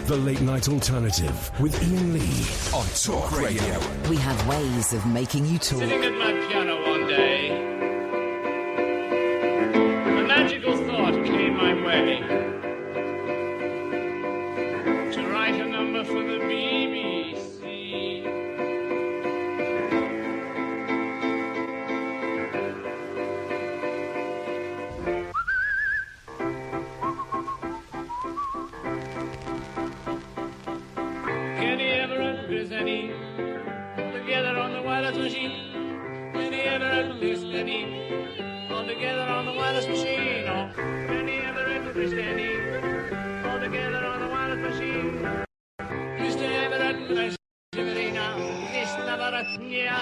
The Late Night Alternative with Iain Lee on Talk Radio. We have ways of making you talk. Sitting at my piano one day, a magical thought came my way to write a number for the BBC. Can you ever undress any together on the wireless machine? Can you ever undress any all together on the wireless machine? Oh, can you ever undress any all together on the wireless machine? Mr. Everett, my Severina, this Navaratnia,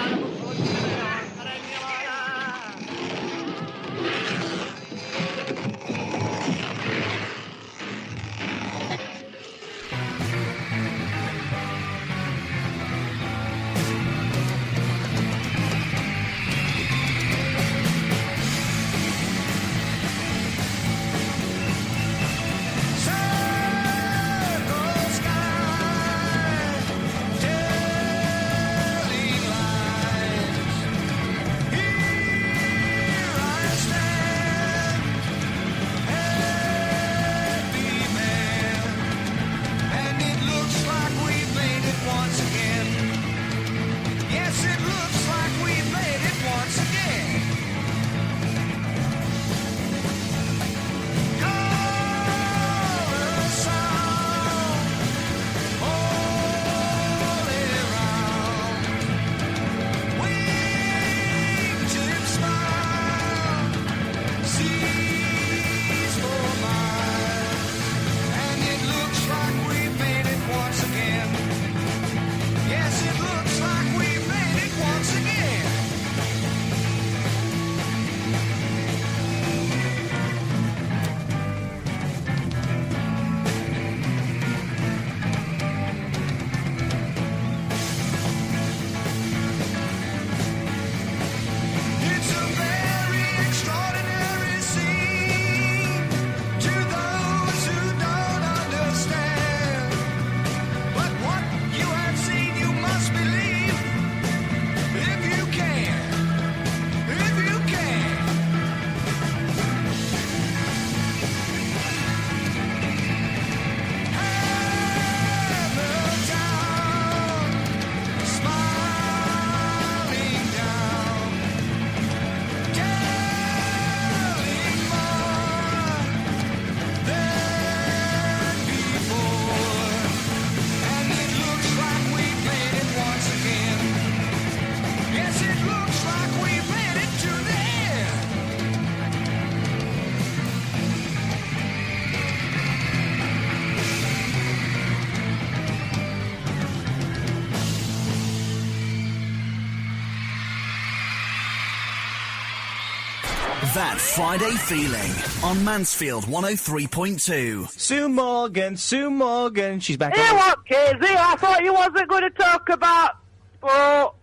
That Friday feeling on Mansfield 103.2. Sue Morgan, she's back. Here what, Casey? I thought you wasn't going to talk about sport.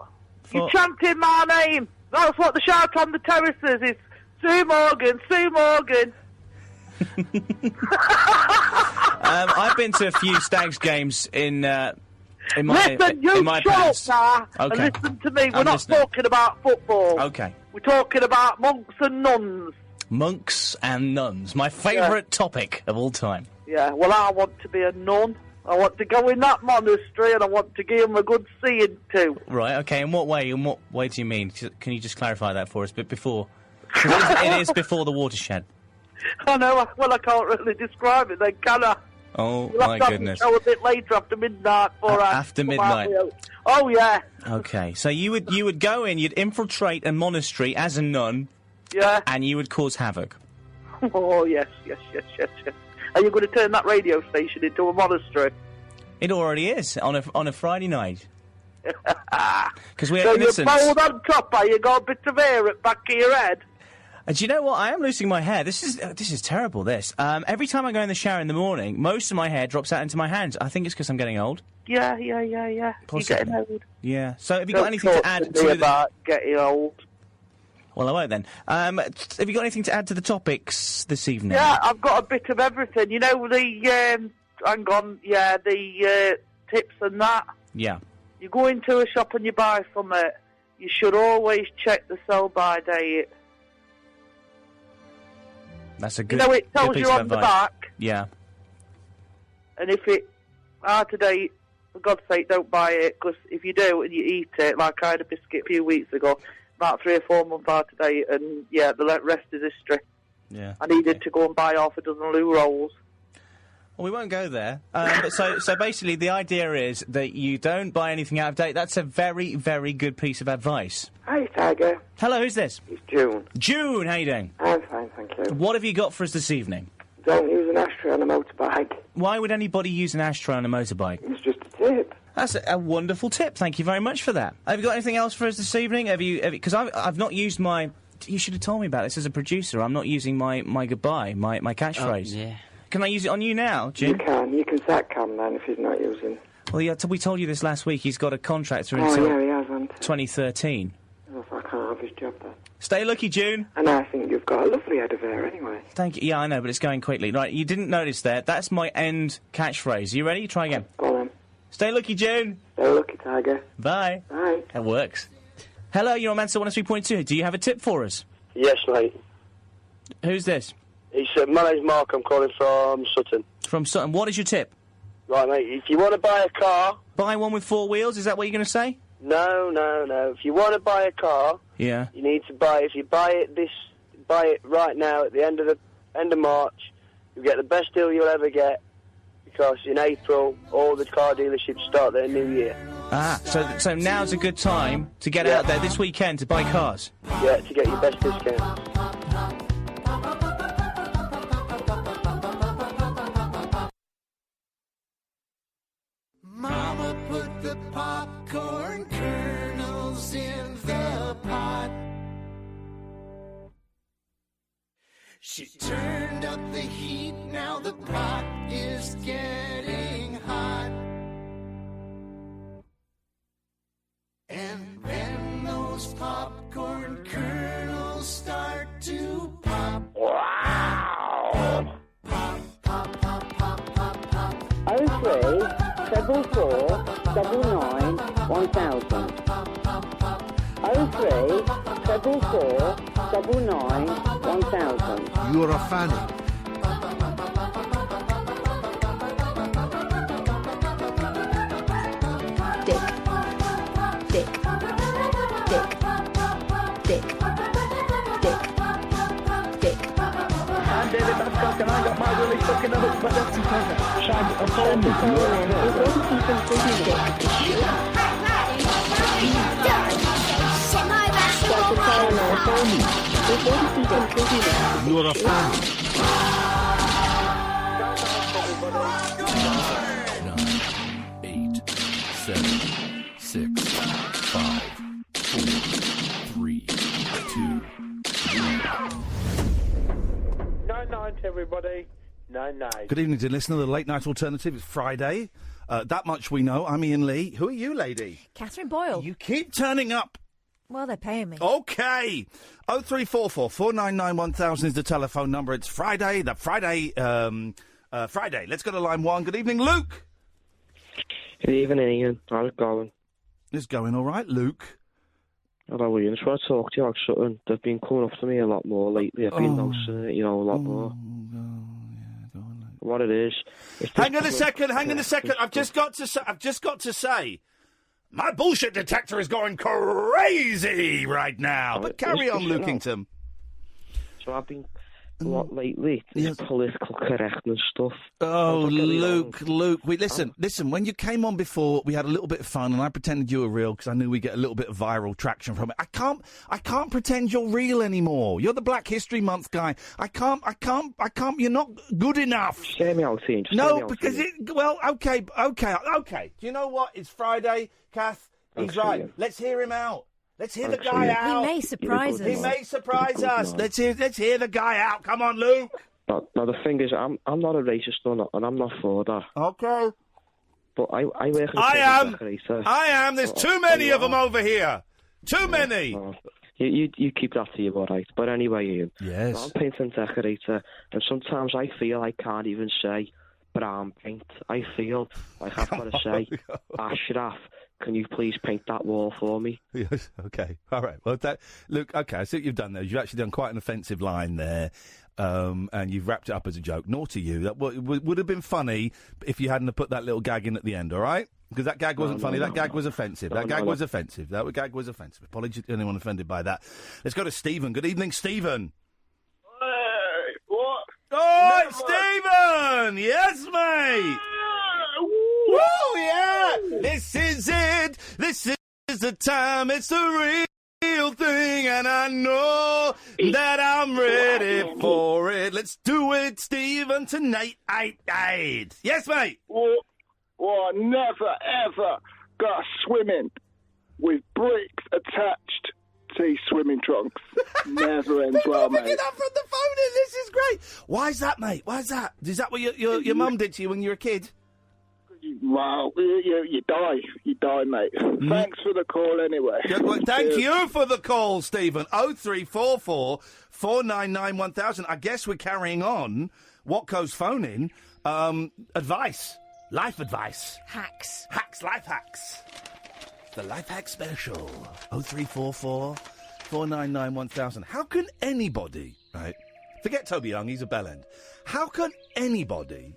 You chanted my name. That's what the shout on the terraces is. Sue Morgan, Sue Morgan. I've been to a few Stags games in my past. Okay. And listen to me. We're not talking about football. Okay. We're talking about monks and nuns. Monks and nuns. My favourite topic of all time. Yeah, well, I want to be a nun. I want to go in that monastery and I want to give them a good seeing too. Right, okay. In what way? In what way do you mean? Can you just clarify that for us a bit before? It is before the watershed. I know. Well, I can't really describe it then, can I? Oh, we'll my goodness. Show a bit later after midnight. After midnight. Oh, yeah. Okay, so you would go in, you'd infiltrate a monastery as a nun. Yeah. And you would cause havoc. Oh, yes. Are you going to turn that radio station into a monastery? It already is, on a Friday night. Because we're so innocent. So you're bald on top, are you? Got a bit of hair at the back of your head? And do you know what? I am losing my hair. This is terrible, this. Every time I go in the shower in the morning, most of my hair drops out into my hands. I think it's because I'm getting old. Yeah. Possibly. You're getting old. Yeah. So have you got anything to add to about getting old? Well, I won't then. Have you got anything to add to the topics this evening? Yeah, I've got a bit of everything. You know, the hang on. Yeah, the tips and that. Yeah. You go into a shop and you buy something, you should always check the sell-by date. That's a good. You know, it good tells piece you of on the advice. back, Yeah. and if it out of date, for God's sake, don't buy it, because if you do and you eat it, like I had a biscuit a few weeks ago, about 3 or 4 months out of date, and yeah, the rest is history. Yeah. I needed to go and buy half a dozen loo rolls. Well, we won't go there. But so basically, the idea is that you don't buy anything out of date. That's a very, very good piece of advice. Hi, Tiger. Hello, who's this? It's June. June, how you doing? I'm fine, thank you. What have you got for us this evening? Don't use an ashtray on a motorbike. Why would anybody use an ashtray on a motorbike? It's just a tip. That's a wonderful tip. Thank you very much for that. Have you got anything else for us this evening? Because I've not used my. You should have told me about this as a producer. I'm not using my goodbye, my catchphrase. Oh, yeah. Can I use it on you now, Jim? You can. You can sack Cam then if he's not using. Well, yeah, we told you this last week. He's got a contract through Oh, until yeah, he hasn't. 2013. Oh, I can't have his job then. Stay lucky, June. And I think you've got a lovely head of hair anyway. Thank you. Yeah, I know, but it's going quickly. Right, you didn't notice there. That's my end catchphrase. You ready? Try again. Go on then. Stay lucky, June. Stay lucky, Tiger. Bye. Bye. That works. Hello, you're on Mansell 103.2. Do you have a tip for us? Yes, mate. Who's this? My name's Mark. I'm calling from Sutton. From Sutton. What is your tip? Right, mate. If you want to buy a car... Buy one with 4 wheels? Is that what you're going to say? No. If you want to buy a car... Yeah. You need to buy... If you buy it right now at the end of March, you'll get the best deal you'll ever get, because in April, all the car dealerships start their new year. Ah, so now's a good time to get out there this weekend to buy cars? Yeah, to get your best discount. Mama put the popcorn kernels in the pot. She turned up the heat, now the pot is getting hot. And when those popcorn kernels start to pop, wow! Pop, pop, pop, pop, pop, pop. 03 444 99 1000. 03 444 99 1000. You're a fanny. I'm David Babcock and I got my really stuck in the hook, but that's because Shag, a phone You're a fanny. 9, 8, 7, 6, 5, 4, 3, 2, 1. 9-9 to everybody. 9-9. Good evening, dear listener. The Late Night Alternative. It's Friday. That much we know. I'm Iain Lee. Who are you, lady? Catherine Boyle. You keep turning up. Well, they're paying me. Okay. 0344 499 1000 is the telephone number. It's Friday. Friday. Let's go to line 1. Good evening, Luke. Good evening, Ian. How's it going? It's going all right, Luke. Hello, Ian. Just want to talk to you about something. They've been coming up to me a lot more lately. I've been noticing it, a lot more. What it is... Hang on a second. I've just got to say... My bullshit detector is going crazy right now. But carry on, Lukington. So I've been a lot lately. Political correctness stuff. Oh, Luke. Listen. When you came on before, we had a little bit of fun, and I pretended you were real because I knew we'd get a little bit of viral traction from it. I can't pretend you're real anymore. You're the Black History Month guy. I can't. You're not good enough. Just hear me out, Ian. No, because okay. Do you know what? It's Friday, Kath. He's right. Let's hear him out. Let's hear the guy out. He may surprise us. Let's hear the guy out. Come on, Luke. Now the thing is, I'm not a racist or not, and I'm not for that. Okay. But I work. I am. There's too many of them over here. Too many. You keep that to you, all right. But anyway, Ian. Yes. I'm a painter and decorator, and sometimes I feel I can't even say brown paint. I feel like I've got to say, Ashraf, can you please paint that wall for me? Yes, okay. All right. Well, look, okay, I see what you've done there. You've actually done quite an offensive line there, and you've wrapped it up as a joke. Naughty you. That would have been funny if you hadn't have put that little gag in at the end, all right? Because that gag wasn't funny. That gag was offensive. That gag was offensive. That gag was offensive. Apologies to anyone offended by that. Let's go to Stephen. Good evening, Stephen. Hey, what? Oh, it's Stephen! Yes, mate! Woo, yeah! This is it! This is the time, it's the real thing, and I know that I'm ready for it. Let's do it, Stephen, tonight. Yes, mate! Well, I never, ever got swimming with bricks attached to his swimming trunks. Never ends well, mate. Pick it up from the phone in. This is great. Why is that, mate? Why is that? Is that what your mum did to you when you were a kid? Well, you die. You die, mate. Thanks for the call, anyway. Yeah, well, thank you for the call, Stephen. 0344 499 1000. I guess we're carrying on Watco's phone in. Advice. Life advice. Hacks. Life hacks. The Life Hack Special. 0344 499 1000. How can anybody, right? Forget Toby Young, he's a bellend. How can anybody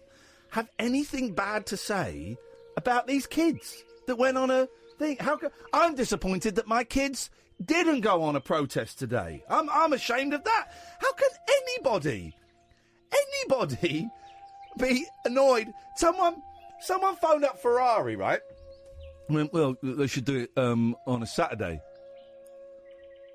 have anything bad to say about these kids that went on a thing? I'm disappointed that my kids didn't go on a protest today. I'm ashamed of that. How can anybody be annoyed? Someone phoned up Ferrari, right? Well, they should do it on a Saturday.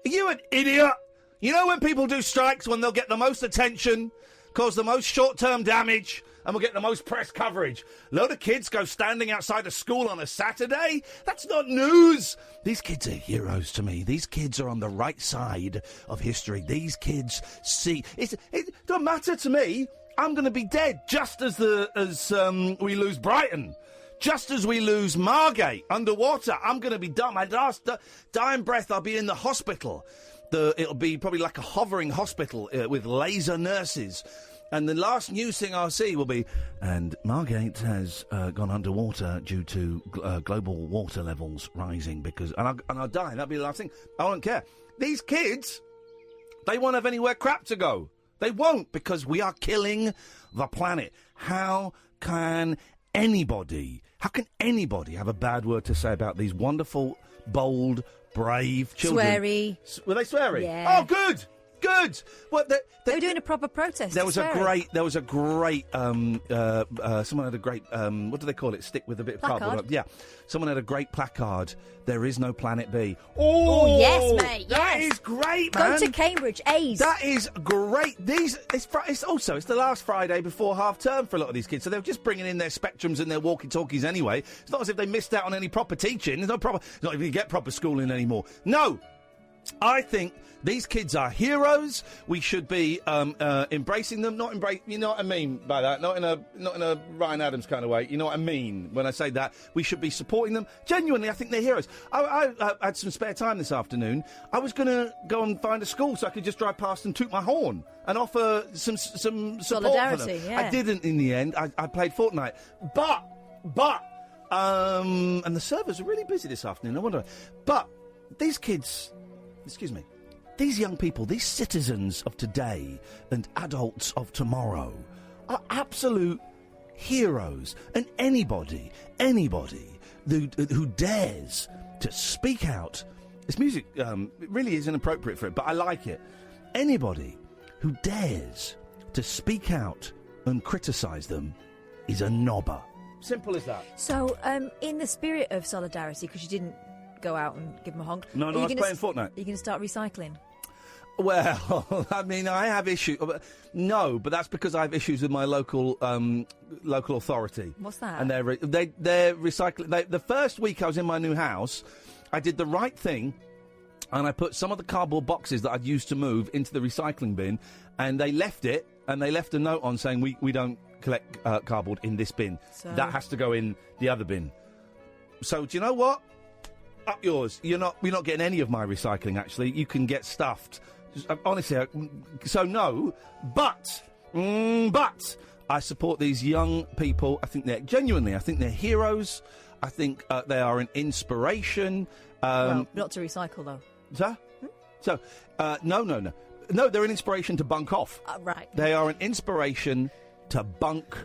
Are you an idiot? You know when people do strikes, when they'll get the most attention, cause the most short-term damage, and will get the most press coverage? Load of kids go standing outside a school on a Saturday? That's not news. These kids are heroes to me. These kids are on the right side of history. These kids see... It don't matter to me. I'm going to be dead just as we lose Brighton. Just as we lose Margate underwater. I'm going to be done. My last dying breath, I'll be in the hospital. It'll be probably like a hovering hospital with laser nurses. And the last news thing I'll see will be, and Margate has gone underwater due to global water levels rising because... And I'll die. That'll be the last thing. I don't care. These kids, they won't have anywhere crap to go. They won't, because we are killing the planet. How can anybody have a bad word to say about these wonderful, bold, brave children? Sweary. Were they sweary? Yeah. Oh, good. What they were doing a proper protest. There was a great. Someone had a great. What do they call it? Stick with a bit of cardboard. Yeah. Someone had a great placard. There is no Planet B. Oh yes, mate. That is great, man. Go to Cambridge, A's. That is great. It's the last Friday before half term for a lot of these kids, so they're just bringing in their Spectrums and their walkie-talkies anyway. It's not as if they missed out on any proper teaching. It's not even get proper schooling anymore. No. I think these kids are heroes. We should be embracing them. You know what I mean by that? Not in a Ryan Adams kind of way. You know what I mean when I say that? We should be supporting them. Genuinely, I think they're heroes. I had some spare time this afternoon. I was going to go and find a school so I could just drive past and toot my horn and offer some support solidarity. For them. Yeah. I didn't in the end. I played Fortnite, but and the servers are really busy this afternoon. I wonder, but these kids. Excuse me. These young people, these citizens of today and adults of tomorrow are absolute heroes. And anybody who dares to speak out, this music really is inappropriate for it, but I like it. Anybody who dares to speak out and criticise them is a knobber. Simple as that. So, in the spirit of solidarity, because you didn't go out and give them a honk. No, I was playing Fortnite. Are you going to start recycling? Well, I mean, I have issues. No, but that's because I have issues with my local authority. What's that? And they're recycling. The first week I was in my new house, I did the right thing, and I put some of the cardboard boxes that I'd used to move into the recycling bin, and they left it, and they left a note on saying we don't collect cardboard in this bin. So that has to go in the other bin. So do you know what? Up yours. We're not getting any of my recycling, actually. You can get stuffed. Honestly, so no. But I support these young people. I think they're heroes. I think they are an inspiration. Well, not to recycle, though. Sir? So, no. No, they're an inspiration to bunk off. Right. They are an inspiration to bunk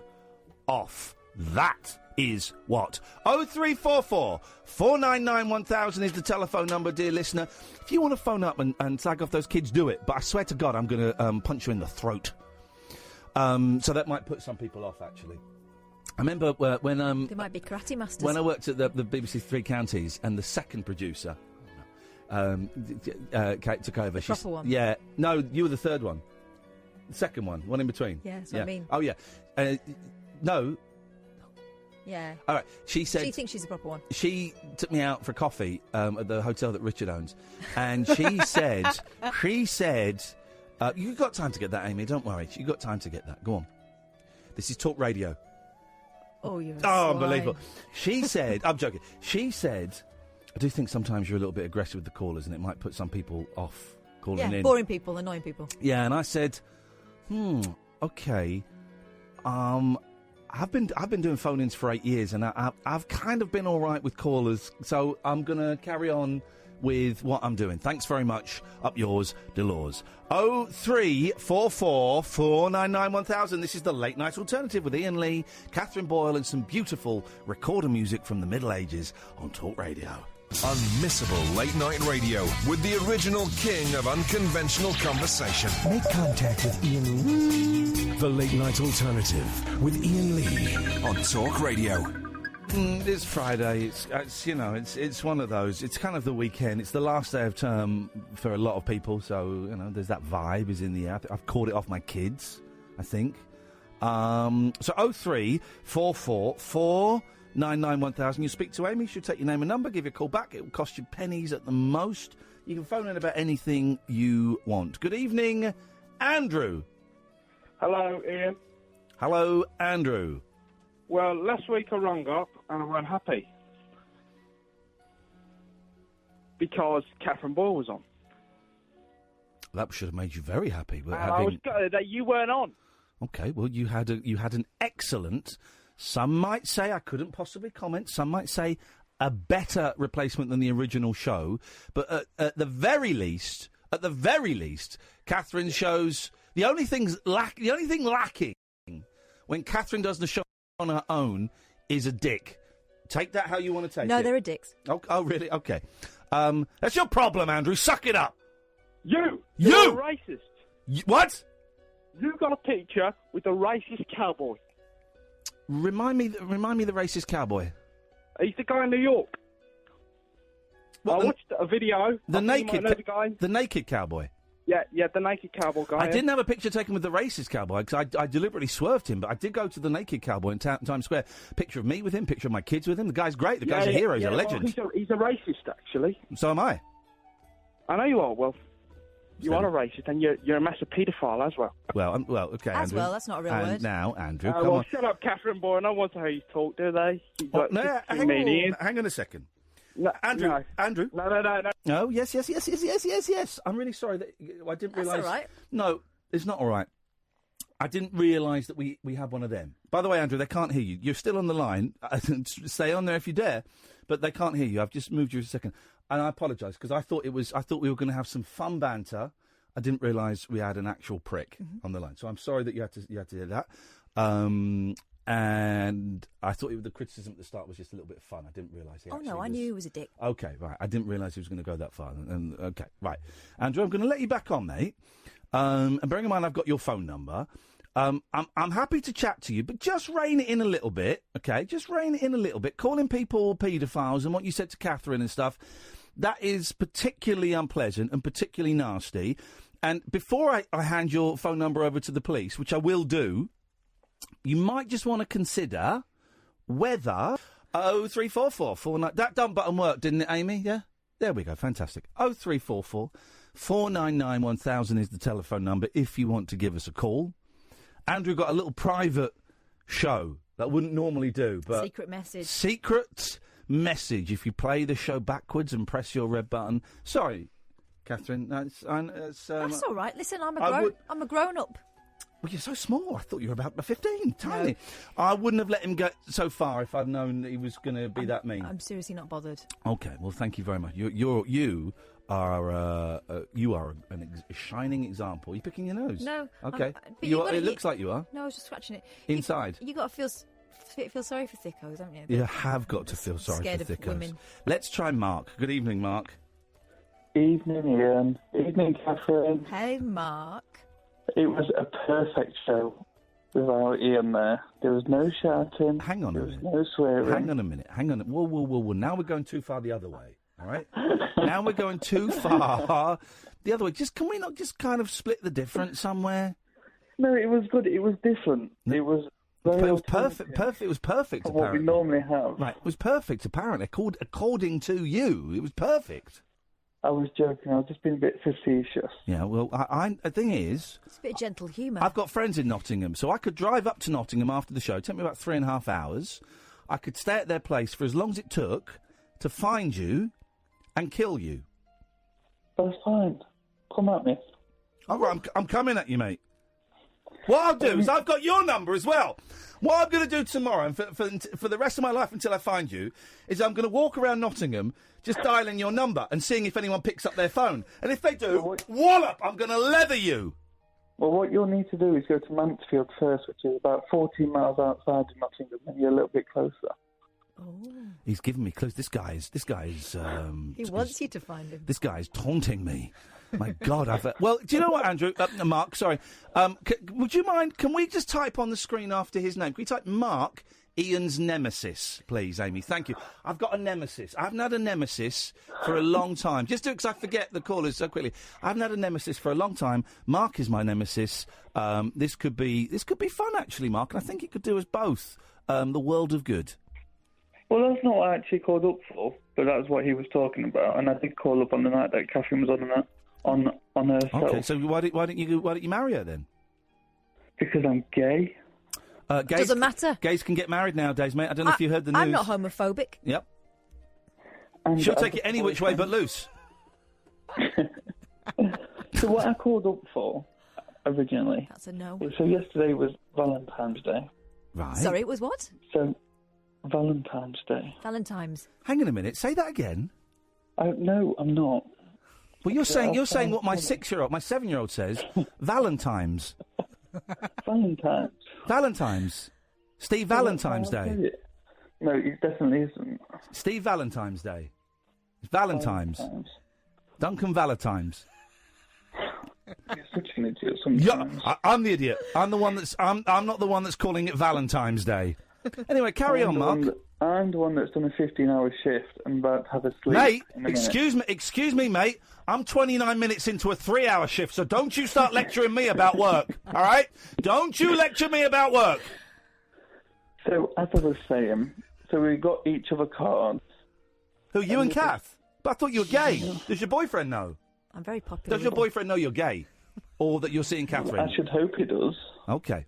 off. That is what. 0344 499 1000 is the telephone number, dear listener. If you want to phone up and slag off those kids, do it. But I swear to God, I'm going to punch you in the throat. So that might put some people off, actually. I remember when... They might be karate masters. When I worked at the BBC Three Counties, and the second producer Kate took over. The proper one? Yeah. No, you were the third one. The second one in between. Yeah, that's what I mean. Oh, yeah. No. Yeah. All right. She said... She thinks she's the proper one. She took me out for coffee at the hotel that Richard owns, and she said... you've got time to get that, Amy. Don't worry. You've got time to get that. Go on. This is Talk Radio. Oh, you're unbelievable. She said... I'm joking. She said... I do think sometimes you're a little bit aggressive with the callers, and it might put some people off calling in. Yeah, boring people, annoying people. Yeah, and I said, okay. I've been doing phone-ins for 8 years, and I've kind of been all right with callers, so I'm going to carry on with what I'm doing. Thanks very much. Up yours, Delors. 0344 499 1000. This is the Late Night Alternative with Iain Lee, Catherine Boyle, and some beautiful recorder music from the Middle Ages on Talk Radio. Unmissable late night radio with the original king of unconventional conversation. Make contact with Iain Lee. The Late Night Alternative with Iain Lee on Talk Radio. It's Friday. It's one of those. It's kind of the weekend. It's the last day of term for a lot of people. So there's that vibe is in the air. I've called it off my kids, I think. So 0344 499 1000. You speak to Amy. She'll take your name and number. Give you a call back. It will cost you pennies at the most. You can phone in about anything you want. Good evening, Andrew. Hello, Ian. Hello, Andrew. Well, last week I rang up and I weren't happy because Catherine Boyle was on. That should have made you very happy. But I was gutted that you weren't on. Okay, well, you had an excellent. Some might say I couldn't possibly comment. Some might say a better replacement than the original show. But at the very least, Catherine shows the only thing lacking when Catherine does the show on her own is a dick. Take that how you want to take it. No, there are dicks. Oh, really? Okay. That's your problem, Andrew. Suck it up. You're a racist. What? You got a picture with a racist cowboy. Remind me the racist cowboy. He's the guy in New York. I watched a video. The naked cowboy. Yeah, the naked cowboy guy. I didn't have a picture taken with the racist cowboy because I deliberately swerved him, but I did go to the naked cowboy in Times Square. Picture of me with him, picture of my kids with him. The guy's great. The guy's a hero. He's a legend. Well, he's a racist, actually. So am I. I know you are. Well, you are a racist, and you're a massive paedophile as well. Well, okay, as Andrew. Well, that's not a real word. Now, Andrew, come on. Shut up, Catherine Boyle. No one to hear you talk, do they? Hang on a second. No, Andrew. No. No, yes. I'm really sorry that I didn't realise. That's all right. No, it's not all right. I didn't realise that we had one of them. By the way, Andrew, they can't hear you. You're still on the line. Stay on there if you dare, but they can't hear you. I've just moved you a second, and I apologise because I thought we were going to have some fun banter. I didn't realise we had an actual prick on the line, so I'm sorry that you had to hear that. And I thought the criticism at the start was just a little bit of fun. I didn't realise. I knew he was a dick. Okay, right. I didn't realise he was going to go that far. Okay, right. Andrew, I'm going to let you back on, mate. And bearing in mind I've got your phone number, I'm happy to chat to you, but just rein it in a little bit, okay? Just rein it in a little bit. Calling people paedophiles and what you said to Catherine and stuff, that is particularly unpleasant and particularly nasty. And before I hand your phone number over to the police, which I will do, you might just want to consider whether 0344 49. That dumb button worked, didn't it, Amy? Yeah? There we go. Fantastic. 0344 499 1000 is the telephone number if you want to give us a call. Andrew got a little private show that I wouldn't normally do, but secret message. If you play the show backwards and press your red button. Sorry, Catherine. That's all right. Listen, I'm a grown up. Well, you're so small. I thought you were about 15, tiny. No. I wouldn't have let him go so far if I'd known that he was going to be that mean. I'm seriously not bothered. Okay, well, thank you very much. You are a shining example. Are you picking your nose? No. Okay. It looks like you are. No, I was just scratching it. Inside. You got to feel sorry for thickos, haven't you? You have got to feel sorry for thickos. Women. Let's try Mark. Good evening, Mark. Evening, Ian. Evening, Catherine. Hey, Mark. It was a perfect show without Ian there. There was no shouting. Hang on a minute. No swearing. Hang on a minute. Whoa. Now we're going too far the other way. All right? Now we're going too far the other way. Can we not just kind of split the difference somewhere? No, it was good. It was different. It was perfect. It was perfect. What we normally have. Right. It was perfect. Apparently, according to you, it was perfect. I was joking. I was just being a bit facetious. Yeah, well, the thing is... It's a bit of gentle humour. I've got friends in Nottingham, so I could drive up to Nottingham after the show. It'd take me about 3.5 hours. I could stay at their place for as long as it took to find you and kill you. That's fine. Come at me. All right, I'm coming at you, mate. What I'll do is I've got your number as well. What I'm going to do tomorrow, and for the rest of my life until I find you, is I'm going to walk around Nottingham just dialing your number and seeing if anyone picks up their phone. And if they do, wallop, I'm going to leather you. Well, what you'll need to do is go to Mansfield first, which is about 14 miles outside of Nottingham, and you're a little bit closer. Oh. He's giving me clues. This guy is. He wants you to find him. This guy is taunting me. My God, well, do you know what, Andrew? Mark, sorry. Would you mind? Can we just type on the screen after his name? Can we type Mark, Ian's nemesis, please, Amy? Thank you. I've got a nemesis. I haven't had a nemesis for a long time. Just do it because I forget the callers so quickly. I haven't had a nemesis for a long time. Mark is my nemesis. This could be fun, actually, Mark, and I think it could do us both the world of good. Well, that's not what I actually called up for, but that was what he was talking about, and I did call up on the night that Catherine was on herself. Okay, so why didn't you marry her then? Because I'm gay. Doesn't matter. Gays can get married nowadays, mate. I don't know if you heard the news. I'm not homophobic. Yep. And she'll take it any which way but loose. So what I called up for originally... That's a no. So yesterday was Valentine's Day. Right. Sorry, it was what? So, Valentine's Day. Valentines. Hang on a minute. Say that again. No, I'm not. Well, you're saying what my 7-year-old says. Valentines. Valentines. Steve Valentine's Day. No, it definitely isn't. Steve Valentine's Day. It's Valentine's. Duncan Valentine's. You're such an idiot sometimes. Yeah, I'm the idiot. I'm the one that's. I'm not the one that's calling it Valentine's Day. Anyway, carry on, Mark. I'm the one that's done a 15-hour shift and about to have a sleep. Mate, excuse me, mate. I'm 29 minutes into a 3-hour shift, so don't you start lecturing me about work, all right? Don't you lecture me about work. So, as I was saying, we got each other cards. Who, you and Kath? But I thought you were gay. Does your boyfriend know? I'm very popular. Does your boyfriend know you're gay? Or that you're seeing Catherine? I should hope he does. Okay.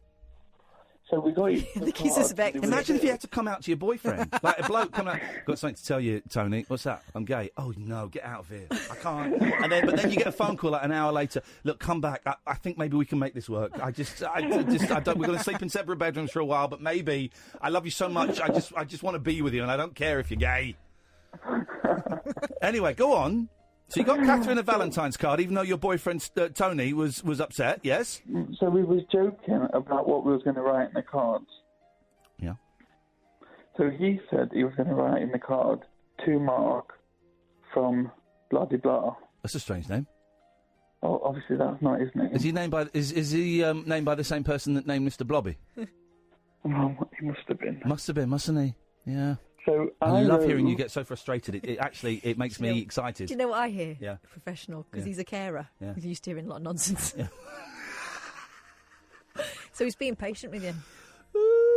So we got each other cards. Imagine if you had to come out to your boyfriend. Like a bloke come out. Got something to tell you, Tony. What's that? I'm gay. Oh, no, get out of here. I can't. But then you get a phone call like an hour later. Look, come back. I think maybe we can make this work. I don't. We're going to sleep in separate bedrooms for a while, but maybe. I love you so much. I just want to be with you, and I don't care if you're gay. Anyway, go on. So you got Catherine a Valentine's card, even though your boyfriend Tony was upset. Yes. So we was joking about what we was going to write in the cards. Yeah. So he said he was going to write in the card to Mark from blah de blah. That's a strange name. Oh, obviously that's not his name. Is he named by named by the same person that named Mr. Blobby? Well, he must have been. Must have been, mustn't he? Yeah. So I love hearing you get so frustrated. It makes me excited. Do you know what I hear? Yeah. Professional, because Yeah. he's a carer. Yeah. He's used to hearing a lot of nonsense. Yeah. So he's being patient with you.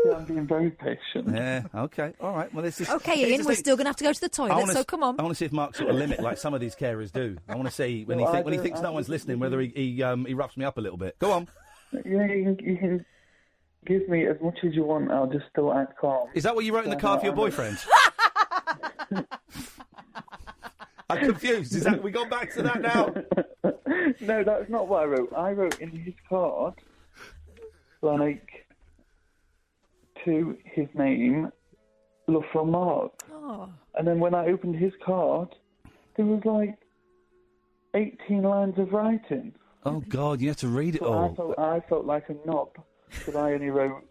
Yeah, I'm being very patient. Yeah, okay. All right. Well, this is... Okay, Ian, we're still going to have to go to the toilet, so come on. I want to see if Mark's got a limit like some of these carers do. I want to see when he thinks no one's listening, whether he roughs me up a little bit. Go on. Yeah, you can give me as much as you want. I'll just still act calm. Is that what you wrote in the card for your boyfriend? I'm confused. Is that we gone back to that now? No, that's not what I wrote. I wrote in his card like, to his name, Love from Mark. Oh. And then when I opened his card, there was like 18 lines of writing. Oh, God, you have to read it So all. I felt like a knob, because I only wrote...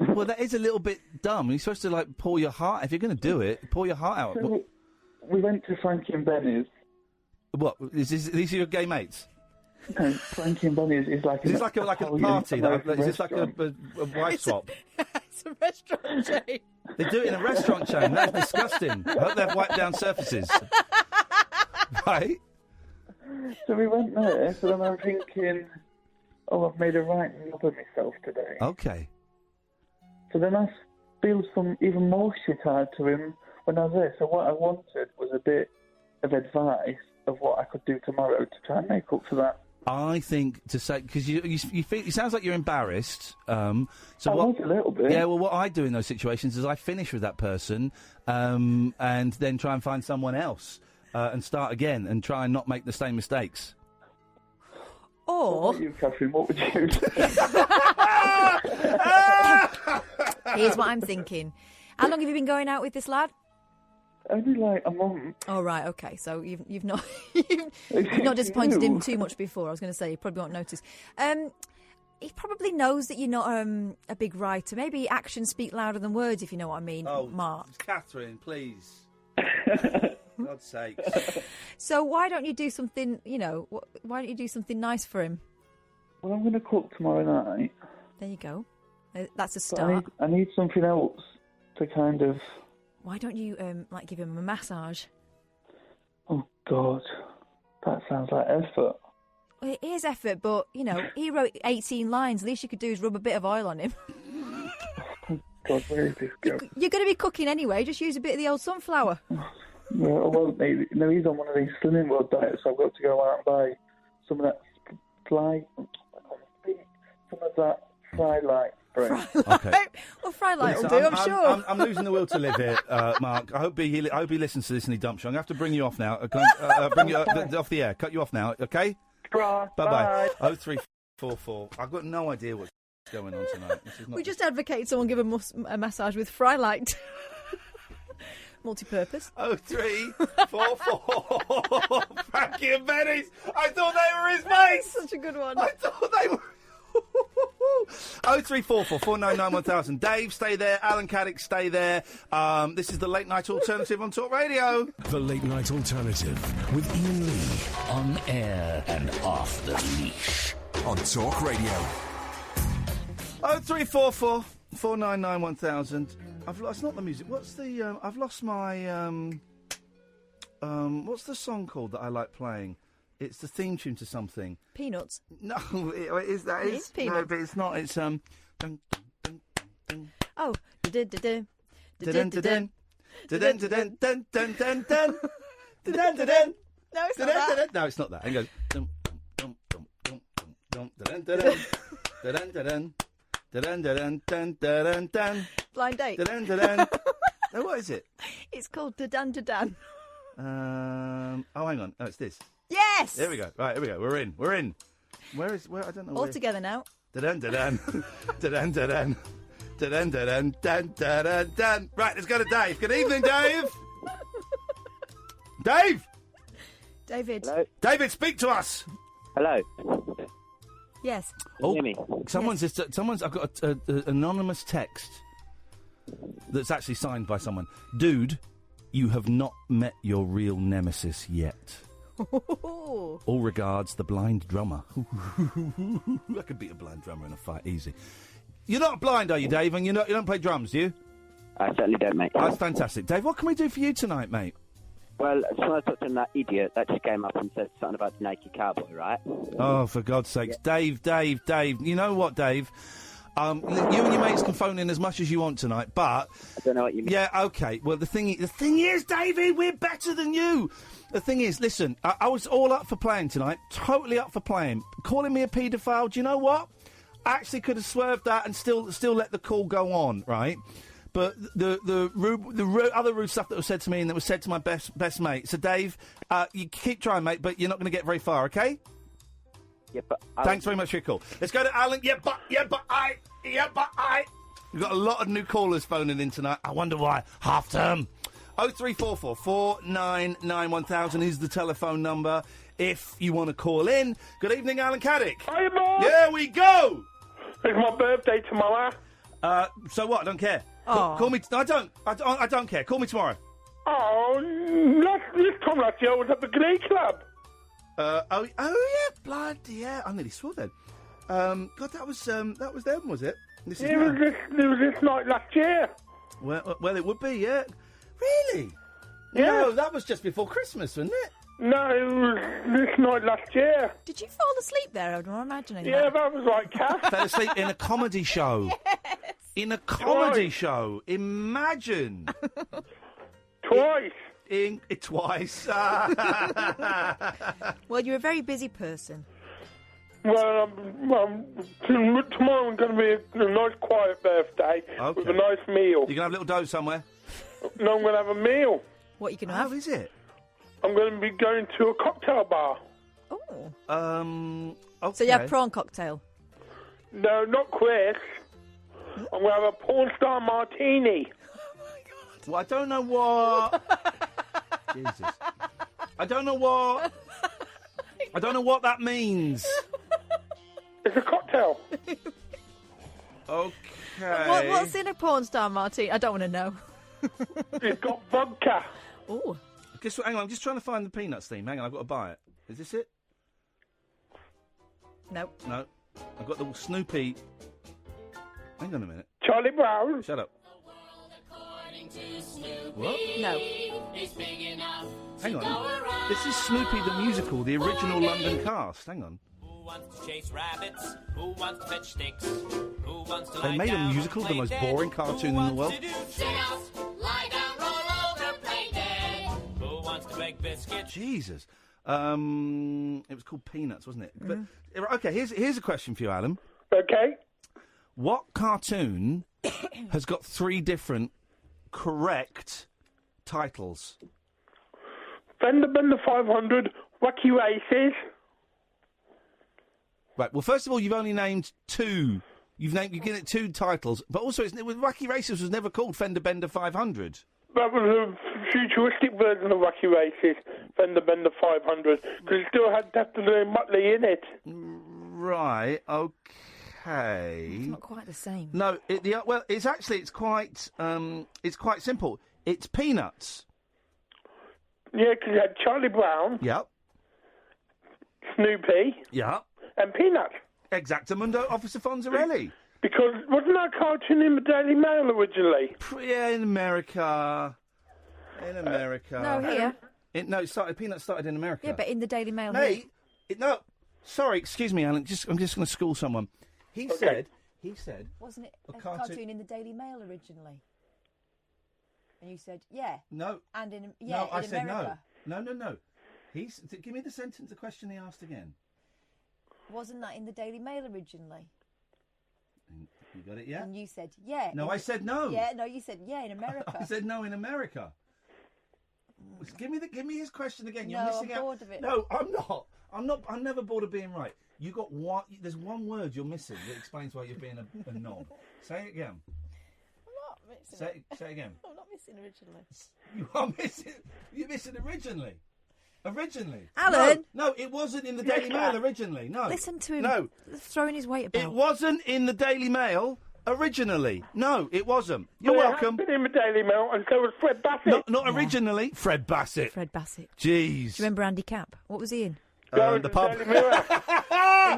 Well, that is a little bit dumb. You're supposed to, like, pour your heart... If you're going to do it, pour your heart out. So we went to Frankie and Benny's. What? These are your gay mates? No, Frankie and Benny's is like... Is this like a party? Is this like a wife swap? It's a restaurant chain. They do it in a restaurant chain. That's disgusting. I hope they've wiped down surfaces. Right? So we went there, so then I'm thinking, oh, I've made a right knob of myself today. Okay. So then I spilled some even more shit out to him when I was there. So what I wanted was a bit of advice of what I could do tomorrow to try and make up for that. I think to say, because you feel, it sounds like you're embarrassed. So I was a little bit. Yeah, well, what I do in those situations is I finish with that person and then try and find someone else and start again and try and not make the same mistakes. Or... What about you, Catherine? What would you do? Here's what I'm thinking. How long have you been going out with this lad? Only like a month. Oh, right, okay. So you've not you've not disappointed him too much before. I was going to say, he probably won't notice. He probably knows that you're not a big writer. Maybe actions speak louder than words, if you know what I mean, Mark. Catherine, please. God's sake. So why don't you do something, why don't you do something nice for him? Well, I'm going to cook tomorrow night. There you go. That's a But start. I need something else to kind of... Why don't you, give him a massage? Oh, God. That sounds like effort. Well, it is effort, but, he wrote 18 lines. The least you could do is rub a bit of oil on him. God, where is this going? You're going to be cooking anyway. Just use a bit of the old sunflower. No, I won't need it. No, he's on one of these Slimming World diets, so I've got to go out and buy some of that some of that Frylight spray. Okay. Well, Frylight will Listen, do, I'm sure. I'm losing the will to live here, Mark. I hope he listens to this and he dumps you. I'm going to have to bring you off now. Bring you off the air. Cut you off now, okay? Bye-bye. 0344. I've got no idea what's going on tonight. This is not We just advocate someone give a massage with Frylight. Multi-purpose. 0344. Frankie and Benny's. I thought they were his mates. Such a good one. I thought they were. 0344 499 1000. Dave, stay there. Alan Caddick, stay there. This is the Late Night Alternative on Talk Radio. The Late Night Alternative with Iain Lee. On air and off the leash. On Talk Radio. 0344 499 1000. I've lost not the music. What's the? I've lost my. What's the song called that I like playing? It's the theme tune to something. Peanuts. No, it is that. It is Peanuts. No, but it's not. It's Oh. Dun dun dun dun dun dun dun dun dun dun. No, it's not that. No, it's not that. And it goes. Dum dum dum dum dum dun dun dun dun dun dun dun dun dun dun. Blind date. Dun dun dun. No, what is it? It's called Dan to Dan. Oh, hang on. Oh, it's this. Yes. There we go. Right, here we go. We're in. Where? I don't know. All together now. Dun dun dun dun dun dun dun dun dun dun dun. Right, let's go to Dave. Good evening, Dave. Dave. David. Hello. David, speak to us. Hello. Yes. Oh, hear me? someone's. I've got an anonymous text that's actually signed by someone. Dude, you have not met your real nemesis yet. All regards, the blind drummer. I could beat a blind drummer in a fight, easy. You're not blind, are you, Dave? And you don't play drums, do you? I certainly don't, mate. That's fantastic. Dave, what can we do for you tonight, mate? Well, I just want to talk to that idiot that just came up and said something about the naked cowboy, right? Oh, for God's sakes. Dave. You know what, Dave? You and your mates can phone in as much as you want tonight, but... I don't know what you mean. Yeah, OK. Well, the thing is, David, we're better than you. The thing is, listen, I was all up for playing tonight. Totally up for playing. Calling me a paedophile, do you know what? I actually could have swerved that and still let the call go on, right? But the other rude stuff that was said to me and that was said to my best mate. So, Dave, you keep trying, mate, but you're not going to get very far, OK? Yeah, but Thanks very much for your call. Let's go to Alan. Yeah, but I. We've got a lot of new callers phoning in tonight. I wonder why. Half term. 0344 499 1000 is the telephone number if you want to call in. Good evening, Alan Caddick. Hiya, Mark. There we go. It's my birthday tomorrow. So what? I don't care. Aw. Call me. I don't care. Call me tomorrow. Oh, this time last year I was at the Glee Club. Oh yeah, bloody yeah. I nearly swore then. God, that was them, was it? This is It was this night last year. Well, it would be, yeah. Really? Yeah. No, that was just before Christmas, wasn't it? No, it was this night last year. Did you fall asleep there? I'm imagining Yeah, that. that was like Kath. Fell asleep in a comedy show. Yes. In a comedy show. Imagine. Twice. Twice. Well, you're a very busy person. Well, tomorrow I'm going to be a nice quiet birthday with a nice meal. You going to have a little dough somewhere? No, I'm going to have a meal. What are you going to have? How is it? I'm going to be going to a cocktail bar. Oh. Okay. So you have prawn cocktail? No, not Chris. I'm going to have a porn star martini. Well, I don't know what... Jesus. I don't know what that means. It's a cocktail. Okay. What's in a porn star martini? I don't want to know. It's got vodka. Oh. Hang on, I'm just trying to find the peanuts theme. Hang on, I've got to buy it. Is this it? No. No. I've got the Snoopy. Hang on a minute. Charlie Brown. Shut up. What? No. Hang on. This is Snoopy the musical, the original London cast. Hang on. Who wants to chase rabbits? Who wants to fetch sticks? Who wants to They lie made a down musical, and the play most dead? boring cartoon in the world. Sit out, lie down, roll over, play dead. Who wants to bake biscuits? Jesus. It was called Peanuts, wasn't it? But, okay, here's a question for you, Alan. Okay. What cartoon has got 3 different correct titles? Fender Bender 500, Wacky Races. Right. Well, first of all, you've only named 2. You've given it 2 titles, but also Wacky Races was never called Fender Bender 500. That was a futuristic version of Wacky Races, Fender Bender 500, because it still had Definitely Muttley in it. Right. Okay. It's not quite the same. No. It's quite simple. It's Peanuts. Yeah, because you had Charlie Brown. Yep. Snoopy. Yep. And Peanuts. Exactamundo, Officer Fonzarelli. Because wasn't that cartoon in the Daily Mail originally? Yeah, in America. No, here. Peanuts started in America. Yeah, but in the Daily Mail Mate, here. sorry, excuse me, Alan. I'm just going to school someone. He said. Wasn't it a cartoon- cartoon in the Daily Mail originally? And you said, yeah. No. And in No, I in said America. no. Give me the sentence, the question he asked again. Wasn't that in the Daily Mail originally? You got it, yeah? And you said, yeah. No, I said no. Yeah, no, you said, yeah, in America. I said no in America. Give me his question again. You're No, missing I'm out. bored of it. No, I'm not. I'm never bored of being right. You got one. There's one word you're missing that explains why you're being a knob. Say it again. I'm not missing Say it again. I'm not missing originally. You are missing. You're missing originally. Originally. Alan! No, it wasn't in the Daily Mail originally. No. Listen to him. No. Throwing his weight about. It wasn't in the Daily Mail originally. No, it wasn't. You're Well, welcome. It has been in the Daily Mail, and so was Fred Bassett. Not originally. Fred Bassett. Fred Bassett. Jeez. Do you remember Andy Capp? What was he in? The pub. In the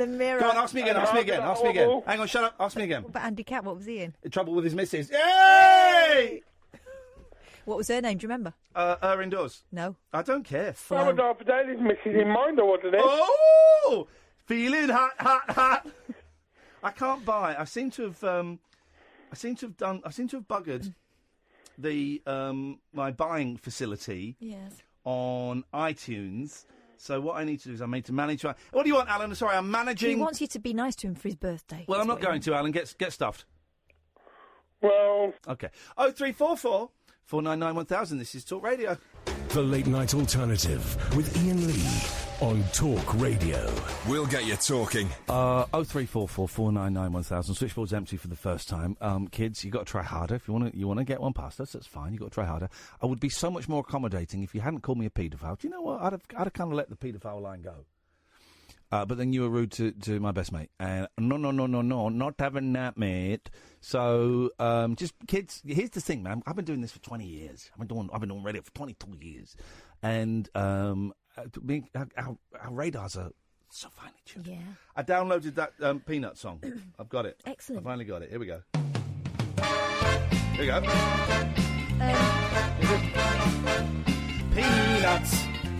mirror. Go on, ask me again. Hang on, shut up. Ask me again. What about Andy Capp? What was he in? Trouble with his missus. Yay! What was her name? Do you remember? Erin Dawes. No. I don't care. Salvador Fideli's Mrs. in Minder, wasn't it? Oh! Feeling hot. I can't buy. I seem to have buggered the my buying facility on iTunes. So what I need to do is I need to manage. What do you want, Alan? Sorry, I'm managing. He wants you to be nice to him for his birthday. Well, I'm not going to, Alan. Get stuffed. Well. Okay. 0344 499 1000. This is Talk Radio. The Late Night Alternative with Iain Lee on Talk Radio. We'll get you talking. 0344 499 1000. Switchboard's empty for the first time. Kids, you got to try harder. If you want to get one past us, that's fine. You got to try harder. I would be so much more accommodating if you hadn't called me a paedophile. Do you know what? I'd have kind of let the paedophile line go. But then you were rude to my best mate. And no, not having that, mate. So, just kids, here's the thing, man. I've been doing this for 20 years. I've been doing radio for 22 years. And, our radars are so finely tuned. Yeah. I downloaded that Peanut song. I've got it. Excellent. I finally got it. Here we go. Here we go.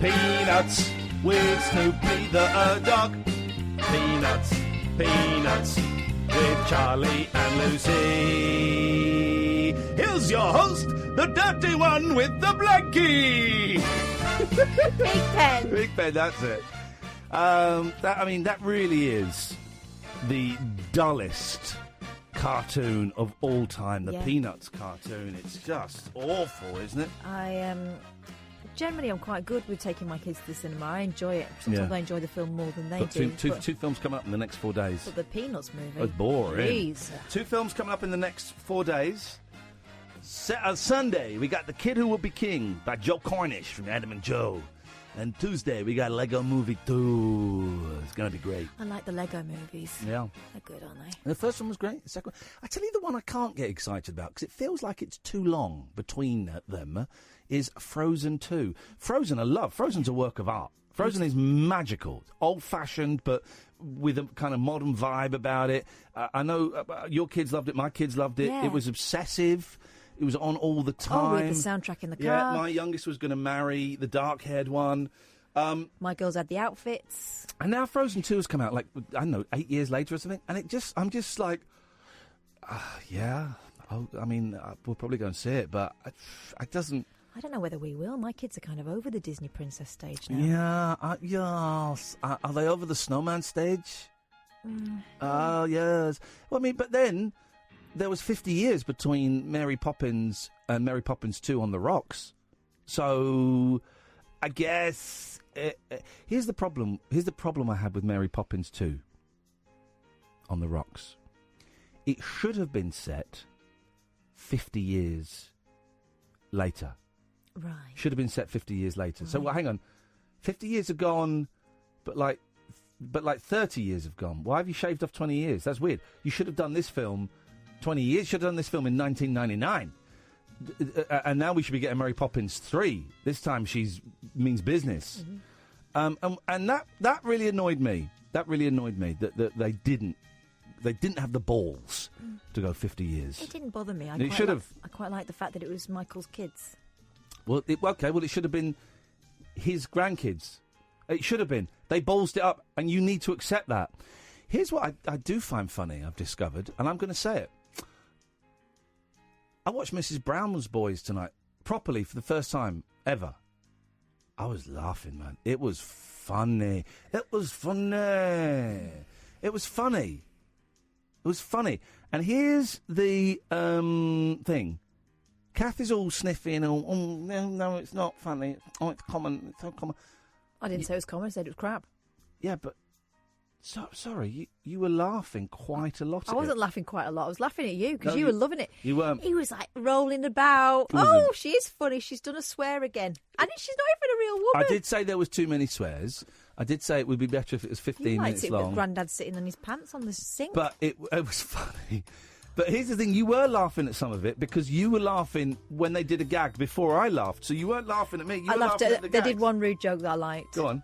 Peanuts. With Snoopy the dog. Peanuts with Charlie and Lucy. Here's your host, the dirty one with the blankie. Big Pen, that's it. That really is the dullest cartoon of all time. The Peanuts cartoon. It's just awful, isn't it? Generally, I'm quite good with taking my kids to the cinema. I enjoy it. Sometimes I enjoy the film more than they do. Two films coming up in the next 4 days. But the Peanuts movie. It's boring. Jeez. 2 films coming up in the next 4 days. Sunday, we got The Kid Who Would Be King by Joe Cornish from Adam and Joe. And Tuesday, we got Lego Movie 2. It's going to be great. I like the Lego movies. Yeah. They're good, aren't they? And the first one was great. The second one... I tell you the one I can't get excited about, because it feels like it's too long between them, is Frozen 2. Frozen I love. Frozen's a work of art. Frozen is magical. Old-fashioned, but with a kind of modern vibe about it. I know your kids loved it. My kids loved it. Yeah. It was obsessive. It was on all the time. Oh, with the soundtrack in the car. Yeah, my youngest was going to marry the dark-haired one. My girls had the outfits. And now Frozen 2 has come out, 8 years later or something. And I'm just like, yeah. We'll probably go and see it, but it doesn't... I don't know whether we will. My kids are kind of over the Disney princess stage now. Yeah, yes. Are they over the snowman stage? Yes. Well, but then... There was 50 years between Mary Poppins and Mary Poppins 2 on the Rocks. So, I guess... here's the problem. Here's the problem I had with Mary Poppins 2 on the Rocks. It should have been set 50 years later. Right. Should have been set 50 years later. Right. So, hang on. 50 years have gone, but 30 years have gone. Why have you shaved off 20 years? That's weird. You should have done this film... 20 years, should have done this film in 1999. And now we should be getting Mary Poppins 3. This time means business. Mm-hmm. And that really annoyed me. That they didn't have the balls to go 50 years. It didn't bother me. It should have. I quite like the fact that it was Michael's kids. Well, it should have been his grandkids. It should have been. They ballsed it up, and you need to accept that. Here's what I do find funny, I've discovered, and I'm going to say it. I watched Mrs. Brown's Boys tonight, properly, for the first time ever. I was laughing, man. It was funny. It was funny. And here's the thing. Kath is all sniffy and all, no, it's not funny. Oh, it's common. It's so common. I didn't say it was common. I said it was crap. Yeah, but... sorry, you were laughing quite a lot. I wasn't laughing quite a lot. I was laughing at you because you were loving it. You weren't. He was like rolling about. She is funny. She's done a swear again. And she's not even a real woman. I did say there was too many swears. I did say it would be better if it was 15 minutes long. With Grandad sitting on his pants on the sink. But it was funny. But here's the thing, you were laughing at some of it because you were laughing when they did a gag before I laughed. So you weren't laughing at me. You I were laughed laughing at at the They gags. did one rude joke that I liked. Go on.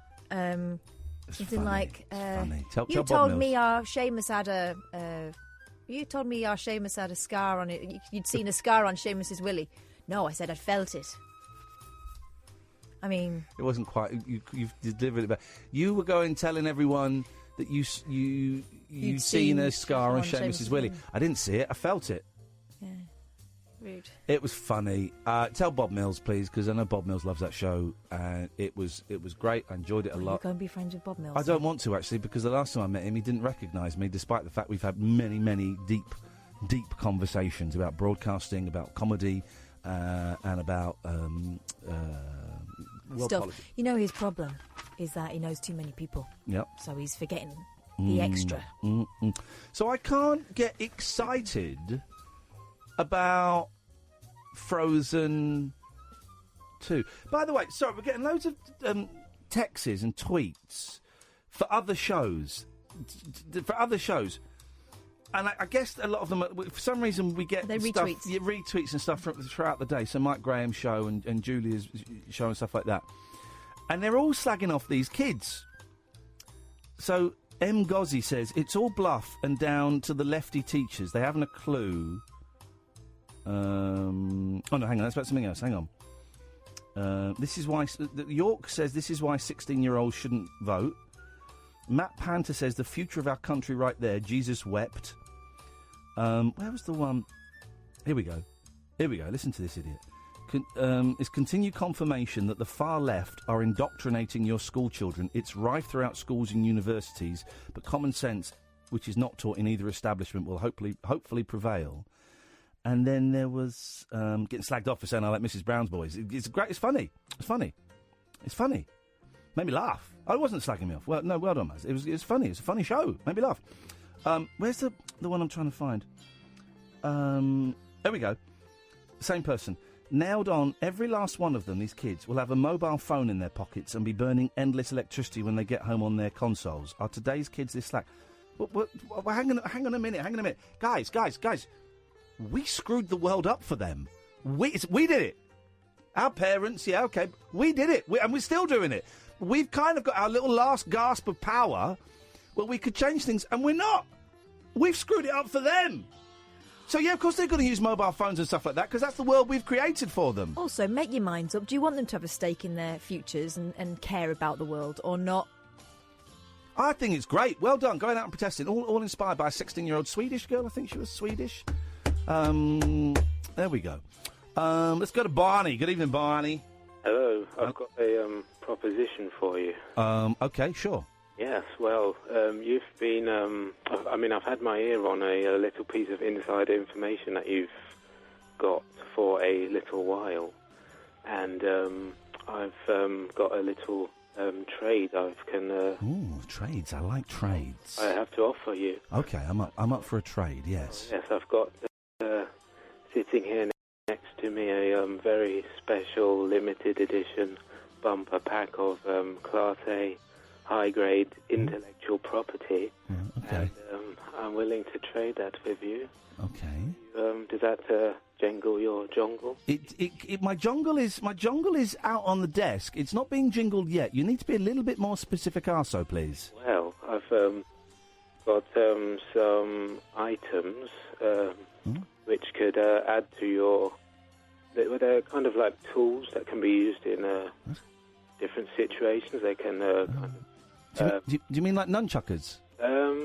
Something funny. like, funny. Tell you Bob told Mills. me our Seamus had a... you told me our Seamus had a scar on it. You'd seen a scar on Seamus's willy. No, I said I'd felt it. I mean... It wasn't quite... You've delivered it back. You were going telling everyone that you'd seen a scar on Seamus's willy. I didn't see it. I felt it. Yeah. Rude. It was funny. Tell Bob Mills, please, because I know Bob Mills loves that show, and it was great. I enjoyed it a lot. Go and be friends with Bob Mills. I don't want to, actually, because the last time I met him, he didn't recognise me, despite the fact we've had many, many deep conversations about broadcasting, about comedy, and about stuff. You know, his problem is that he knows too many people. Yep. So he's forgetting the extra. So I can't get excited about Frozen 2. By the way, sorry, we're getting loads of texts and tweets for other shows. And I guess a lot of them, for some reason, we get retweets and stuff throughout the day. So Mike Graham's show and Julia's show and stuff like that. And they're all slagging off these kids. So M. Gozzi says, it's all bluff and down to the lefty teachers. They haven't a clue. Oh, no, hang on. That's about something else. Hang on. This is why... York says this is why 16-year-olds shouldn't vote. Matt Panther says the future of our country right there. Jesus wept. Where was the one? Here we go. Listen to this idiot. Is continued confirmation that the far left are indoctrinating your school children. It's rife throughout schools and universities, but common sense, which is not taught in either establishment, will hopefully prevail. And then there was getting slagged off for saying I like Mrs. Brown's Boys. It's great. It's funny. Made me laugh. I wasn't slagging me off. Well, no, well done, Maz. It was funny. It's a funny show. Made me laugh. Where's the one I'm trying to find? There we go. Same person. Nailed on. Every last one of them, these kids, will have a mobile phone in their pockets and be burning endless electricity when they get home on their consoles. Are today's kids this slack? Hang on a minute. Guys. We screwed the world up for them. We did it. Our parents, yeah, okay. We did it. And we're still doing it. We've kind of got our little last gasp of power where we could change things, and we're not. We've screwed it up for them. So, yeah, of course they're going to use mobile phones and stuff like that, because that's the world we've created for them. Also, make your minds up. Do you want them to have a stake in their futures and care about the world or not? I think it's great. Well done. Going out and protesting. All inspired by a 16-year-old Swedish girl. I think she was Swedish. There we go. Let's go to Barney. Good evening, Barney. Hello. I've got a proposition for you. Okay, sure. Yes, well, you've been... I've had my ear on a little piece of inside information that you've got for a little while. And I've got a little trade I can... Ooh, trades. I like trades. I have to offer you. Okay, I'm up for a trade, yes. Yes, I've got sitting here next to me a very special limited edition bumper pack of Class A high-grade intellectual property. Okay. And I'm willing to trade that with you. Okay. Does that jangle your jongle? My jongle is out on the desk. It's not being jingled yet. You need to be a little bit more specific, Arso, please. Well, I've got some items which could add to your... They're kind of like tools that can be used in different situations. They can... do you mean like nunchuckers?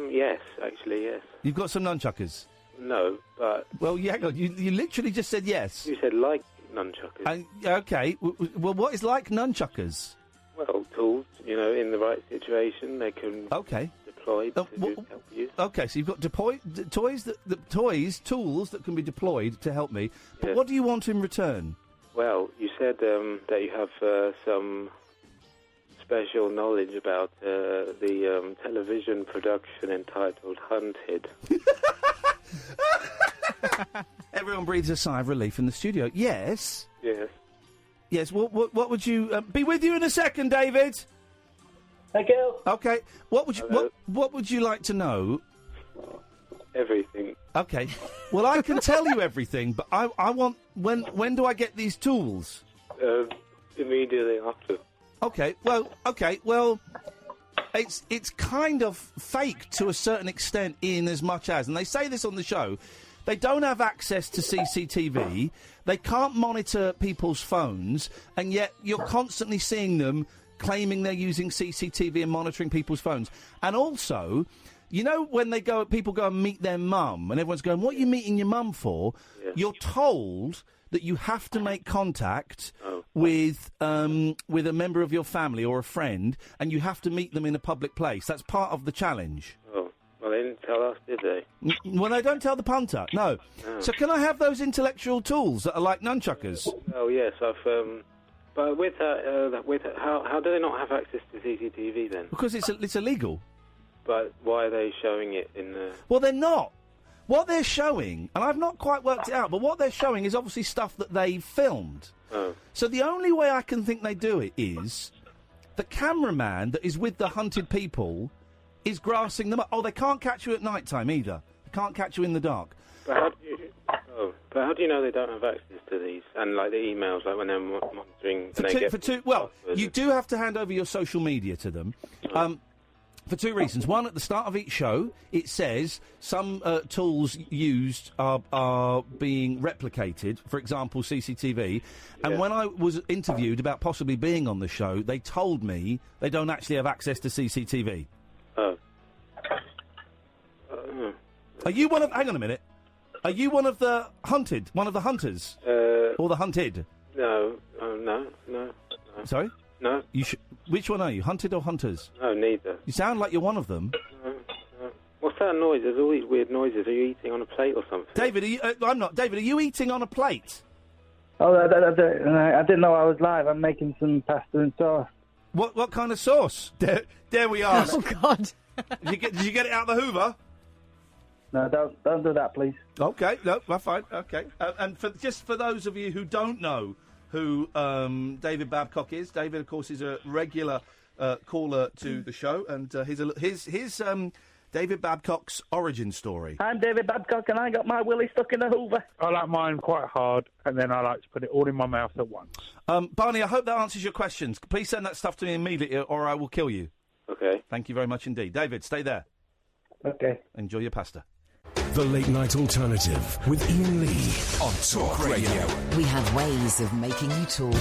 Yes, actually, yes. You've got some nunchuckers? No, but... Well, yeah, you literally just said yes. You said like nunchuckers. Okay, well, what is like nunchuckers? Well, tools, in the right situation, they can deploy to help you. Okay, so you've got tools that can be deployed to help me. But what do you want in return? Well, you said that you have some special knowledge about the television production entitled Hunted. Everyone breathes a sigh of relief in the studio. Yes. Yes. Yes. What would you be with you in a second, David? Thank you. Okay. What would you like to know? Everything. Okay. Well, I can tell you everything, but I want when do I get these tools? Immediately after. Okay. Well, it's kind of fake to a certain extent, in as much as, and they say this on the show, they don't have access to CCTV, they can't monitor people's phones, and yet you're constantly seeing them claiming they're using CCTV and monitoring people's phones. And also, when people go and meet their mum, and everyone's going, what are you meeting your mum for? Yes. You're told that you have to make contact with a member of your family or a friend, and you have to meet them in a public place. That's part of the challenge. Oh, well, they didn't tell us, did they? Well, they don't tell the punter, no. So can I have those intellectual tools that are like nunchuckers? Oh, yes, I've But with how do they not have access to CCTV then? Because it's illegal. But why are they showing it in the... Well, they're not. What they're showing, and I've not quite worked it out, but what they're showing is obviously stuff that they filmed. Oh. So the only way I can think they do it is the cameraman that is with the hunted people is grassing them up. Oh, they can't catch you at night time either. They can't catch you in the dark. But how do you know they don't have access to these? And, like, the emails, like, when they're monitoring... You do have to hand over your social media to them. For two reasons. One, at the start of each show, it says some tools used are being replicated, for example, CCTV. And when I was interviewed about possibly being on the show, they told me they don't actually have access to CCTV. Oh. Are you one of... Hang on a minute. Are you one of the hunted? One of the hunters? Or the hunted? No. Sorry? No. Which one are you, hunted or hunters? No, neither. You sound like you're one of them. No. What's that noise? There's all these weird noises. Are you eating on a plate or something? David, I'm not. David, are you eating on a plate? Oh, I didn't know I was live. I'm making some pasta and sauce. What kind of sauce? There we are. Oh, God. Did you get it out of the Hoover? No, don't do that, please. Okay, no, well, fine, okay. And for those of you who don't know who David Babcock is, David, of course, is a regular caller to the show, and his David Babcock's origin story. I'm David Babcock, and I got my willy stuck in a Hoover. I like mine quite hard, and then I like to put it all in my mouth at once. Barney, I hope that answers your questions. Please send that stuff to me immediately, or I will kill you. Okay. Thank you very much indeed. David, stay there. Okay. Enjoy your pasta. The Late Night Alternative with Iain Lee on Talk Radio. We have ways of making you talk.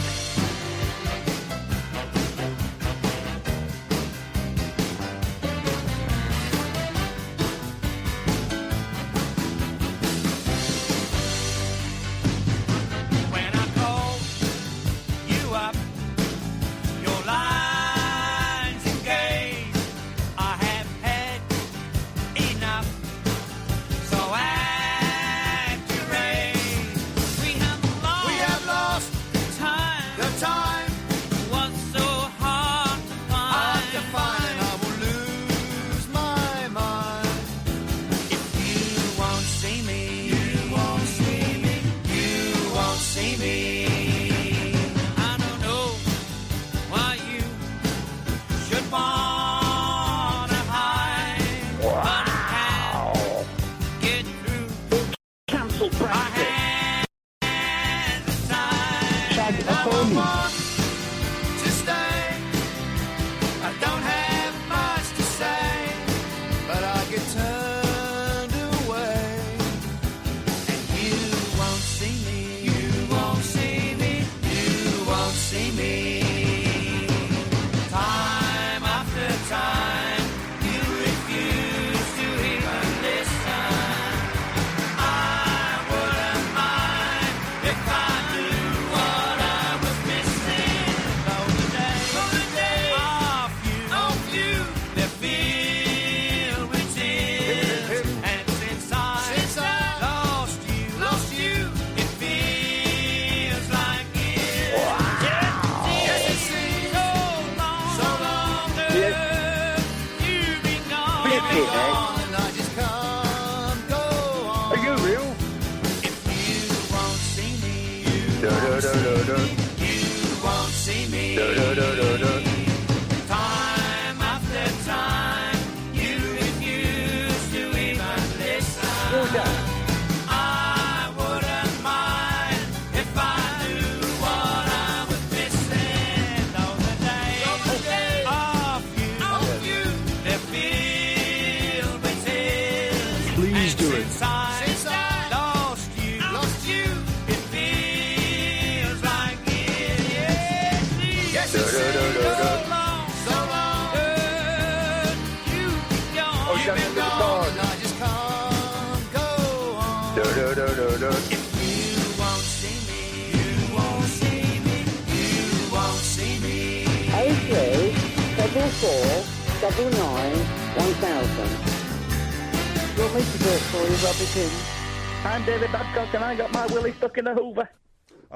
I'm David Babcock, and I got my willy stuck in a Hoover.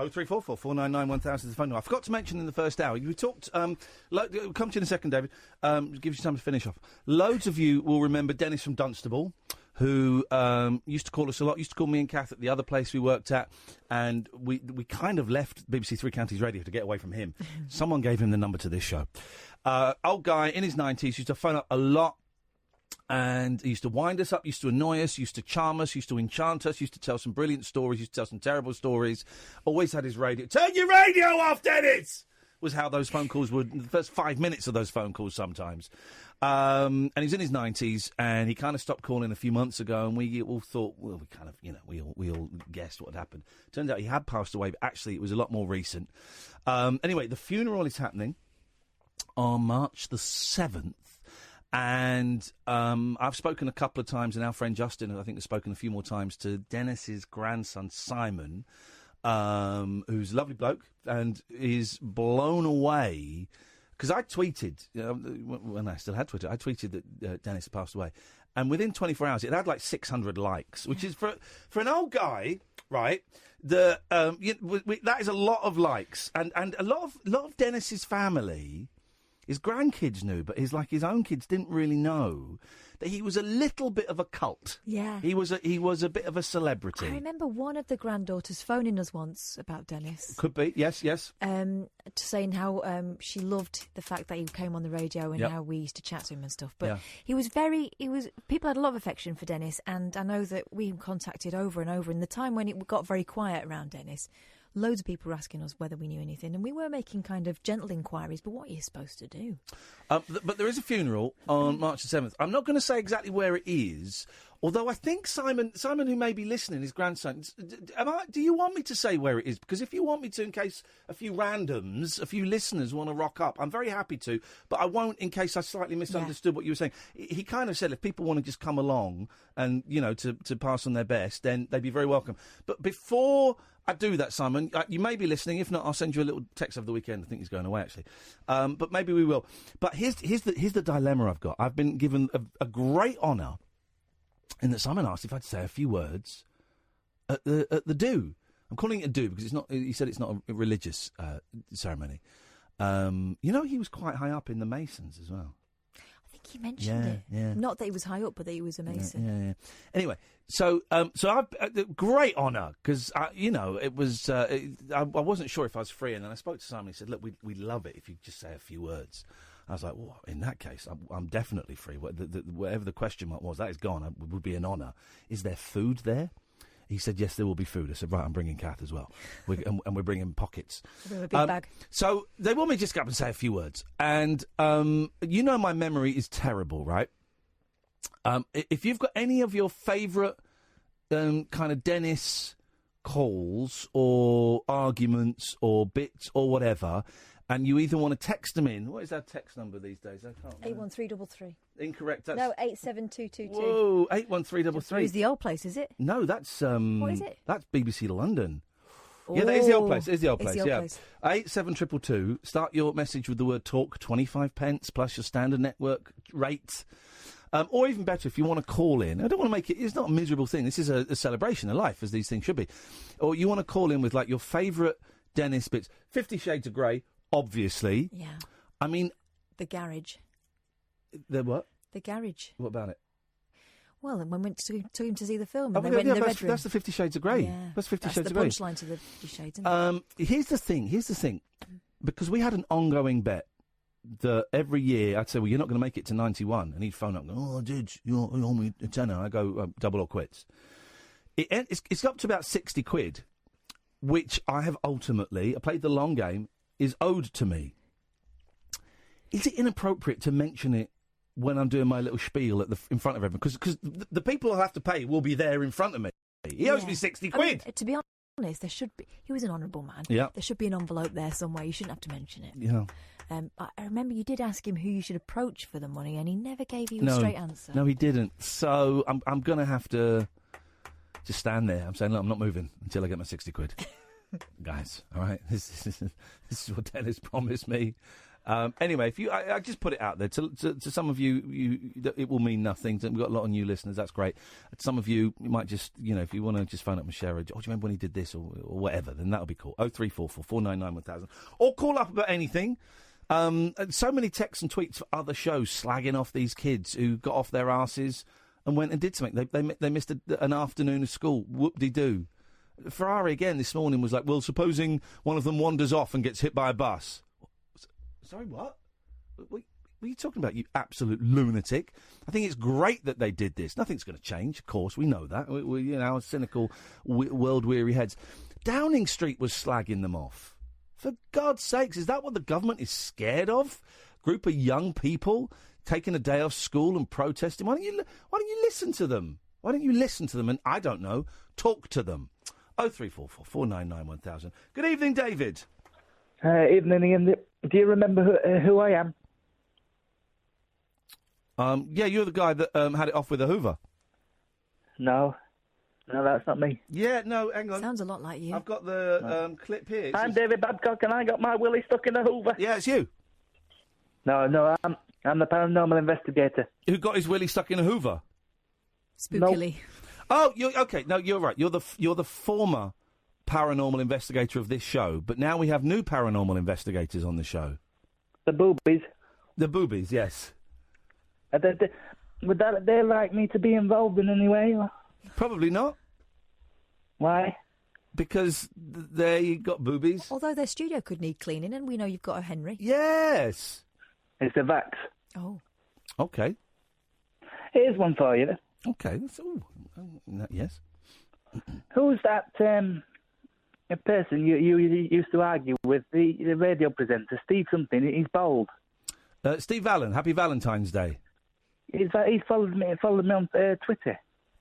0344 499 1000 is the phone number. I forgot to mention in the first hour, we talked, we'll come to you in a second, David, give you time to finish off. Loads of you will remember Denis from Dunstable, who used to call us a lot, used to call me and Kath at the other place we worked at, and we kind of left BBC Three Counties Radio to get away from him. Someone gave him the number to this show. Old guy in his 90s, used to phone up a lot, and he used to wind us up, used to annoy us, used to charm us, used to enchant us, used to tell some brilliant stories, used to tell some terrible stories. Always had his radio. Turn your radio off, Dennis! Was how those phone calls were, the first 5 minutes of those phone calls sometimes. And he's in his 90s, and he kind of stopped calling a few months ago, and we all thought, well, we kind of, we all guessed what had happened. Turns out he had passed away, but actually it was a lot more recent. Anyway, the funeral is happening on March the 7th. And I've spoken a couple of times, and our friend Justin, I think, has spoken a few more times to Dennis's grandson, Simon, who's a lovely bloke, and is blown away. Because I tweeted, when I still had Twitter, I tweeted that Denis had passed away. And within 24 hours, it had like 600 likes, which is, for an old guy, right, that is a lot of likes. And a lot of Dennis's family... His grandkids knew, but his own kids didn't really know that he was a little bit of a cult. Yeah. He was a bit of a celebrity. I remember one of the granddaughters phoning us once about Denis. Could be, yes. Saying how she loved the fact that he came on the radio and how we used to chat to him and stuff. But people had a lot of affection for Denis, and I know that we contacted over and over in the time when it got very quiet around Denis. Loads of people were asking us whether we knew anything, and we were making kind of gentle inquiries, but what are you supposed to do? But there is a funeral on March the 7th. I'm not going to say exactly where it is, although I think Simon who may be listening, his grandson, do you want me to say where it is? Because if you want me to, in case a few randoms, a few listeners want to rock up, I'm very happy to, but I won't in case I slightly misunderstood what you were saying. He kind of said if people want to just come along and, to pass on their best, then they'd be very welcome. But before... I do that, Simon. You may be listening. If not, I'll send you a little text over the weekend. I think he's going away, actually. But maybe we will. But here's the dilemma I've got. I've been given a great honour in that Simon asked if I'd say a few words at the do. I'm calling it a do because it's not. He said it's not a religious ceremony. He was quite high up in the Masons as well. I think he mentioned it. Yeah. Not that he was high up, but that he was a Mason. Yeah. Anyway, so I've great honour because it was I wasn't sure if I was free, and then I spoke to Simon. He said, "Look, we'd love it if you just say a few words." I was like, "Well, in that case, I'm definitely free. Whatever the question mark was, that is gone. It would be an honour. Is there food there?" He said, "Yes, there will be food." I said, "Right, I'm bringing Kath as well. And we're bringing pockets." A big bag. So they want me to just go up and say a few words. And, my memory is terrible, right? If you've got any of your favourite kind of Denis calls or arguments or bits or whatever, and you either want to text them in... What is our text number these days? I can't remember. 81333. Incorrect. That's... No, 87222. Whoa, 81333. It's the old place, is it? No, that's... What is it? That's BBC London. Oh, yeah, that is the old place. It is the old it's place, the old yeah. place. 87222. Start your message with the word talk, 25 pence, plus your standard network rate. Or even better, if you want to call in. I don't want to make it... It's not a miserable thing. This is a celebration of life, as these things should be. Or you want to call in with, your favourite Denis bits. 50 Shades of Grey, obviously. Yeah. I mean... The garage. The what? The garage. What about it? Well, and when we took him to see the film, Oh, and they went in the bedroom. That's the 50 Shades of Grey. Yeah. That's 50 Shades of Grey. That's the punchline to the 50 Shades, isn't it? Here's the thing. Because we had an ongoing bet that every year I'd say, well, you're not going to make it to 91. And he'd phone up and go, oh, dude, you owe me a tenner. I go, double or quits. It's up to about 60 quid, which I have ultimately, I played the long game, is owed to me. Is it inappropriate to mention it when I'm doing my little spiel in front of everyone? Because the people who have to pay will be there in front of me. He owes me 60 quid. I mean, to be honest, there should be... He was an honourable man. Yeah. There should be an envelope there somewhere. You shouldn't have to mention it. Yeah. I remember you did ask him who you should approach for the money, and he never gave you a straight answer. No, he didn't. So I'm going to have to just stand there. I'm saying, look, I'm not moving until I get my 60 quid. Guys, all right? This is what Dennis promised me. Anyway, if you, I just put it out there to some of you, it will mean nothing. We've got a lot of new listeners. That's great. Some of you might just, if you want to just phone up and share do you remember when he did this or whatever? Then that'll be cool. 0344 499 1000, or call up about anything. So many texts and tweets for other shows slagging off these kids who got off their arses and went and did something. They missed an afternoon of school. Whoop-de-doo. Ferrari again this morning was like, well, supposing one of them wanders off and gets hit by a bus. Sorry, what? What are you talking about, you absolute lunatic? I think it's great that they did this. Nothing's going to change, of course. We know that. We our cynical, world-weary heads. Downing Street was slagging them off. For God's sakes, is that what the government is scared of? Group of young people taking a day off school and protesting? Why don't you listen to them? Why don't you listen to them and, I don't know, talk to them? 0344 499 1000. Good evening, David. Evening, Ian. Do you remember who I am? Yeah, you're the guy that had it off with a Hoover. No, that's not me. Yeah, no, hang on. Sounds a lot like you. I've got the clip here. I'm David Babcock, and I got my willy stuck in a Hoover. Yeah, it's you. No, I'm the paranormal investigator. Who got his willy stuck in a Hoover? Spookily. Nope. Oh, okay. No, you're right. You're the former paranormal investigator of this show, but now we have new paranormal investigators on the show. The boobies. The boobies, yes. Would they like me to be involved in any way? Or? Probably not. Why? Because they got boobies. Although their studio could need cleaning, and we know you've got a Henry. Yes. It's a Vax. Oh. Okay. Here's one for you. Okay. Yes. Who's that person you used to argue with, the radio presenter, Steve something? He's bald. Steve Allen. Happy Valentine's Day. He's followed me on Twitter.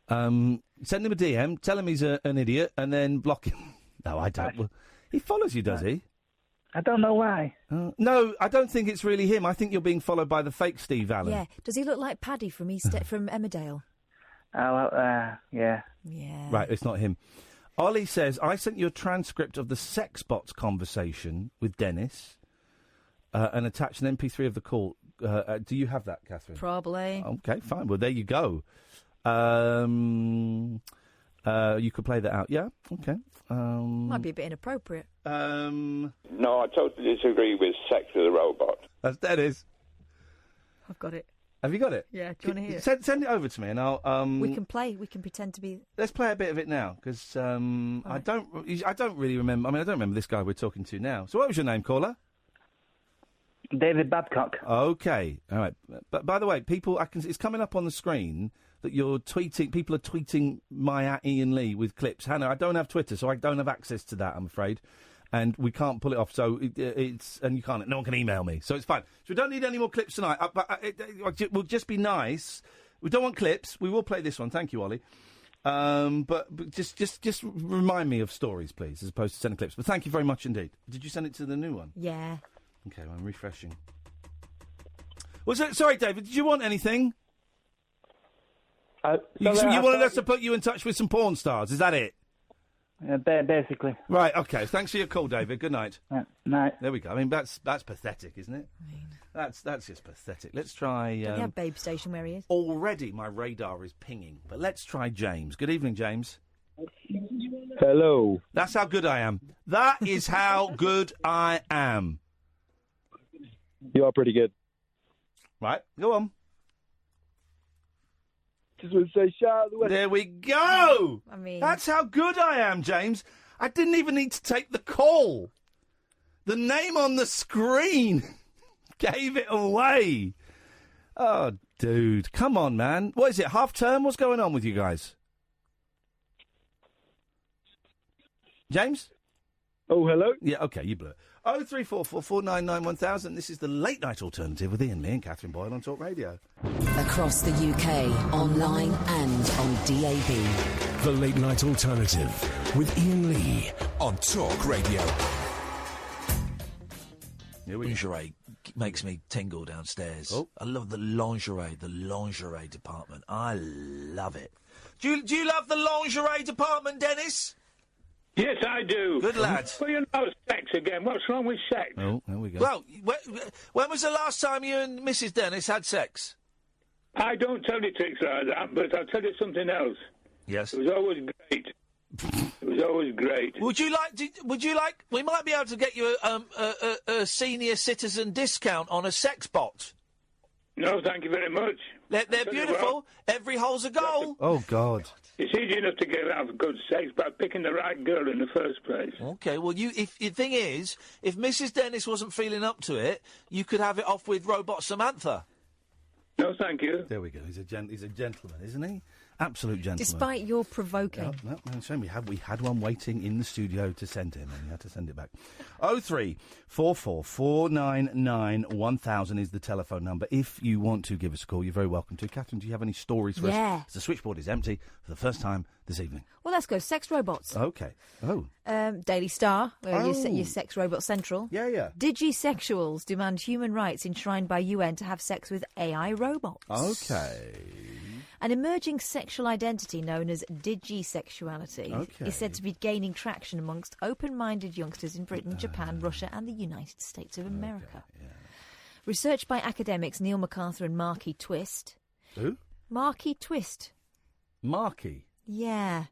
Send him a DM, tell him he's an idiot, and then block him. No, I don't. Well, he follows you, does he? I don't know why. No, I don't think it's really him. I think you're being followed by the fake Steve Allen. Yeah. Does he look like Paddy from from Emmerdale? Oh, yeah. Yeah. Right, it's not him. Ollie says, I sent you a transcript of the sex bots conversation with Denis and attached an MP3 of the call. Do you have that, Catherine? Probably. Okay, fine. Well, there you go. You could play that out. Yeah? Okay. Might be a bit inappropriate. No, I totally disagree with sex with a robot. That's Denis. I've got it. Have you got it? Yeah, do you want to hear it? Send it over to me and I'll... We can pretend to be... Let's play a bit of it now, because I don't really remember... I mean, I don't remember this guy we're talking to now. So what was your name, caller? David Babcock. Okay, all right. But by the way, people, it's coming up on the screen that you're tweeting... People are tweeting my @Iain Lee with clips. Hannah, I don't have Twitter, so I don't have access to that, I'm afraid. And we can't pull it off, so it's... And you can't... No one can email me, so it's fine. So we don't need any more clips tonight. It will just be nice. We don't want clips. We will play this one. Thank you, Ollie. But just remind me of stories, please, as opposed to sending clips. But thank you very much indeed. Did you send it to the new one? Yeah. Okay, well, I'm refreshing. Sorry, David, did you want anything? You wanted us to put you in touch with some porn stars, is that it? Basically. Right, okay. Thanks for your call, David. Good night. Night. There we go. I mean, that's pathetic, isn't it? That's just pathetic. Let's try... Don't we have Babe Station where he is? Already my radar is pinging. But let's try James. Good evening, James. Hello. That's how good I am. That is how good I am. You are pretty good. Right, go on. Just want to say shout out the West. There we go. I mean... That's how good I am, James. I didn't even need to take the call. The name on the screen gave it away. Oh, dude. Come on, man. What is it, half term? What's going on with you guys? James? Oh, hello? Yeah, okay, you blew it. 0344 499 1000. This is the late night alternative with Iain Lee and Catherine Boyle on Talk Radio. Across the UK, online and on DAB. The late night alternative with Iain Lee on Talk Radio. Lingerie makes me tingle downstairs. Oh. I love the lingerie department. I love it. Do you love the lingerie department, Denis? Yes, I do. Good lad. Well, you know sex again. What's wrong with sex? Oh, there we go. Well, when was the last time you and Mrs. Dennis had sex? I don't tell you tricks like that, but I'll tell you something else. Yes. It was always great. It was always great. Would you like? We might be able to get you a senior citizen discount on a sex bot. No, thank you very much. They're Tell you beautiful. what, Every hole's a goal. Oh, God. it's easy enough to get out of good sex by picking the right girl in the first place. Okay, well, if the thing is, if Mrs. Dennis wasn't feeling up to it, you could have it off with Robot Samantha. No, thank you. There we go. He's a gentleman, isn't he? Absolute gentleman. Despite your provoking. No, shame. We had one waiting in the studio to send him, and you had to send it back. 03444991000 is the telephone number. If you want to give us a call, you're very welcome to. Catherine, do you have any stories for us? The switchboard is empty for the first time this evening. Well, let's go. Sex robots. Okay. Oh. Daily Star, your sex robot central. Yeah. Digisexuals demand human rights enshrined by UN to have sex with AI robots. Okay. An emerging sexual identity known as digisexuality is said to be gaining traction amongst open-minded youngsters in Britain, Japan, Russia and the United States of America. Research by academics Neil MacArthur and Marky Twist. Who? Marky Twist. Marky? Yeah.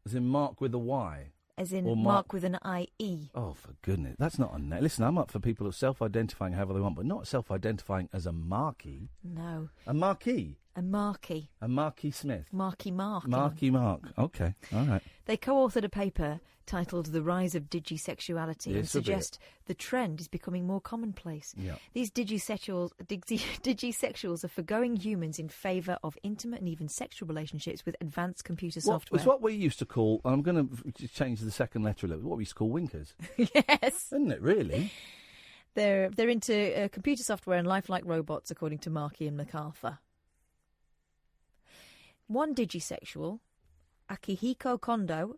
As in Mark with a Y? As in Or Mark with an I-E. Oh, for goodness. That's not a name. Listen, I'm up for people who are self-identifying however they want, but not self-identifying as a Marky. No. A Marquee? A Marky. A Marky Smith? Marky Mark. Marky Mark. Okay. All right. They co-authored a paper titled The Rise of Digisexuality and suggest the trend is becoming more commonplace. Yeah. These digisexuals are forgoing humans in favour of intimate and even sexual relationships with advanced computer software. It's what we used to call, I'm going to change the second letter a little, what we used to call winkers. Yes. Isn't it, really? They're into computer software and lifelike robots, according to Markey and MacArthur. One digisexual, Akihiko Kondo,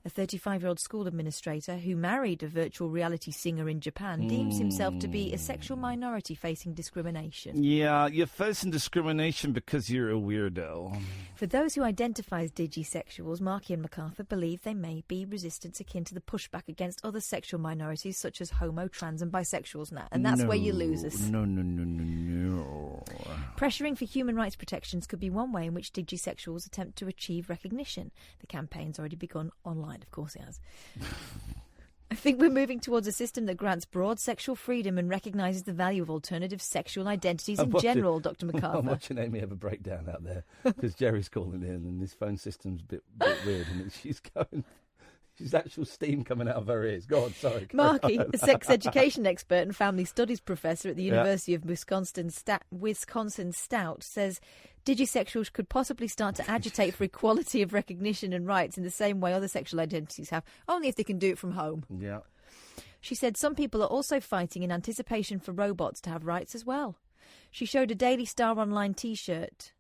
a 35-year-old school administrator who married a virtual reality singer in Japan, deems himself to be a sexual minority facing discrimination. Yeah, you're facing discrimination because you're a weirdo. For those who identify as digisexuals, Markey and MacArthur believe they may be resistance akin to the pushback against other sexual minorities such as homo, trans and bisexuals now. And that's where you lose us. No. Pressuring for human rights protections could be one way in which digisexuals attempt to achieve recognition. The campaign's already begun online. Of course it has. I think we're moving towards a system that grants broad sexual freedom and recognises the value of alternative sexual identities in general, Dr. MacArthur. I'm watching Amy have a breakdown out there because Jerry's calling in and his phone system's a bit weird and she's going... She's actual steam coming out of her ears. Go on, sorry. Markey, a sex education expert and family studies professor at the University of Wisconsin Stout, says digisexuals could possibly start to agitate for equality of recognition and rights in the same way other sexual identities have, only if they can do it from home. Yeah. She said some people are also fighting in anticipation for robots to have rights as well. She showed a Daily Star Online t-shirt...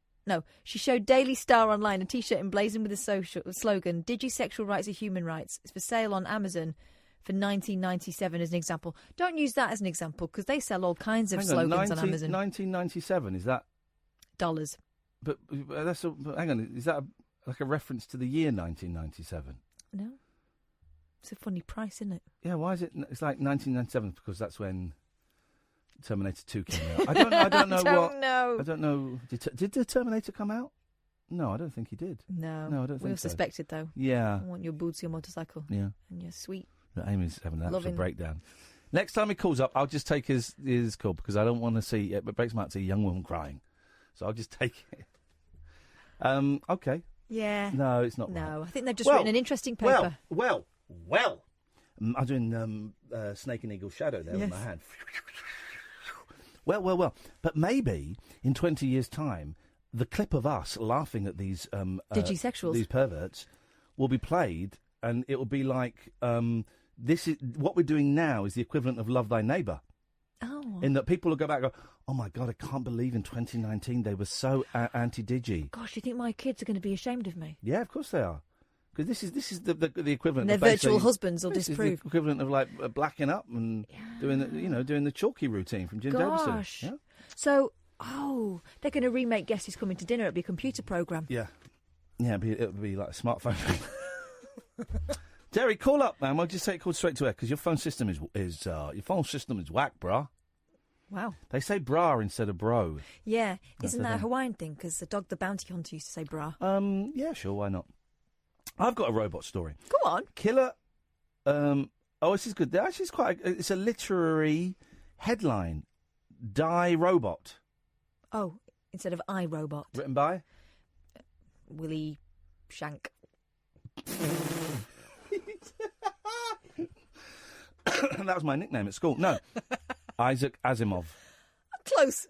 she showed Daily Star Online a T-shirt emblazoned with a slogan, Digisexual rights are human rights. It's for sale on Amazon for $19.97 as an example. Don't use that as an example because they sell all kinds of slogans on Amazon. $19.97, is that... Dollars. But hang on, is that like a reference to the year 1997? No. It's a funny price, isn't it? Yeah, why is it... It's like 1997 because that's when... Terminator 2 came out. I don't know. I don't know. Did the Terminator come out? No, I don't think he did. No, I don't think so. We all suspected, though. Yeah. I want your boots, your motorcycle. Yeah. And your sweet. Amy's having an absolute Loving. breakdown. Next time he calls up, I'll just take his call because I don't want to see... It breaks my heart to see a young woman crying. So I'll just take it. Okay. Yeah. No, it's not No, right. I think they've just written an interesting paper. Well. I'm doing Snake and Eagle Shadow there with my hand. Well. But maybe in 20 years' time, the clip of us laughing at these digisexuals, these perverts, will be played, and it will be like this is what we're doing now is the equivalent of Love Thy Neighbour. Oh. In that people will go back and go, oh my God, I can't believe in 2019 they were so anti-digi. Gosh, you think my kids are going to be ashamed of me? Yeah, of course they are. Because this is the equivalent. And their of virtual husbands will disprove. Is the equivalent of like blacking up and doing the chalky routine from Jim Davidson. Gosh. Yeah? So, they're going to remake Guess Who's Coming to Dinner. It'll be a computer programme. Yeah, it'll be like a smartphone. Jerry, call up, man. We'll just take call straight to air because your phone system is whack, brah. Wow. They say bra instead of bro. Yeah, That's isn't the that a thing. Hawaiian thing? Because the dog, the bounty hunter, used to say bra. Yeah, sure, why not? I've got a robot story. Go on. Killer. This is good. Actually, it's a literary headline. Die robot. Oh, instead of iRobot. Written by Willie Shank. That was my nickname at school. No, Isaac Asimov. Close.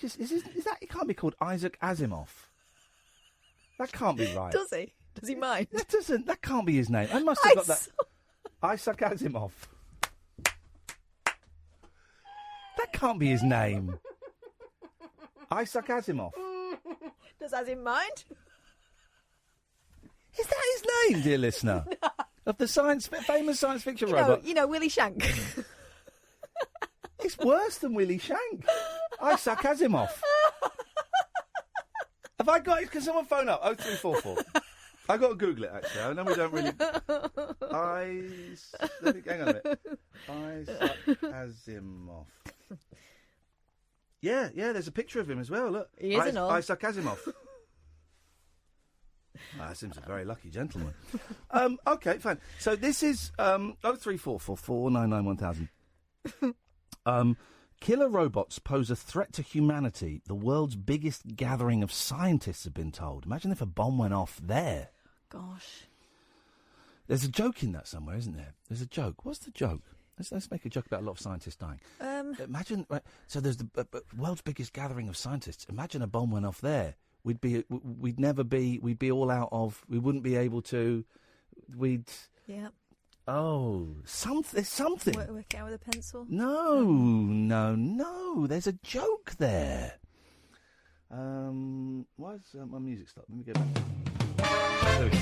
Is that? It can't be called Isaac Asimov. That can't be right. Does he? Does he mind? That can't be his name. I must have got that. Isaac Asimov. That can't be his name. Isaac Asimov. Does as in mind? Is that his name, dear listener? No. Of the famous science fiction You robot? know, Willie Shank. It's worse than Willie Shank. Isaac Asimov. Have I got it? Can someone phone up? 0344. I've got to Google it, actually. I know we don't really... Hang on a minute. Isaac Asimov. Yeah, there's a picture of him as well, look. He is an old. Isaac Asimov. That seems a very lucky gentleman. Okay, fine. So this is 03444991000. Killer robots pose a threat to humanity. The world's biggest gathering of scientists have been told. Imagine if a bomb went off there. Gosh. There's a joke in that somewhere, isn't there? There's a joke. What's the joke? Let's make a joke about a lot of scientists dying. Imagine. Right, so there's the world's biggest gathering of scientists. Imagine a bomb went off there. We'd be all out of. We wouldn't be able to. Yeah. Oh, there's something. Work it out with a pencil? No. There's a joke there. Why is my music stopped? Let me get back. There we go.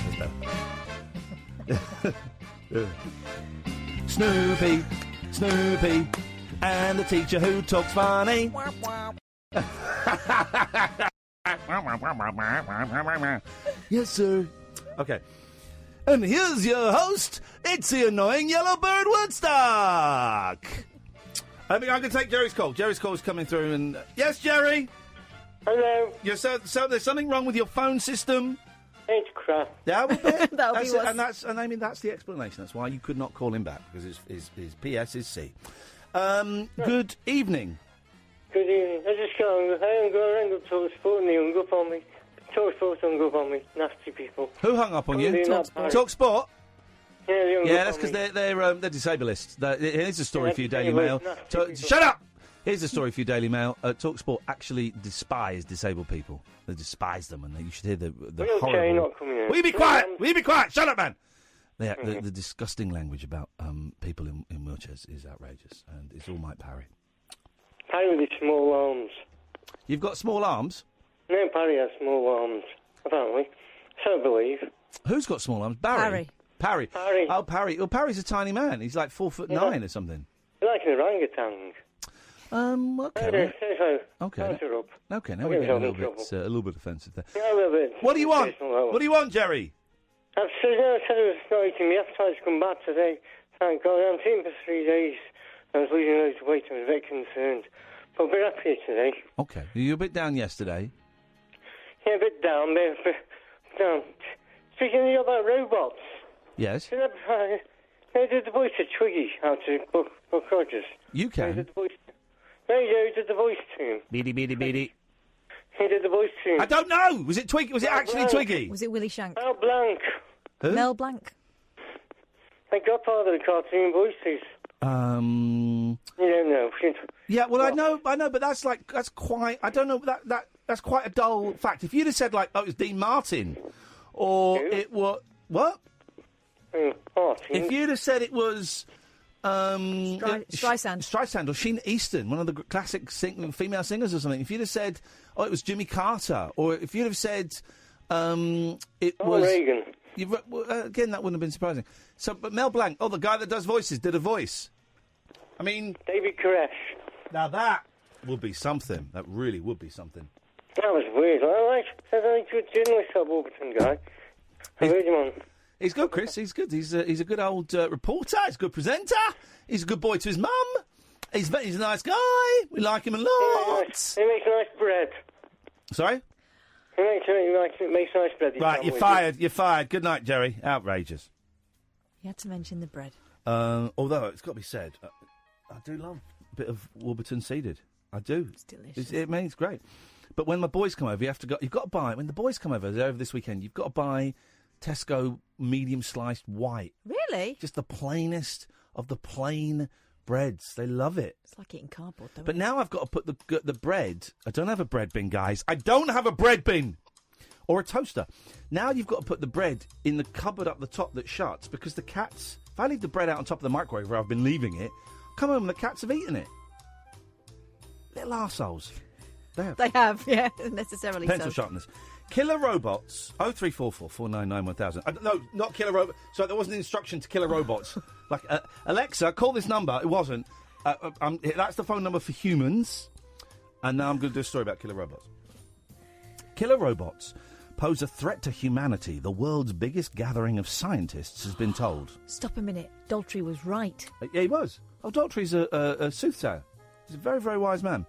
That's better. Snoopy, and the teacher who talks funny. Yes, sir. Okay. And here's your host. It's the annoying yellow bird Woodstock. I think I can take Jerry's call. Jerry's call is coming through. And yes, Jerry. Hello. So there's something wrong with your phone system. It's crap. Yeah, That'll be worse. And I mean that's the explanation. That's why you could not call him back because his PS is C. Good evening. Good evening. I just got ring up Talk Sport and they hung up on me. Talk Sport hung up on me. Nasty people. Who hung up on you? Talk Sport. Yeah, they hung Yeah, up that's on because me. they're disabilists. Here's a story for you, Daily Mail. Shut up! Here's a story for you, Daily Mail. TalkSport actually despise disabled people. They despise them, and you should hear the horrible... not coming in. Will you be quiet? Will you be quiet? Shut up, man! The disgusting language about people in wheelchairs is outrageous, and it's all Mike Parry. Parry with his small arms. You've got small arms? No, Parry has small arms, apparently. So I believe. Who's got small arms? Barry? Parry. Oh, Parry. Well, Parry's a tiny man. He's like 4'9" or something. He's like an orangutan. Okay. Okay. Okay, now we're getting a little bit offensive there. Yeah, a little bit. What do you want? What do you want, Jerry? I said it was not eating me appetite to come back today. Thank God. I'm eating for 3 days. I was losing loads of weight. I was very concerned. But I'm a bit happier today. Okay. Were you a bit down yesterday? Yeah, a bit down. Down. Speaking about robots. Yes. They did the voice of Twiggy out to Buck Rogers. You can. He did the voice. No, he did the voice to him. Beady. He did the voice to him. I don't know. Was it Twiggy? Was it actually Twiggy? Was it Willie Shank? Mel Blanc. Who? Mel Blanc. The godfather of the cartoon voices. You don't know. Yeah, well, I know, but that's quite. I don't know. That's quite a dull fact. If you'd have said it was Dean Martin, or it was what? Martin. If you'd have said it was Streisand or Sheena Easton, one of the classic female singers or something. If you'd have said, it was Jimmy Carter, or if you'd have said it was Reagan. Again, that wouldn't have been surprising. So, but Mel Blanc, the guy that does voices, did a voice. I mean, David Koresh. Now that would be something. That really would be something. That was weird. I like good journalist, that Warburton guy. I heard him on. He's good, Chris. He's good. He's a good old reporter. He's a good presenter. He's a good boy to his mum. He's a nice guy. We like him a lot. He makes nice bread. Sorry? He makes nice bread. Right, you're fired. You're fired. Good night, Jerry. Outrageous. You had to mention the bread. Although, it's got to be said, I do love a bit of Warburton seeded. I do. It's delicious. It's great. But when my boys come over, you've got to buy, when the boys come over, they're over this weekend, you've got to buy Tesco medium sliced white. Really? Just the plainest of the plain breads. They love it. It's like eating cardboard, though. But now I've got to put the bread. I don't have a bread bin, guys. I don't have a bread bin or a toaster. Now you've got to put the bread in the cupboard up the top that shuts because the cats. If I leave the bread out on top of the microwave where I've been leaving it, come home and the cats have eaten it. Little arseholes. They have, yeah, necessarily. Pencil so. sharpness. Killer robots. 0344 499 1000. No, not killer robots. Sorry, there wasn't an instruction to killer robots. Like, Alexa, call this number. It wasn't. That's the phone number for humans. And now I'm going to do a story about killer robots. Killer robots pose a threat to humanity. The world's biggest gathering of scientists has been told. Stop a minute. Daltrey was right. Yeah, he was. Oh, Daltrey's a soothsayer. He's a very, very wise man.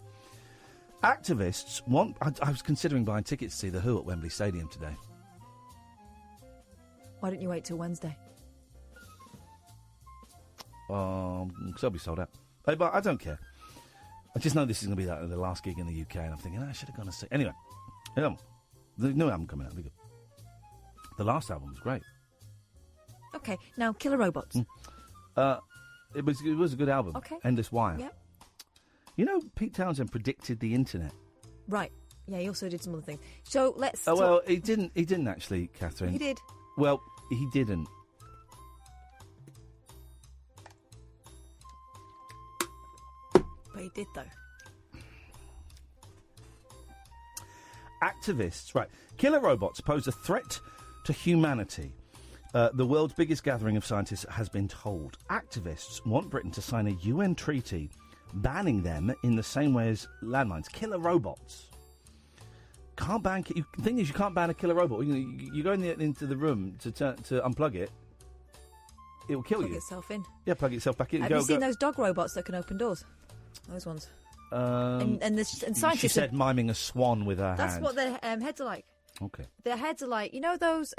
Activists want... I was considering buying tickets to see The Who at Wembley Stadium today. Why don't you wait till Wednesday? Because they'll be sold out. But I don't care. I just know this is going to be the last gig in the UK, and I'm thinking, I should have gone to see... Anyway, the new album coming out, will be good. The last album was great. Okay, now, Killer Robots. It was a good album. Okay. Endless Wire. Yep. You know, Pete Townsend predicted the internet. Right. Yeah, he also did some other things. So let's. Oh well, he didn't actually, Catherine. He did. Well, he didn't. But he did, though. Activists, right. Killer robots pose a threat to humanity. The world's biggest gathering of scientists has been told. Activists want Britain to sign a UN treaty banning them in the same way as landmines. Killer robots. Can't ban... The thing is, you can't ban a killer robot. You go into the room to unplug it, it will kill you. Plug itself in. Yeah, plug itself back in. Have you seen those dog robots that can open doors? Those ones. And scientists... She said miming a swan with her That's hand. what their heads are like. Okay. Their heads are like... You know those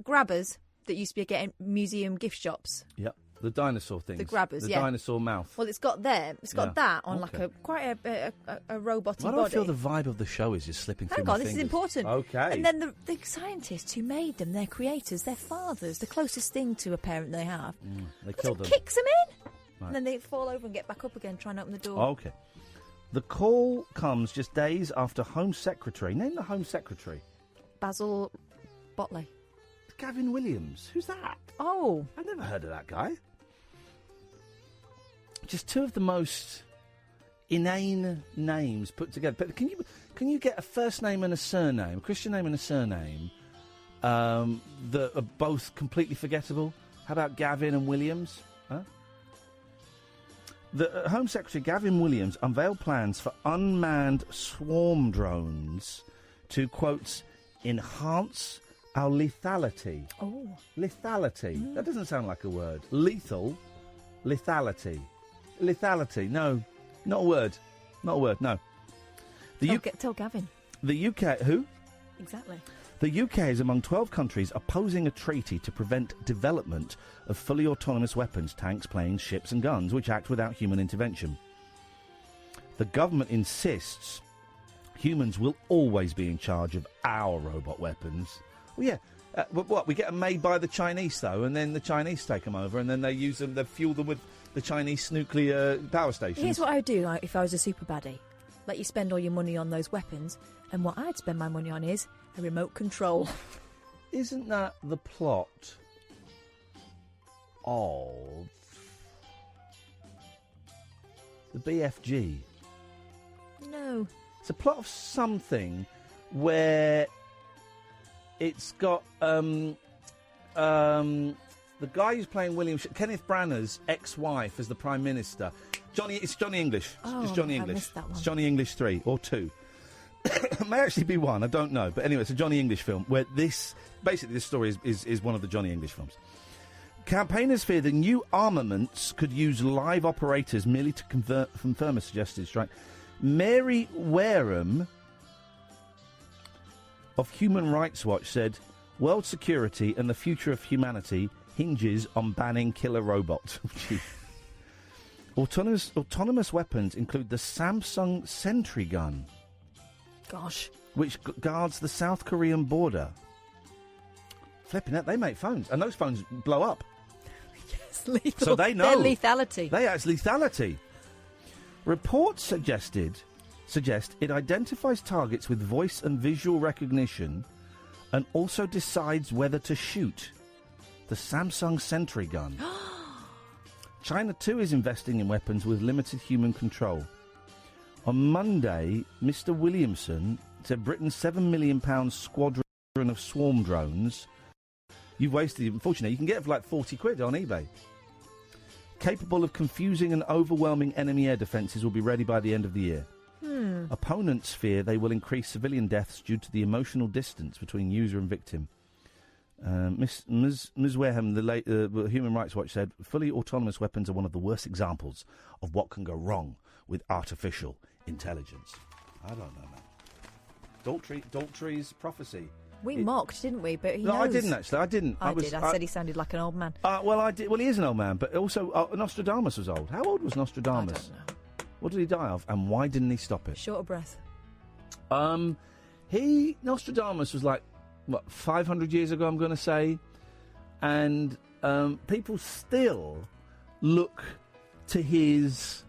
grabbers that used to be getting museum gift shops? Yep. The dinosaur things. The grabbers, the yeah. dinosaur mouth. Well, it's got them. It's got that on Okay. like quite a robotic Why do body. I feel the vibe of the show is just slipping through Hang my on, this is fingers? important. Okay. And then the scientists who made them, their creators, their fathers, the closest thing to a parent they have, They killed them. kicks them in. Right. And then they fall over and get back up again, trying to open the door. Okay. The call comes just days after Home Secretary... Name the Home Secretary. Basil Botley. Gavin Williams. Who's that? Oh. I've never heard of that guy. Just two of the most inane names put together. But can you get a first name and a surname, a Christian name and a surname, that are both completely forgettable? How about Gavin and Williams? Huh? The Home Secretary Gavin Williams unveiled plans for unmanned swarm drones to, quote, enhance our lethality. Oh. Lethality. That doesn't sound like a word. Lethal. Lethality. Lethality. No. Not a word. Not a word, no. Tell Gavin. The UK... Who? Exactly. The UK is among 12 countries opposing a treaty to prevent development of fully autonomous weapons, tanks, planes, ships and guns, which act without human intervention. The government insists humans will always be in charge of our robot weapons. Well, yeah. What? We get them made by the Chinese, though, and then the Chinese take them over, and then they use them, they fuel them with the Chinese nuclear power stations. Here's what I would do, like, if I was a super baddie. Let you spend all your money on those weapons, and what I'd spend my money on is a remote control. Isn't that the plot of the BFG? No. It's a plot of something where it's got the guy who's playing William Kenneth Branagh's ex-wife as the Prime Minister. It's Johnny English. Oh, it's Johnny I English. missed that one. It's Johnny English 3 or 2. It may actually be one, I don't know. But anyway, it's a Johnny English film where this story is one of the Johnny English films. Campaigners fear the new armaments could use live operators merely to confirm a suggested strike. Mary Wareham of Human Rights Watch said, world security and the future of humanity hinges on banning killer robots. Autonomous weapons include the Samsung Sentry gun. Gosh. Which guards the South Korean border. Flipping it, they make phones, and those phones blow up. Yes, lethal. So they know. Their lethality. They have lethality. Reports suggest it identifies targets with voice and visual recognition and also decides whether to shoot. The Samsung Sentry gun. China too is investing in weapons with limited human control. On Monday, Mr. Williamson said Britain's £7 million squadron of swarm drones. You've wasted, unfortunately, you can get it for like 40 quid on eBay. Capable of confusing and overwhelming enemy air defences will be ready by the end of the year. Opponents fear they will increase civilian deaths due to the emotional distance between user and victim. Ms. Wareham, the Human Rights Watch, said fully autonomous weapons are one of the worst examples of what can go wrong with artificial intelligence. I don't know, man. Daltrey's prophecy. We mocked, didn't we? But he No, knows. I didn't actually. I didn't. I said he sounded like an old man. Well, I did. Well, he is an old man, but also Nostradamus was old. How old was Nostradamus? I don't know. What did he die of, and why didn't he stop it? Short of breath. Nostradamus was like, what, 500 years ago, I'm going to say, and people still look to his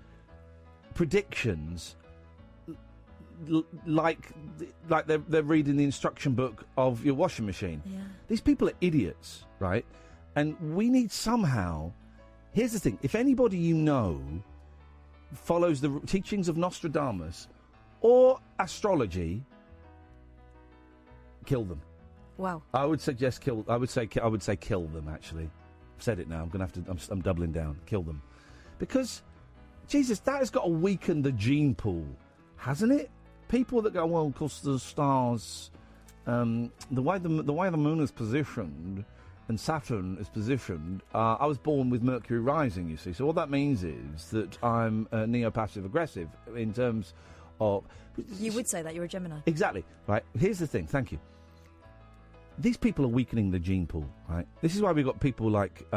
predictions like they're reading the instruction book of your washing machine. Yeah. These people are idiots, right? And we need somehow... Here's the thing. If anybody you know follows the teachings of Nostradamus or astrology, kill them. Wow. I would suggest kill... I would say kill them, actually. I've said it now. I'm going to have to... I'm doubling down. Kill them. Because, Jesus, that has got to weaken the gene pool, hasn't it? People that go, well, because the stars, the way the moon is positioned and Saturn is positioned, I was born with Mercury rising, you see. So what that means is that I'm neo-passive aggressive in terms of... You would say that, you're a Gemini. Exactly, right. Here's the thing, thank you. These people are weakening the gene pool, right? This is why we've got people like,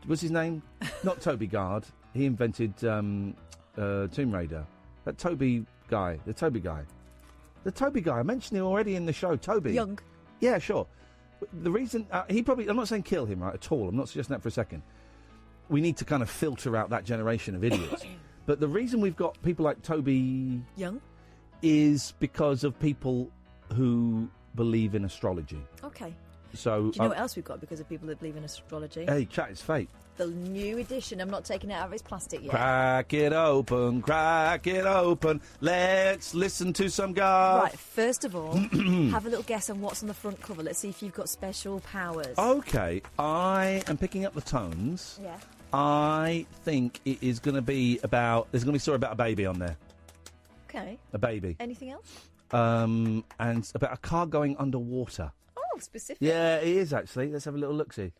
what's his name? Not Toby Gard. He invented Tomb Raider. That Toby guy, the Toby guy, I mentioned him already in the show. Toby Young. Yeah, sure. The reason he probably, I'm not saying kill him, right, at all. I'm not suggesting that for a second. We need to kind of filter out that generation of idiots. But the reason we've got people like Toby Young is because of people who believe in astrology. Okay. So do you know what else we've got because of people that believe in astrology? Hey, chat is fate. The new edition. I'm not taking it out of its plastic yet. Crack it open, let's listen to some guff. Right, first of all, have a little guess on what's on the front cover. Let's see if you've got special powers. Okay, I am picking up the tones. Yeah. I think it is going to be about... There's going to be a story about a baby on there. Okay. A baby. Anything else? And about a car going underwater. Oh, specific. Yeah, it is, actually. Let's have a little look-see.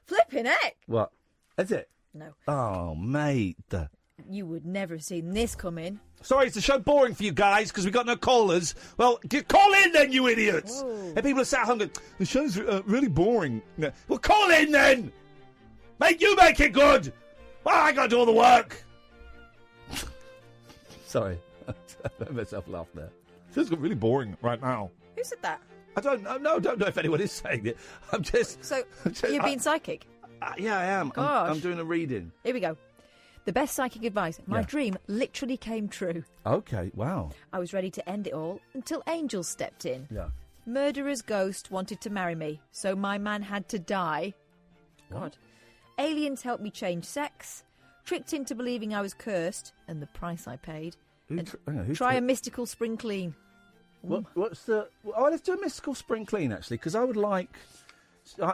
Flipping heck! What? Is it? No. Oh, mate. You would never have seen this coming. Sorry, is the show boring for you guys because we've got no callers? Well, call in then, you idiots! Whoa. And people are sat home going, the show's really boring. No. Well, call in then! Make it good! Well, I got to do all the work! Sorry. I made myself laugh there. Show's got really boring right now. Who said that? I don't know if anyone is saying it. I'm just... So, you're being psychic? Yeah, I am. Gosh. I'm doing a reading. Here we go. The best psychic advice. My Yeah. dream literally came true. Okay, wow. I was ready to end it all until angels stepped in. Yeah. Murderer's ghost wanted to marry me, so my man had to die. God. Aliens helped me change sex, tricked into believing I was cursed, and the price I paid. Try a mystical spring clean. What's the... Oh, let's do a mystical spring clean, actually, because I would like...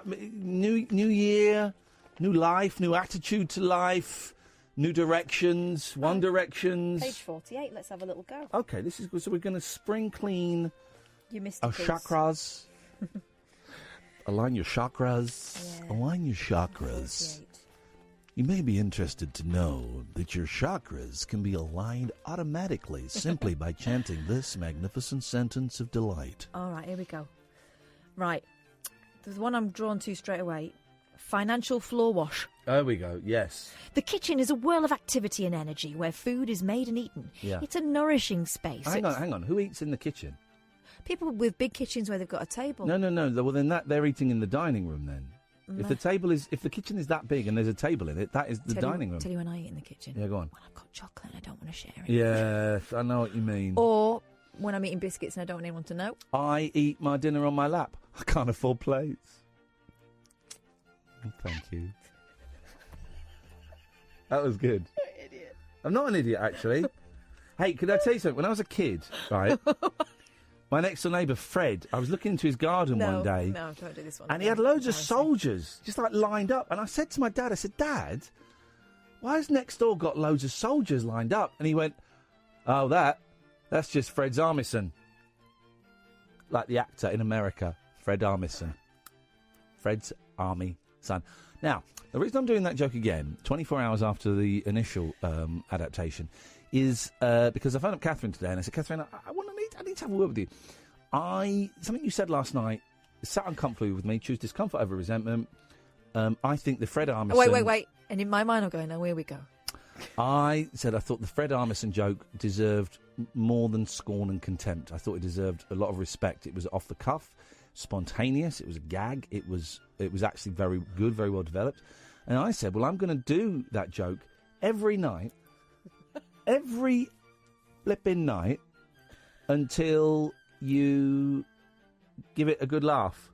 New year, new life, new attitude to life, New Directions, One Directions. Page 48. Let's have a little go. Okay, this is good. So we're going to spring clean You missed our a piece. chakras. Align your chakras. Yeah. Align your chakras. 48. You may be interested to know that your chakras can be aligned automatically simply by chanting this magnificent sentence of delight. All right, here we go. Right. There's one I'm drawn to straight away. Financial floor wash. There we go, yes. The kitchen is a whirl of activity and energy where food is made and eaten. Yeah. It's a nourishing space. Hang on. Who eats in the kitchen? People with big kitchens where they've got a table. No. Well, then they're eating in the dining room then. If the kitchen is that big and there's a table in it, that is the dining room. Tell you when I eat in the kitchen. Yeah, go on. When I've got chocolate and I don't want to share it. Yes, I know what you mean. Or when I'm eating biscuits and I don't want anyone to know. I eat my dinner on my lap. I can't afford plates. Thank you. That was good. You're an idiot. I'm not an idiot, actually. Hey, could I tell you something? When I was a kid, right, my next door neighbour, Fred, I was looking into his garden one day. No, don't do this one. And he had loads of soldiers, just like lined up. And I said to my dad, Dad, why has next door got loads of soldiers lined up? And he went, oh, that's just Fred's Armisen. Like the actor in America, Fred Armisen. Fred's Army son. Now, the reason I'm doing that joke again, 24 hours after the initial adaptation, is because I phoned up Catherine today and I said, Catherine, I need to have a word with you. Something you said last night sat uncomfortably with me, choose discomfort over resentment. I think the Fred Armisen... Wait. And in my mind I'm going, oh, here we go. I said I thought the Fred Armisen joke deserved more than scorn and contempt. I thought it deserved a lot of respect. It was off the cuff, spontaneous, it was a gag, it was actually very good, very well developed. And I said, well, I'm going to do that joke every night, every flipping night, until you give it a good laugh.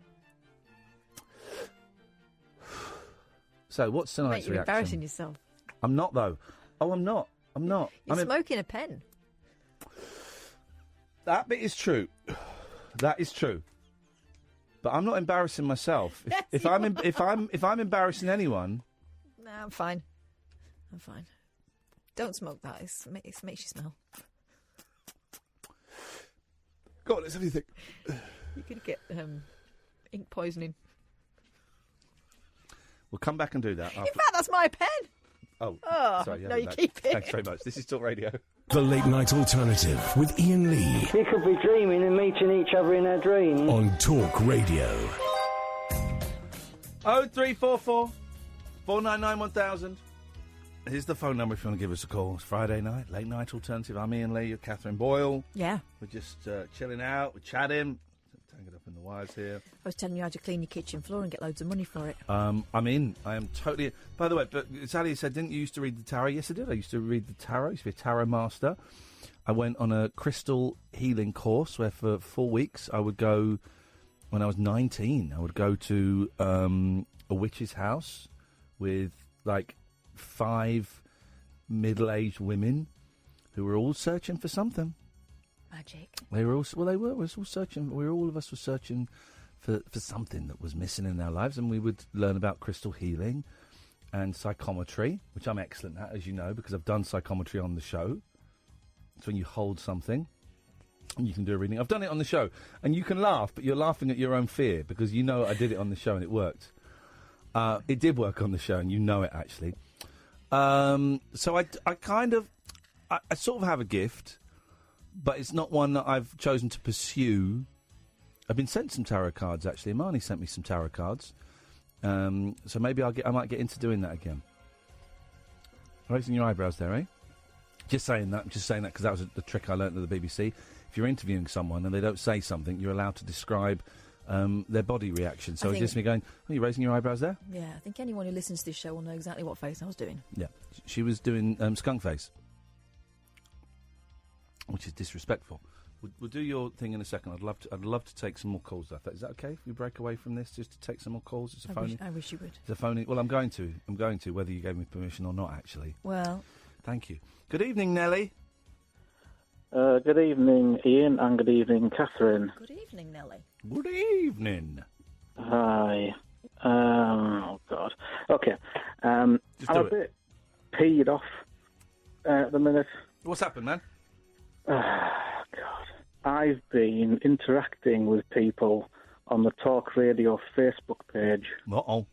So, what's tonight's Mate, you're reaction? embarrassing yourself. I'm not, though. Oh, I'm not. You're smoking a pen. That bit is true. That is true. But I'm not embarrassing myself. If I'm embarrassing anyone, No, I'm fine. Don't smoke that. It makes you smell. go on, let's have a think. You could get ink poisoning. We'll come back and do that. In fact, that's my pen. Oh, sorry. No, you keep it. Thanks very much. This is Talk Radio. The Late Night Alternative with Iain Lee We could be dreaming and meeting each other in our dreams. on Talk Radio. 0344 499 1000. Here's the phone number if you want to give us a call. It's Friday night, Late Night Alternative. I'm Iain Lee, you're Catherine Boyle. Yeah. We're just chilling out, we're chatting. Tangled up in the wires here. I was telling you how to clean your kitchen floor and get loads of money for it. I'm in. I am totally... By the way, but Sally said, didn't you used to read the tarot? Yes, I did. I used to read the tarot. I used to be a tarot master. I went on a crystal healing course where for 4 weeks I would go... When I was 19, I would go to a witch's house with, like, 5 middle-aged women who were all searching for something. Magic. They were all... Well, they were. We were all searching. All of us were searching for something that was missing in our lives, and we would learn about crystal healing and psychometry, which I'm excellent at, as you know, because I've done psychometry on the show. It's when you hold something and you can do a reading. I've done it on the show, and you can laugh, but you're laughing at your own fear because you know I did it on the show and it worked. It did work on the show, and you know it, actually. So I kind of... I sort of have a gift, but it's not one that I've chosen to pursue. I've been sent some tarot cards, actually. Marnie sent me some tarot cards. So maybe I might get into doing that again. Raising your eyebrows there, eh? Just saying that because that was the trick I learnt at the BBC. If you're interviewing someone and they don't say something, you're allowed to describe their body reaction. So it's just me going, oh, you're raising your eyebrows there? Yeah, I think anyone who listens to this show will know exactly what face I was doing. Yeah. She was doing skunk face, which is disrespectful. We'll do your thing in a second. I'd love to take some more calls. Is that okay if we break away from this just to take some more calls? It's a phone. I wish you would. It's a phone. Well, I'm going to, whether you gave me permission or not, actually. Well. Thank you. Good evening, Nellie. Good evening, Ian, and good evening, Catherine. Good evening, Nellie. Good evening. Hi. Oh, God. Okay. I'm a bit peed off at the minute. What's happened, man? God. I've been interacting with people on the Talk Radio Facebook page. Uh-oh.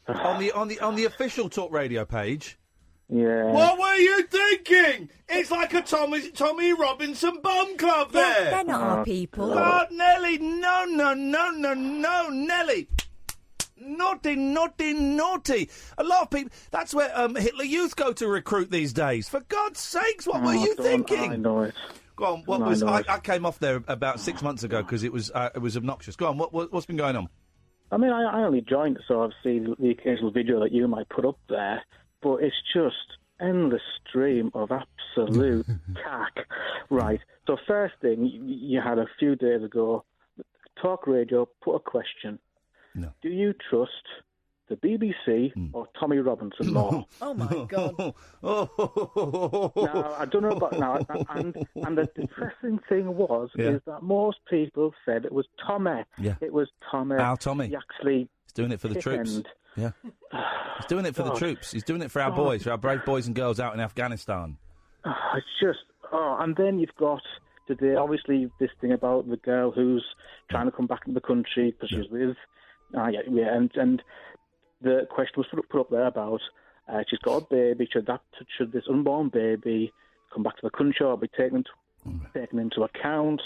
on the official Talk Radio page? Yeah. What were you thinking? It's like a Tommy Robinson bum club there. They're not our people. God, Nelly, no, Nelly. Naughty. A lot of people. That's where Hitler Youth go to recruit these days. For God's sakes, what were you thinking? I know it. Go on. What was? I came off there about 6 months ago because it was obnoxious. Go on. What's been going on? I mean, I only joined, so I've seen the occasional video that you might put up there, but it's just endless stream of absolute cack. Right. So first thing, you had a few days ago, Talk Radio put a question. No. Do you trust the BBC or Tommy Robinson more? Oh, my God. Now, I don't know about now. And the depressing thing is that most people said it was Tommy. Yeah. It was Tommy. Our Tommy. He actually... He's doing it for the troops. thickened. Yeah. He's doing it for the troops. He's doing it for our boys, for our brave boys and girls out in Afghanistan. It's just... and then you've got today, obviously, this thing about the girl who's trying to come back into the country because she's with... and the question was put up there about she's got a baby. Should this unborn baby come back to the country or be taken into account?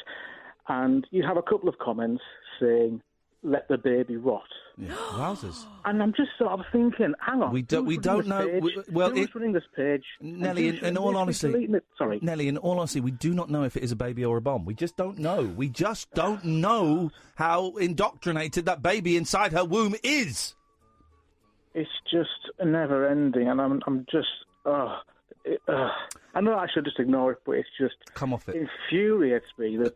And you have a couple of comments saying, "Let the baby rot." Yeah. Wowzers! And I'm just sort of thinking, hang on, we don't know. Who's running this page? Nelly, in all honesty, Nelly, in all honesty, we do not know if it is a baby or a bomb. We just don't know. We just don't know how indoctrinated that baby inside her womb is. It's just never ending, and I'm just. I know I should just ignore it, but it's just come off it. Infuriates me. The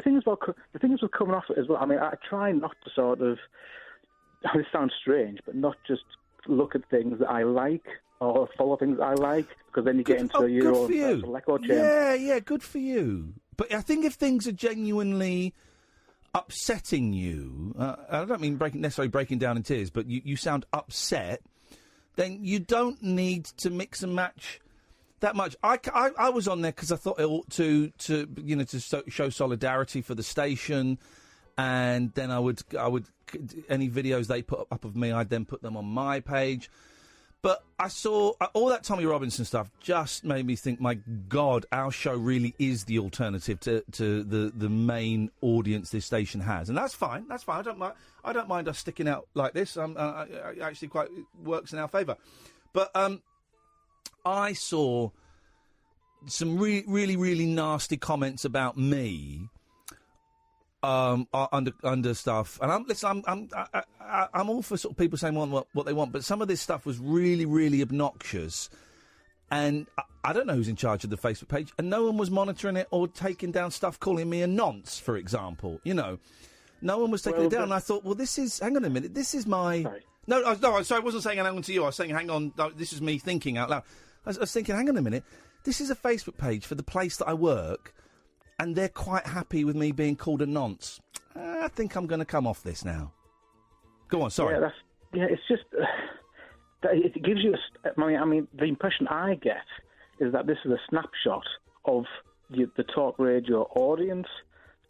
things with coming off it as well. I mean, I try not to sort of. This sounds strange, but not just look at things that I like or follow things that I like, because then you get into your own personal echo chamber. Yeah, good for you. But I think if things are genuinely upsetting you, I don't mean necessarily breaking down in tears, but you sound upset, then you don't need to mix and match that much. I was on there because I thought it ought to show solidarity for the station, and then I would any videos they put up of me, I'd then put them on my page. But I saw all that Tommy Robinson stuff just made me think, my God, our show really is the alternative to the main audience this station has, and that's fine. That's fine. I don't mind us sticking out like this. Actually, quite works in our favour. But I saw some really nasty comments about me under stuff, and I'm all for sort of people saying what they want, but some of this stuff was really obnoxious, and I don't know who's in charge of the Facebook page, and no one was monitoring it or taking down stuff calling me a nonce, for example. No one was taking it down, and I thought, well, this is... Hang on a minute, this is my... Sorry. No, sorry, I wasn't saying hang on to you, I was saying hang on, no, this is me thinking out loud. I was thinking, hang on a minute, this is a Facebook page for the place that I work, and they're quite happy with me being called a nonce. I think I'm going to come off this now. Go on, sorry. It's just... it gives you... I mean, the impression I get is that this is a snapshot of the Talk Radio audience.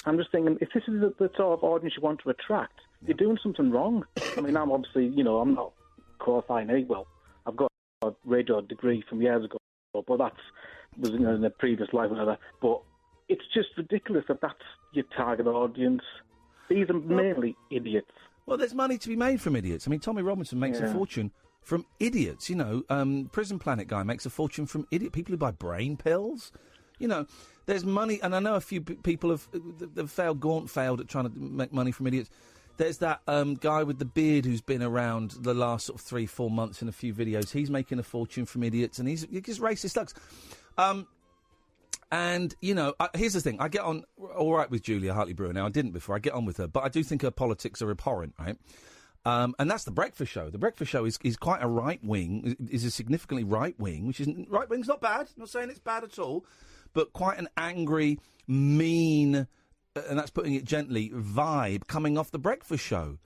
I'm just thinking, if this is the sort of audience you want to attract, you're doing something wrong. I mean, I'm obviously, I'm not qualifying any... Well, I've got a radio degree from years ago, but that was in a previous life or whatever. But it's just ridiculous that that's your target audience. These are mainly idiots. Well, there's money to be made from idiots. I mean, Tommy Robinson makes a fortune from idiots. Prison Planet guy makes a fortune from people who buy brain pills. There's money, and I know a few people have failed at trying to make money from idiots. There's that guy with the beard who's been around the last sort of 3-4 months in a few videos. He's making a fortune from idiots, and he's just racist thugs. And, here's the thing. I get on all right with Julia Hartley-Brewer now. I didn't before. I get on with her. But I do think her politics are abhorrent, right? And that's The Breakfast Show. The Breakfast Show is quite a right-wing, is a significantly right-wing, which isn't... Right-wing's not bad. I'm not saying it's bad at all. But quite an angry, mean, and that's putting it gently, vibe coming off The Breakfast Show.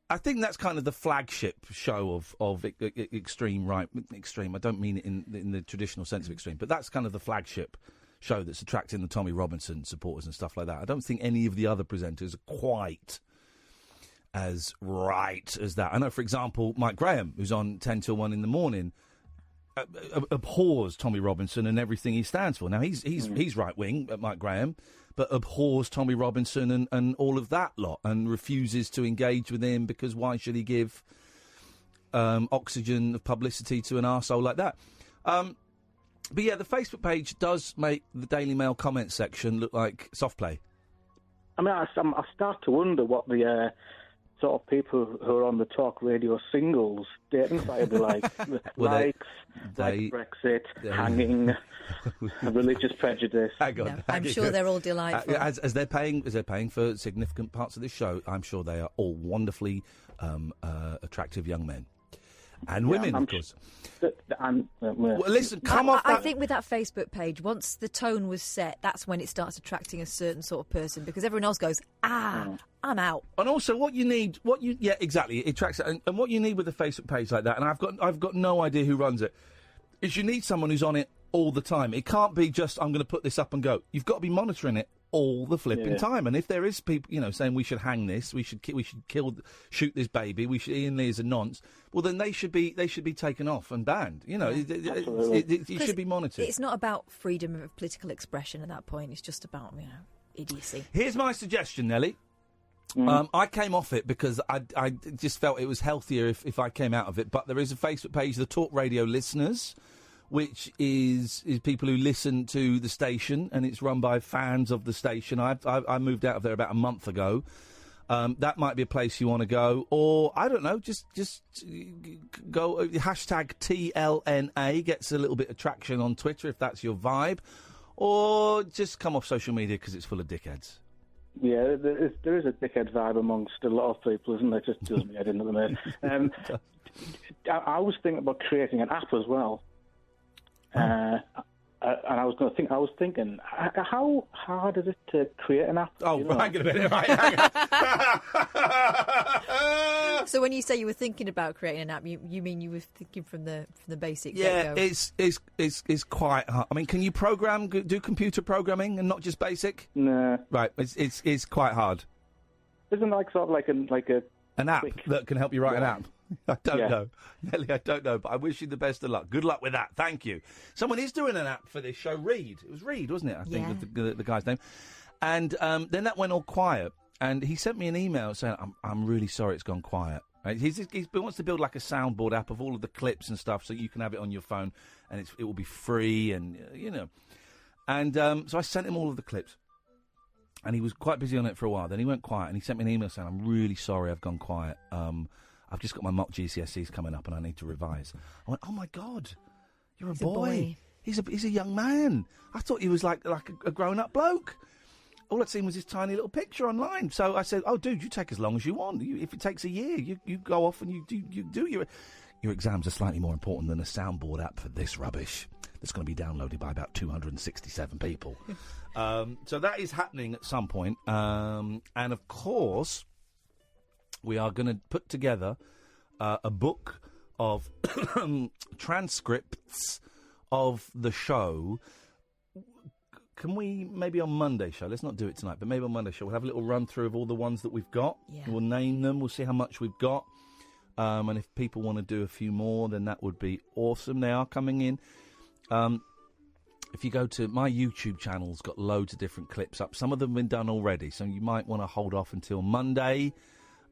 I think that's kind of the flagship show of extreme right. Extreme. I don't mean it in the traditional sense of extreme, but that's kind of the flagship show that's attracting the Tommy Robinson supporters and stuff like that. I don't think any of the other presenters are quite as right as that. I know, for example, Mike Graham, who's on 10 till 1 in the morning, abhors Tommy Robinson and everything he stands for. Now, he's right-wing, Mike Graham, but abhors Tommy Robinson and all of that lot and refuses to engage with him because why should he give oxygen of publicity to an arsehole like that? But yeah, the Facebook page does make the Daily Mail comment section look like soft play. I mean, I start to wonder what the sort of people who are on the talk radio singles dating site will be like. Likes, like Brexit, hanging, religious prejudice. Hang on, No, I'm sure they're all delightful. As they're paying for significant parts of this show, I'm sure they are all wonderfully attractive young men. And women, of course. Well, listen, come off that. I think with that Facebook page, once the tone was set, that's when it starts attracting a certain sort of person, because everyone else goes, I'm out. And also, yeah, exactly, it attracts, and what you need with a Facebook page like that, and I've got no idea who runs it, is you need someone who's on it all the time. It can't be just, I'm going to put this up and go. You've got to be monitoring it all the flipping time. And if there is people, saying we should hang this, we should shoot this baby, Iain Lee is a nonce, well then they should be taken off and banned. It should be monitored. It's not about freedom of political expression at that point. It's just about idiocy. Here's my suggestion, Nelly. I came off it because I just felt it was healthier if I came out of it. But there is a Facebook page, the Talk Radio Listeners, which is people who listen to the station, and it's run by fans of the station. I moved out of there about a month ago. That might be a place you want to go, or I don't know, just go hashtag TLNA gets a little bit of traction on Twitter if that's your vibe, or just come off social media because it's full of dickheads. Yeah, there is a dickhead vibe amongst a lot of people, isn't there? Just does me head in at the minute. I was thinking about creating an app as well. And I was thinking, how hard is it to create an app? Oh, hang on a minute, right? So when you say you were thinking about creating an app, you mean you were thinking from the basic Yeah, get-go? it's quite hard. I mean, can you do computer programming and not just basic? No. Right, it's quite hard. Isn't like sort of like an app that can help you write an app? I don't know. Nelly, I don't know, but I wish you the best of luck. Good luck with that. Thank you. Someone is doing an app for this show, Reed. It was Reed, wasn't it? I think the guy's name. And then that went all quiet, and he sent me an email saying, I'm really sorry it's gone quiet. Right? He wants to build like a soundboard app of all of the clips and stuff so you can have it on your phone, and it will be free, and, And so I sent him all of the clips. And he was quite busy on it for a while. Then he went quiet, and he sent me an email saying, I'm really sorry I've gone quiet. I've just got my mock GCSEs coming up and I need to revise. I went, oh my God, you're a boy. He's a young man. I thought he was like a grown-up bloke. All I'd seen was this tiny little picture online. So I said, oh, dude, you take as long as you want. If it takes a year, you go off and you do your exams are slightly more important than a soundboard app for this rubbish that's going to be downloaded by about 267 people. So that is happening at some point. And of course, we are going to put together a book of transcripts of the show. Can we, maybe on Monday show, let's not do it tonight, but maybe on Monday show, we'll have a little run through of all the ones that we've got. Yeah. We'll name them, we'll see how much we've got. And if people want to do a few more, then that would be awesome. They are coming in. If you go to my YouTube channel's got loads of different clips up. Some of them have been done already, so you might want to hold off until Monday.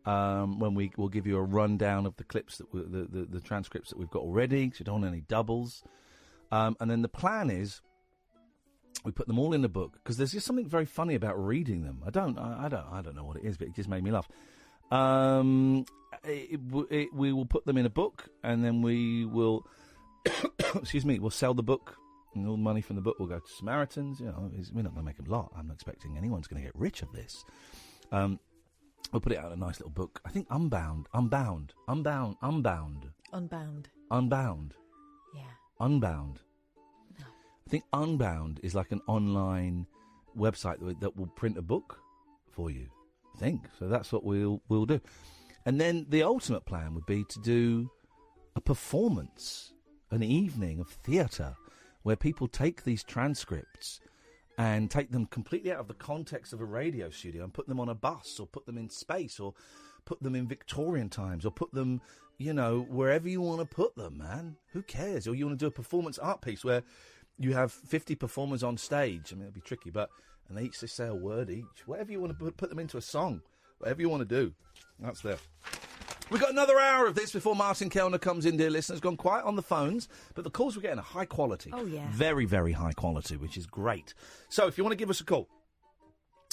When we'll give you a rundown of the clips that the transcripts that we've got already, so you don't want any doubles. And then the plan is we put them all in the book because there's just something very funny about reading them. I don't know what it is, but it just made me laugh. We will put them in a book, and then we will we'll sell the book, and all the money from the book will go to Samaritans. We're not going to make a lot. I'm not expecting anyone's going to get rich of this. We'll put it out in a nice little book. I think Unbound. Unbound. Yeah. Unbound. No. I think Unbound is like an online website that will print a book for you. I think so. That's what we'll do. And then the ultimate plan would be to do a performance, an evening of theatre, where people take these transcripts and take them completely out of the context of a radio studio and put them on a bus, or put them in space, or put them in Victorian times, or put them, you know, wherever you want to put them, man. Who cares? Or you want to do a performance art piece where you have 50 performers on stage. I mean, it'll be tricky, and they each say a word each. Whatever you want to put them into a song. Whatever you want to do. That's there. We've got another hour of this before Martin Kellner comes in, dear listeners. Gone quiet on the phones, but the calls we're getting are high quality. Oh, yeah. Very, very high quality, which is great. So if you want to give us a call,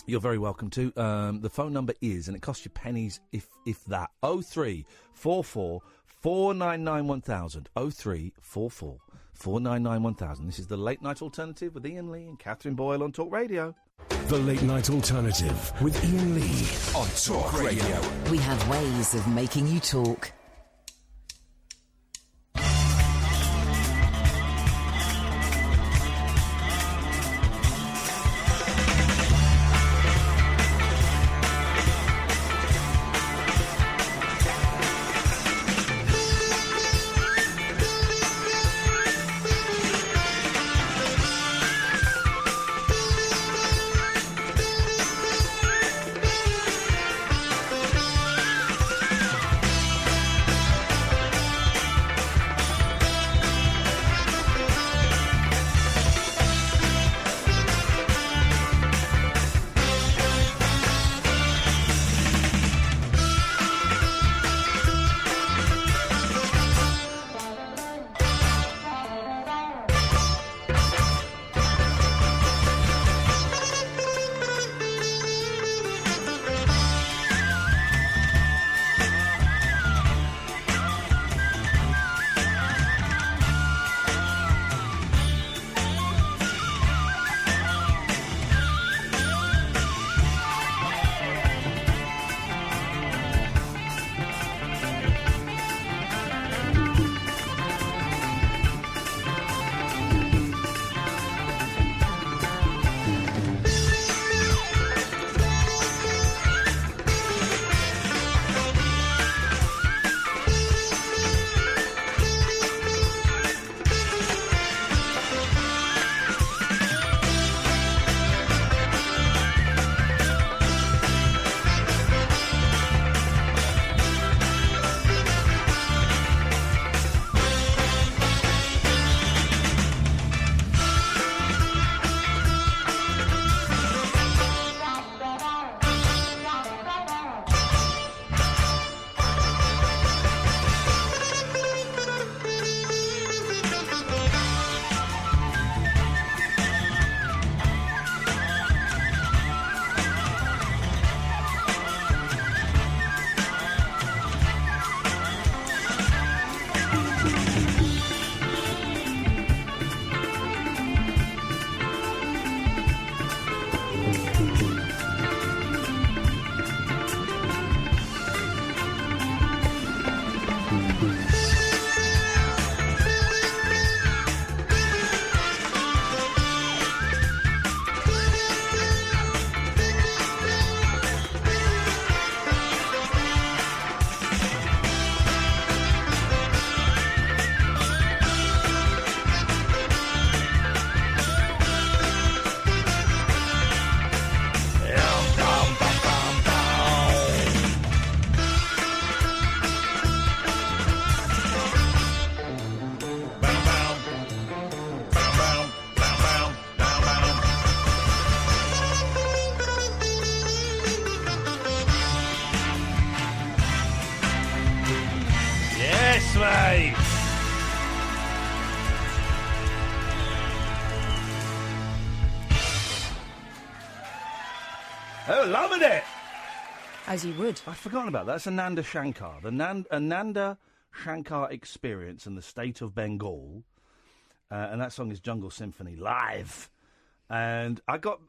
you're very welcome to. The phone number is, and it costs you pennies if that, 0344 499 1000. 0344 499 1000. This is the Late Night Alternative with Iain Lee and Catherine Boyle on Talk Radio. The Late Night Alternative with Iain Lee on Talk Radio. We have ways of making you talk. mate. Oh, loving it. As you would. I'd forgotten about that. That's Ananda Shankar. The Ananda Shankar Experience and the State of Bengal. And that song is Jungle Symphony Live. And I got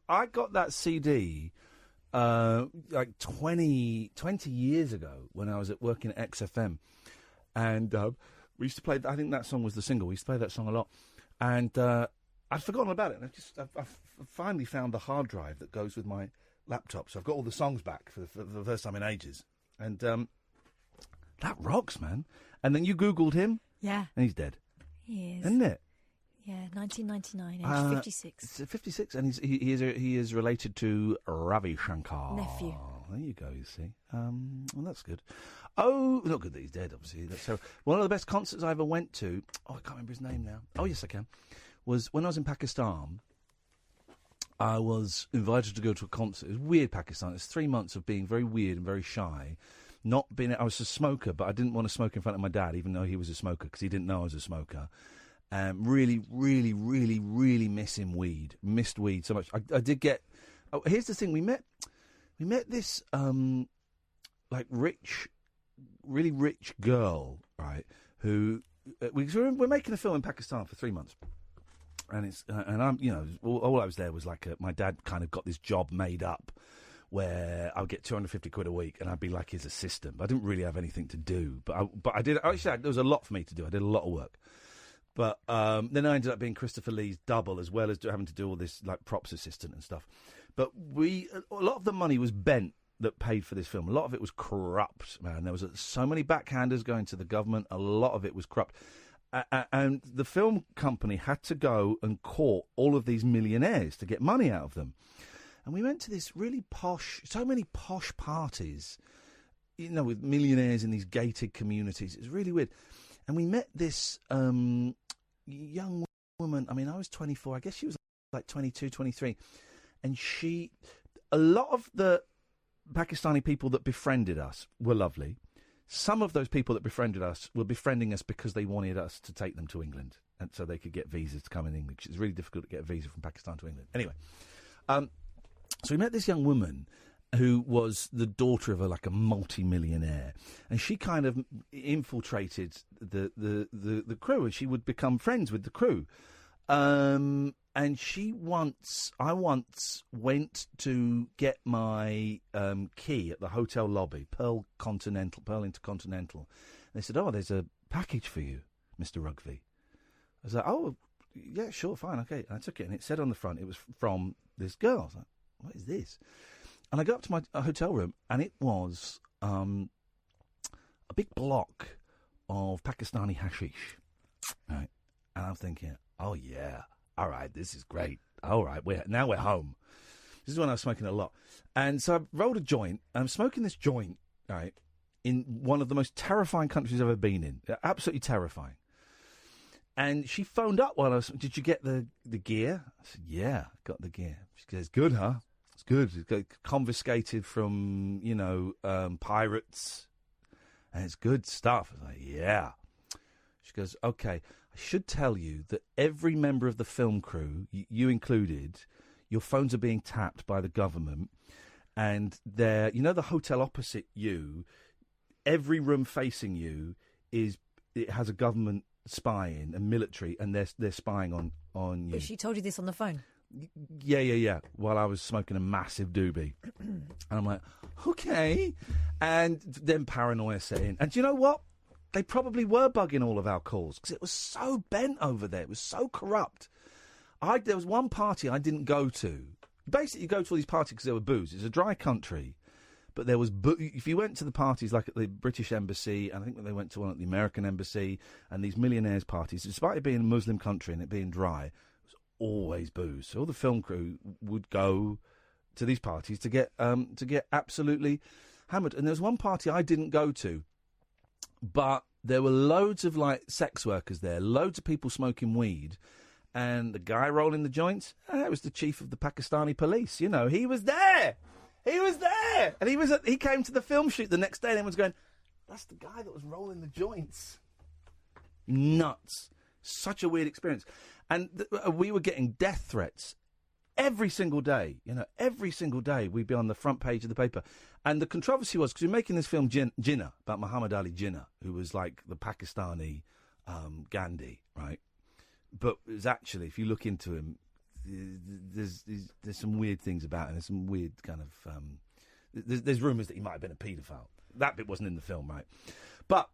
that CD like 20 years ago when I was working at XFM. And we used to play, I think that song was the single. We used to play that song a lot. And I'd forgotten about it. And I've finally found the hard drive that goes with my laptop. So I've got all the songs back for the first time in ages. And That rocks, man. And then you Googled him, Yeah, and he's dead. he is. Isn't it? Yeah, 1999, age 56. 56, and he is related to Ravi Shankar. Nephew. There you go, you see. Well, that's good. Oh, not good that he's dead, obviously. So one of the best concerts I ever went to, I can't remember his name now. Oh, yes, I can. Was when I was in Pakistan. I was invited to go to a concert. It was weird, Pakistan. It was 3 months of being very weird and very shy. I was a smoker, but I didn't want to smoke in front of my dad, even though he was a smoker, because he didn't know I was a smoker. Really, really, really, really missed weed so much. I did get. Oh, here's the thing: we met this really rich girl, right? Who we're making a film in Pakistan for 3 months, and I'm all I was there was like my dad kind of got this job made up where I'll get 250 quid a week and I'd be like his assistant. But I didn't really have anything to do, but I did. Actually, there was a lot for me to do. I did a lot of work. But then I ended up being Christopher Lee's double, as well as having to do all this like props assistant and stuff. But a lot of the money was bent that paid for this film. A lot of it was corrupt, man. There was so many backhanders going to the government. A lot of it was corrupt. And the film company had to go and court all of these millionaires to get money out of them. And we went to this really so many posh parties, with millionaires in these gated communities. It was really weird. And we met this young woman. I mean, I was 24. I guess she was like 22, 23. And a lot of the Pakistani people that befriended us were lovely. Some of those people that befriended us were befriending us because they wanted us to take them to England, and so they could get visas to come in England, because it's really difficult to get a visa from Pakistan to England. Anyway, so we met this young woman who was the daughter of a multi-millionaire, and she kind of infiltrated the crew, and she would become friends with the crew. And I once went to get my key at the hotel lobby, Pearl Intercontinental. And they said, "Oh, there's a package for you, Mr. Rugby." I was like, "Oh, yeah, sure, fine, okay." And I took it, and it said on the front it was from this girl. I was like, "What is this?" And I got up to my hotel room, and it was a big block of Pakistani hashish. Right? And I'm thinking, oh, yeah, all right, this is great. All right, now we're home. This is when I was smoking a lot. And so I rolled a joint, and I'm smoking this joint, right, in one of the most terrifying countries I've ever been in. Absolutely terrifying. And she phoned up while I was, "Did you get the gear?" I said, "Yeah, got the gear." She goes, "Good, huh?" It's good. It's got confiscated from, pirates. And it's good stuff. I was like, "Yeah." She goes, "Okay, I should tell you that every member of the film crew, you included, your phones are being tapped by the government. And the hotel opposite you, every room facing you it has a government spying and military, and they're spying on you." But she told you this on the phone? Yeah. While I was smoking a massive doobie. And I'm like, okay. And then paranoia set in. And do you know what? They probably were bugging all of our calls, because it was so bent over there. It was so corrupt. There was one party I didn't go to. Basically, you go to all these parties because there were booze. It's a dry country. But there was if you went to the parties like at the British Embassy, and I think they went to one at the American Embassy, and these millionaires' parties, despite it being a Muslim country and it being dry, it was always booze. So all the film crew would go to these parties to get absolutely hammered. And there was one party I didn't go to, but there were loads of sex workers there, loads of people smoking weed, and the guy rolling the joints, it was the chief of the Pakistani police. He was there. He was there, and he came to the film shoot the next day, and everyone's going, "That's the guy that was rolling the joints." Nuts. Such a weird experience. And we were getting death threats every single day. Every single day we'd be on the front page of the paper. And the controversy was, because we were making this film Jinnah, about Muhammad Ali Jinnah, who was like the Pakistani Gandhi, right? But it was actually, if you look into him, there's some weird things about him. There's some weird kind of... There's rumours that he might have been a paedophile. That bit wasn't in the film, right? But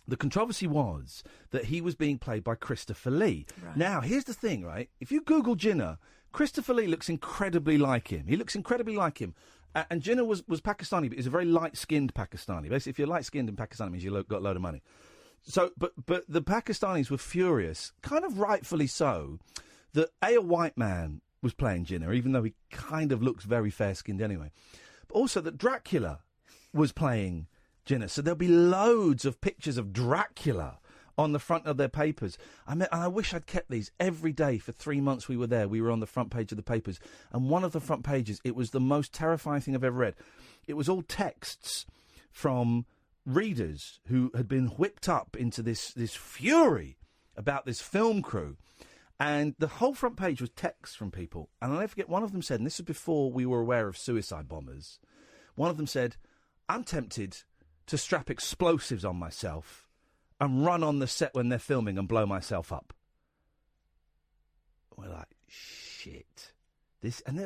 the controversy was that he was being played by Christopher Lee. Right. Now, here's the thing, right? If you Google Jinnah, Christopher Lee looks incredibly like him. He looks incredibly like him. And Jinnah was Pakistani, but he's a very light-skinned Pakistani. Basically, if you're light-skinned in Pakistan, it means you've got a load of money. So, but the Pakistanis were furious, kind of rightfully so, that a white man was playing Jinnah, even though he kind of looks very fair-skinned anyway. But also that Dracula was playing Jinnah. So there'll be loads of pictures of Dracula on the front of their papers. I wish I'd kept these every day for 3 months we were there. We were on the front page of the papers. And one of the front pages, it was the most terrifying thing I've ever read. It was all texts from readers who had been whipped up into this fury about this film crew. And the whole front page was texts from people. And I'll never forget, one of them said, and this was before we were aware of suicide bombers, one of them said, I'm tempted to strap explosives on myself and run on the set when they're filming and blow myself up. We're like, shit.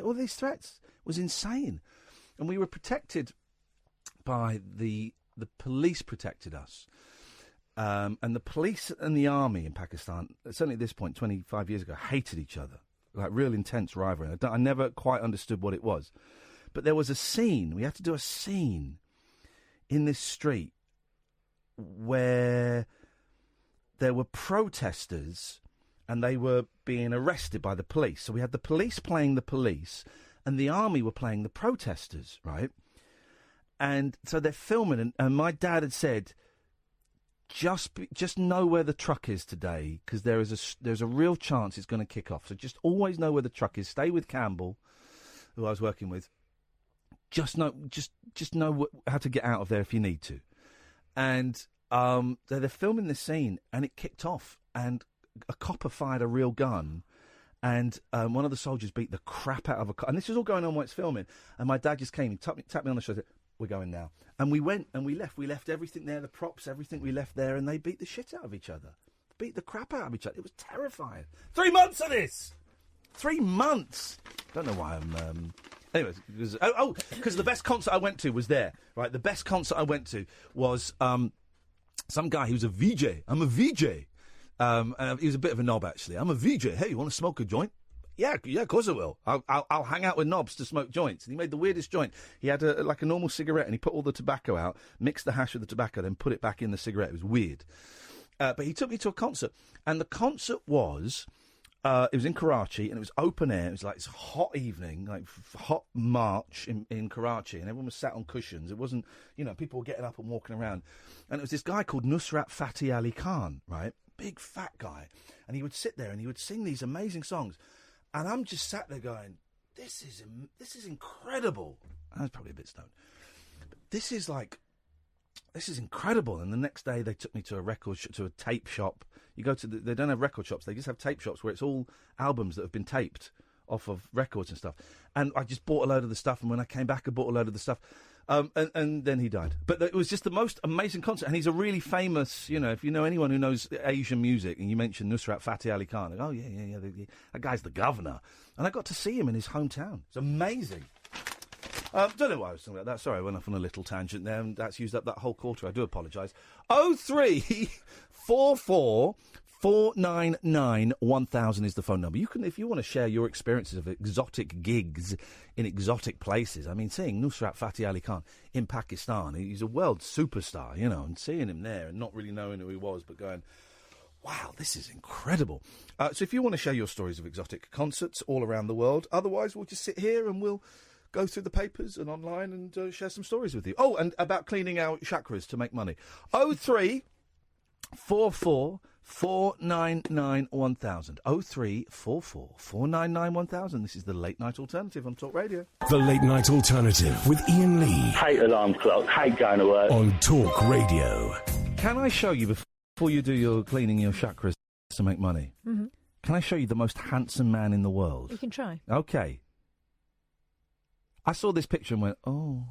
All these threats was insane. And we were protected by the police protected us. And the police and the army in Pakistan, certainly at this point, 25 years ago, hated each other. Like real intense rivalry. I never quite understood what it was. But there was a scene, we had to do a scene in this street where there were protesters and they were being arrested by the police. So we had the police playing the police and the army were playing the protesters, right? And so they're filming and my dad had said, just know where the truck is today because there's a real chance it's going to kick off. So just always know where the truck is. Stay with Campbell, who I was working with. Just know how to get out of there if you need to. And they're filming this scene, and it kicked off, and a copper fired a real gun, and one of the soldiers beat the crap out of a cop. And this was all going on while it's filming. And my dad just came, he tapped me on the shoulder, said, we're going now. And we went, and we left. We left everything there, the props, everything we left there, and they beat the shit out of each other. Beat the crap out of each other. It was terrifying. 3 months of this! 3 months! Don't know why I'm... Anyways, because the best concert I went to was there, right? The best concert I went to was some guy who's a VJ. I'm a VJ. And he was a bit of a knob, actually. I'm a VJ. Hey, you want to smoke a joint? Yeah, of course I will. I'll hang out with knobs to smoke joints. And he made the weirdest joint. He had like a normal cigarette, and he put all the tobacco out, mixed the hash with the tobacco, then put it back in the cigarette. It was weird. But he took me to a concert, and the concert was... it was in Karachi, and it was open air. It was like this hot evening, like hot March in Karachi, and everyone was sat on cushions. It wasn't, people were getting up and walking around. And it was this guy called Nusrat Fateh Ali Khan, right? Big fat guy. And he would sit there and he would sing these amazing songs. And I'm just sat there going, this is incredible. I was probably a bit stoned. But this is incredible. And the next day they took me to to a tape shop. You go to they don't have record shops. They just have tape shops where it's all albums that have been taped off of records and stuff. And I just bought a load of the stuff. And when I came back, I bought a load of the stuff. And then he died. But it was just the most amazing concert. And he's a really famous, if you know anyone who knows Asian music and you mention Nusrat Fateh Ali Khan, like, oh, yeah, that guy's the governor. And I got to see him in his hometown. It's amazing. Don't know why I was talking about that. Sorry, I went off on a little tangent there, and that's used up that whole quarter. I do apologise. 0344 499 1000 is the phone number. You can, if you want to share your experiences of exotic gigs in exotic places. I mean, seeing Nusrat Fateh Ali Khan in Pakistan, he's a world superstar, and seeing him there and not really knowing who he was, but going, wow, this is incredible. So if you want to share your stories of exotic concerts all around the world, otherwise we'll just sit here and we'll go through the papers and online and share some stories with you. Oh, and about cleaning out chakras to make money. 0344 499 1000. 0344 499 1000. This is the Late Night Alternative on Talk Radio. The Late Night Alternative with Iain Lee. Hate alarm clock, hate going to work. On Talk Radio. Can I show you, before you do your cleaning your chakras to make money, can I show you the most handsome man in the world? You can try. Okay. I saw this picture and went, oh.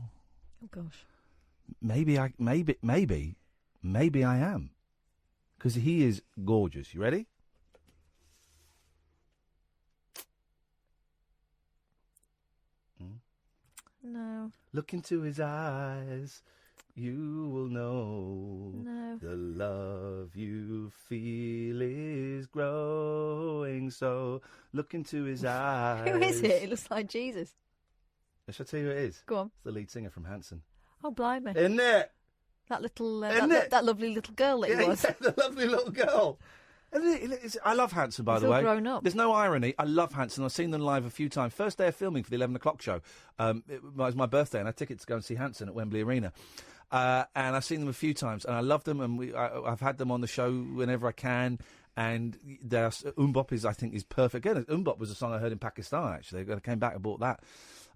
Oh, gosh. Maybe I am. Because he is gorgeous. You ready? No. Look into his eyes. You will know. No. The love you feel is growing. So look into his eyes. Who is it? It looks like Jesus. Shall I tell you who it is? Go on. It's the lead singer from Hanson. Oh, blimey. Isn't it? That little, Isn't it? that lovely little girl that he was. Yeah, the lovely little girl. I love Hanson, by He's the all way. grown up. There's no irony. I love Hanson. I've seen them live a few times. First day of filming for the 11 o'clock show. It was my birthday, and I had tickets to go and see Hanson at Wembley Arena. And I've seen them a few times, and I love them, and I've had them on the show whenever I can. And their Umbop I think, is perfect. Again, Umbop was a song I heard in Pakistan, actually. I came back and bought that.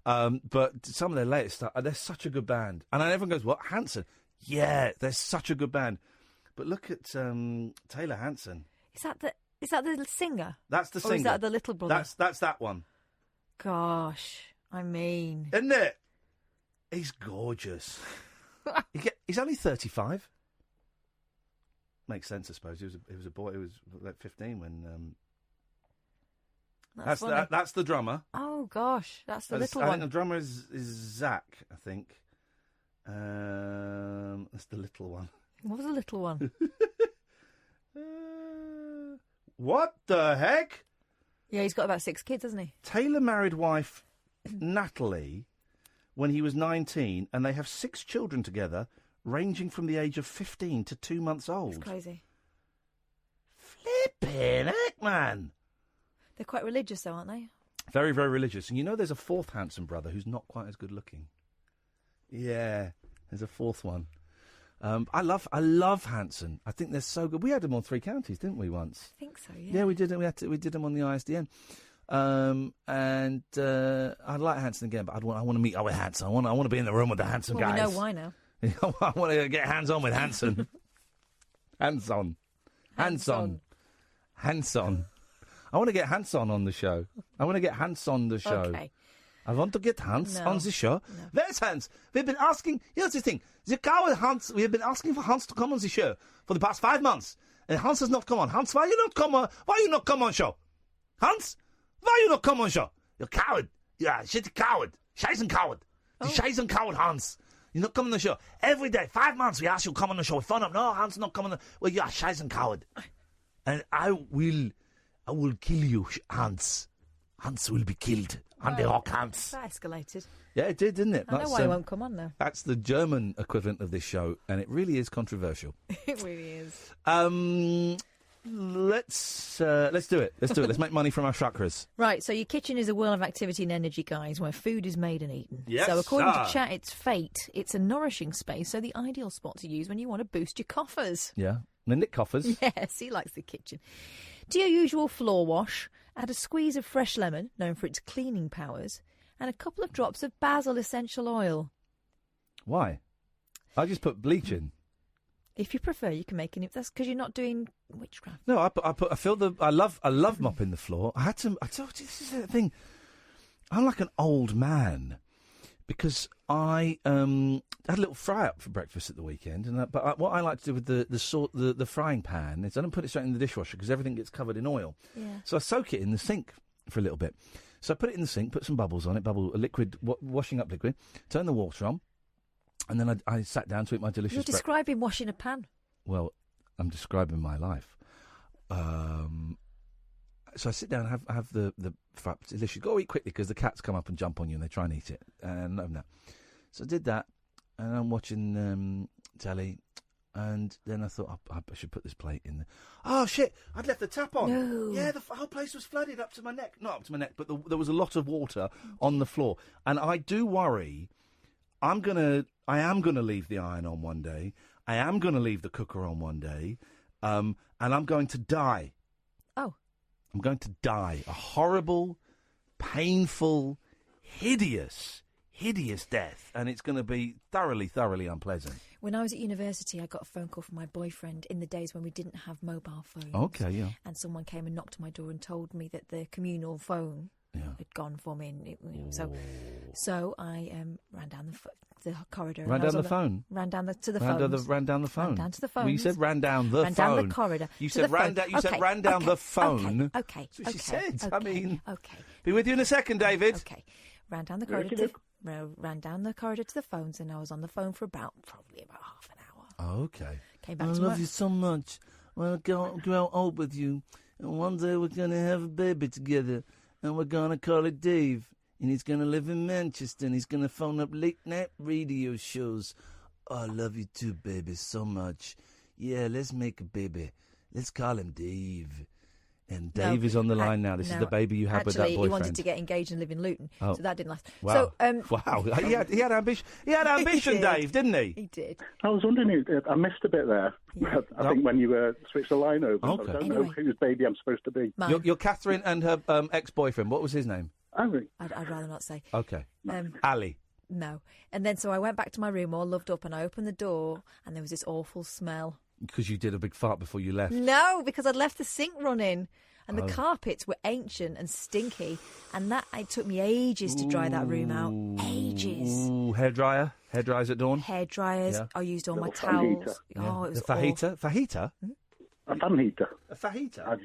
But some of their latest stuff, they're such a good band. And everyone goes, what, Hanson? Yeah, they're such a good band. But look at Taylor Hanson. Is that the singer? That's the singer. Or is that the little brother? That's that one. Gosh, I mean... Isn't it? He's gorgeous. He's only 35. Makes sense, I suppose. He was a boy. He was like 15 when... That's the drummer. Oh, gosh, that's the little I one. think the drummer is Zach, I think. That's the little one. What was the little one? What the heck? Yeah, he's got about 6 kids, hasn't he? Taylor married wife Natalie when he was 19, and they have 6 children together, ranging from the age of 15 to 2 months old. It's crazy. Flippin' heck, man. They're quite religious, though, aren't they? Very, very religious. And you know there's a 4th Hanson brother who's not quite as good looking. Yeah, there's a 4th one. I love Hanson. I think they're so good. We had them on 3 Counties, didn't we, once? I think so, yeah. Yeah, we did. We did them on the ISDN. And I'd like Hanson again, but I want to meet up with Hanson. I want to be in the room with the Hanson guys. We know why now. I want to get hands on with Hanson. Hands on. I want to get Hanson on the show. I want to get Hans on the show. Okay. I want to get Hans on the show. No. Where's Hans? We've been asking... Here's the thing. The coward Hans... We have been asking for Hans to come on the show for the past 5 months. And Hans has not come on. Hans, why you not come on show? Hans? Why you not come on show? You're a coward. Yeah, shitty coward. Scheißen coward. The scheißen coward, Hans. You're not coming on the show. Every day, 5 months, we ask you to come on the show. We phone up. No, Hans not coming on. Well, you're a scheißen coward. And I will kill you, Hans. Hans will be killed. And the rock Hans. That escalated. Yeah, it did, didn't it? I know why he won't come on now. That's the German equivalent of this show, and it really is controversial. It really is. Let's do it. Let's make money from our chakras. Right, so your kitchen is a world of activity and energy, guys, where food is made and eaten. Yes, so according sir. to Chat, it's fate. It's a nourishing space, so the ideal spot to use when you want to boost your coffers. Yeah, the Nick Coffers. Yes, he likes the kitchen. Do your usual floor wash, add a squeeze of fresh lemon, known for its cleaning powers, and a couple of drops of basil essential oil. Why? I just put bleach in. If you prefer, you can make it. That's because you're not doing witchcraft. No, I love mopping the floor. I told you, this is the thing. I'm like an old man because I had a little fry up for breakfast at the weekend, and what I like to do with the frying pan is I don't put it straight in the dishwasher because everything gets covered in oil. Yeah. So I soak it in the sink for a little bit. So I put it in the sink, put some bubbles on it, washing up liquid, turn the water on, and then I sat down to eat my delicious. You're describing washing a pan. Well, I'm describing my life. So I sit down and have the fry. It's delicious. Got to eat quickly because the cats come up and jump on you and they try and eat it. And no. So I did that, and I'm watching telly, and then I thought I should put this plate in there. Oh shit! I'd left the tap on. No. Yeah, the whole place was flooded up to my neck. Not up to my neck, but there was a lot of water on the floor, and I do worry. I am gonna leave the iron on one day. I am gonna leave the cooker on one day, and I'm going to die. Oh. I'm going to die. A horrible, painful, hideous death. And it's going to be thoroughly, thoroughly unpleasant. When I was at university, I got a phone call from my boyfriend in the days when we didn't have mobile phones. Okay, yeah. And someone came and knocked on my door and told me that the communal phone had gone for me. And so I ran down the corridor. Ran down the phone? Ran down to the phone. phones. Ran down the phone. Ran down to the phone. Well, you said ran down the phone. Ran down the corridor. You said ran down. You said ran down the phone. Okay. That's what she said. Okay. I mean, okay. Be with you in a second, David. Okay. Ran down the corridor. Ran down the corridor to the phones, and I was on the phone for probably about half an hour. Okay. Came back I to love work. you so much. Well, grow old with you, and one day we're gonna have a baby together, and we're gonna call it Dave. and he's going to live in Manchester, and he's going to phone up late-night radio shows. Oh, I love you too, baby, so much. Yeah, let's make a baby. Let's call him Dave. And Dave is on the line now. This is the baby you had with that boyfriend. Actually, he wanted to get engaged and live in Luton, so that didn't last. Wow. So, wow. He had ambition. He had ambition, Dave, didn't he? He did. I was wondering, I missed a bit there. Yeah. I think when you switched the line over, Okay. I don't know whose baby I'm supposed to be. You're Catherine and her ex-boyfriend. What was his name? Ali. I'd rather not say. Okay. Ali. No. And then so I went back to my room all loved up, and I opened the door, and there was this awful smell. Because you did a big fart before you left. No, because I'd left the sink running. And the carpets were ancient and stinky, and it took me ages to dry that room out. Ages. Ooh, hairdryers at dawn? Hairdryers. Yeah. I used all my Little fan towels. heater. Oh, it was The fajita? Fajita? A fan heater. A fajita?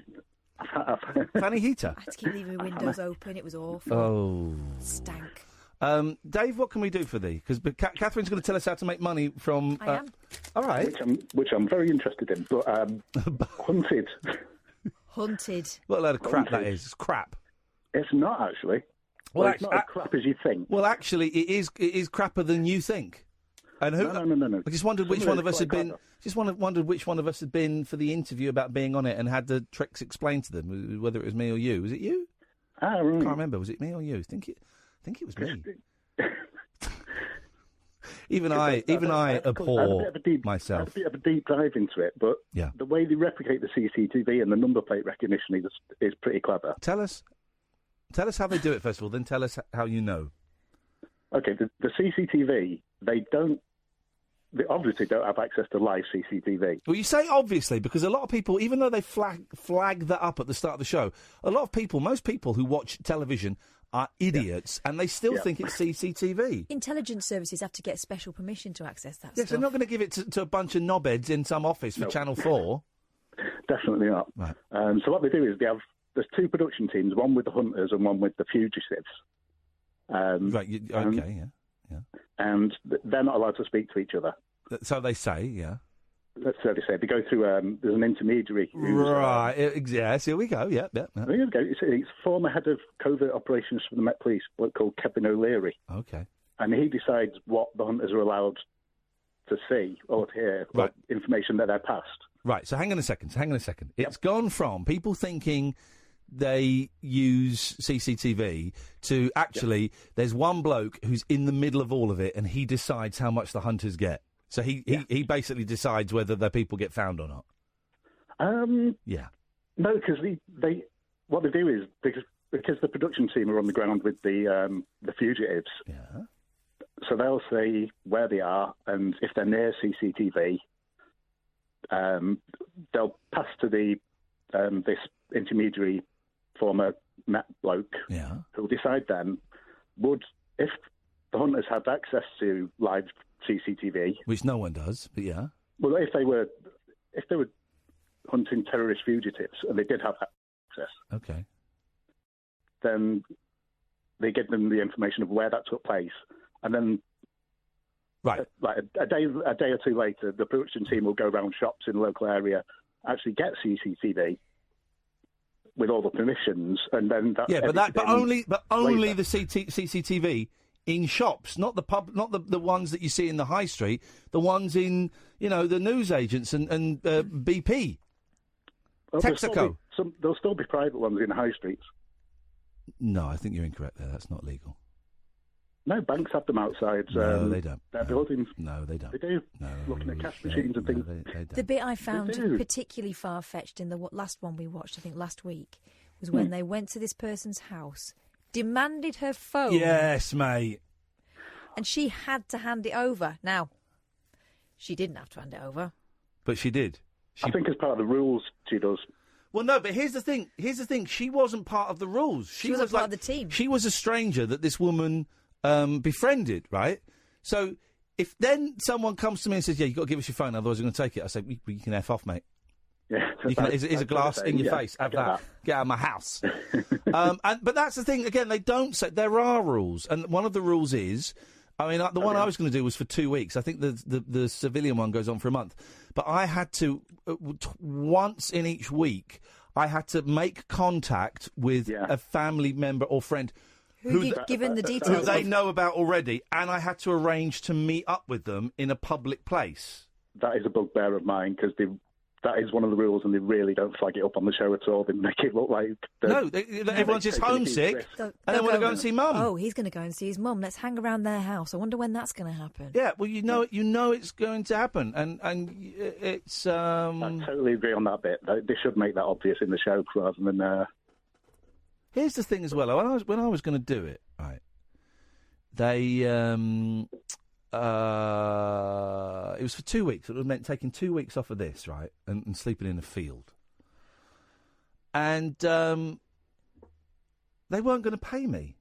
Fanny heater? I had to keep leaving my windows open. It was awful. Oh. It stank. Dave, what can we do for thee? Because Catherine's going to tell us how to make money from... I am. All right. Which I'm very interested in, but hunted. Hunted. What a load of crap that is. It's crap. It's not, actually. Well, it's not as crap as you think. Well, actually, it is crapper than you think. And who? No. I just wondered which one of us had been. Just wondered which one of us had been for the interview about being on it and had the tricks explained to them. Whether it was me or you. Was it you? Right. I can't remember. Was it me or you? I think it was me. Even I abhor myself. I had a bit of a deep dive into it, but the way they replicate the CCTV and the number plate recognition is pretty clever. Tell us how they do it first of all, then tell us how you know. Okay, the CCTV, they obviously don't have access to live CCTV. Well, you say obviously because a lot of people, even though they flag that up at the start of the show, most people who watch television are idiots, and they still think it's CCTV. Intelligence services have to get special permission to access that Yes, stuff. they're not going to give it to a bunch of knobheads in some office for Channel 4. Definitely not. Right. So what they do is there's two production teams, one with the hunters and one with the fugitives. Okay, yeah. And they're not allowed to speak to each other. So they say, yeah. So they say. They go through, there's an intermediary. Right, yes, here we go, yeah. There you go. It's former head of covert operations for the Met Police, called Kevin O'Leary. Okay. And he decides what the hunters are allowed to see or to hear, right. Information that they're passed. Right, so hang on a second. It's gone from people thinking they use CCTV to actually there's one bloke who's in the middle of all of it and he decides how much the hunters get. So he basically decides whether the people get found or not. Yeah. No, because what they do is because the production team are on the ground with the fugitives. Yeah. So they'll say where they are, and if they're near CCTV, they'll pass to this intermediary former Met bloke. Yeah. Who'll decide then if the hunters had access to live CCTV, which no one does, but yeah. Well, if they were hunting terrorist fugitives and they did have access, okay, then they give them the information of where that took place, and then right, like a day or two later, the production team will go around shops in the local area, actually get CCTV with all the permissions, and then but only the CCTV. In shops, not the ones that you see in the high street, the ones in, the news agents and BP. Well, Texaco. There'll still be private ones in high streets. No, I think you're incorrect there. That's not legal. No, banks have them outside. No, they don't. Their buildings. No, they don't. They do. No, looking at cash machines and things. They don't. The bit I found particularly far-fetched in the last one we watched, I think last week, was when they went to this person's house, demanded her phone. Yes, mate. And she had to hand it over. Now, she didn't have to hand it over. But she did. I think as part of the rules, she does. Well, no, but here's the thing. She wasn't part of the rules. She was part of the team. She was a stranger that this woman befriended, right? So if then someone comes to me and says, yeah, you've got to give us your phone, otherwise we're going to take it, I say, well, you can F off, mate. Yeah, here's a glass in your face. Have that. Get out of my house. But that's the thing. Again, they don't say there are rules, and one of the rules is, the one I was going to do was for 2 weeks. I think the civilian one goes on for a month. But I had to once in each week, I had to make contact with a family member or friend Who you've given the Who details they of. know about already, and I had to arrange to meet up with them in a public place. That is a bugbear of mine because that is one of the rules, and they really don't flag it up on the show at all. They make it look like everyone's just homesick, and they want to go and see Mum. Oh, he's going to go and see his mum. Let's hang around their house. I wonder when that's going to happen. Yeah, well, you know it's going to happen, and it's. I totally agree on that bit. They should make that obvious in the show rather than. Here's the thing as well. When I was going to do it, right? They it was for 2 weeks. It meant taking 2 weeks off of this, right, and sleeping in a field. And they weren't going to pay me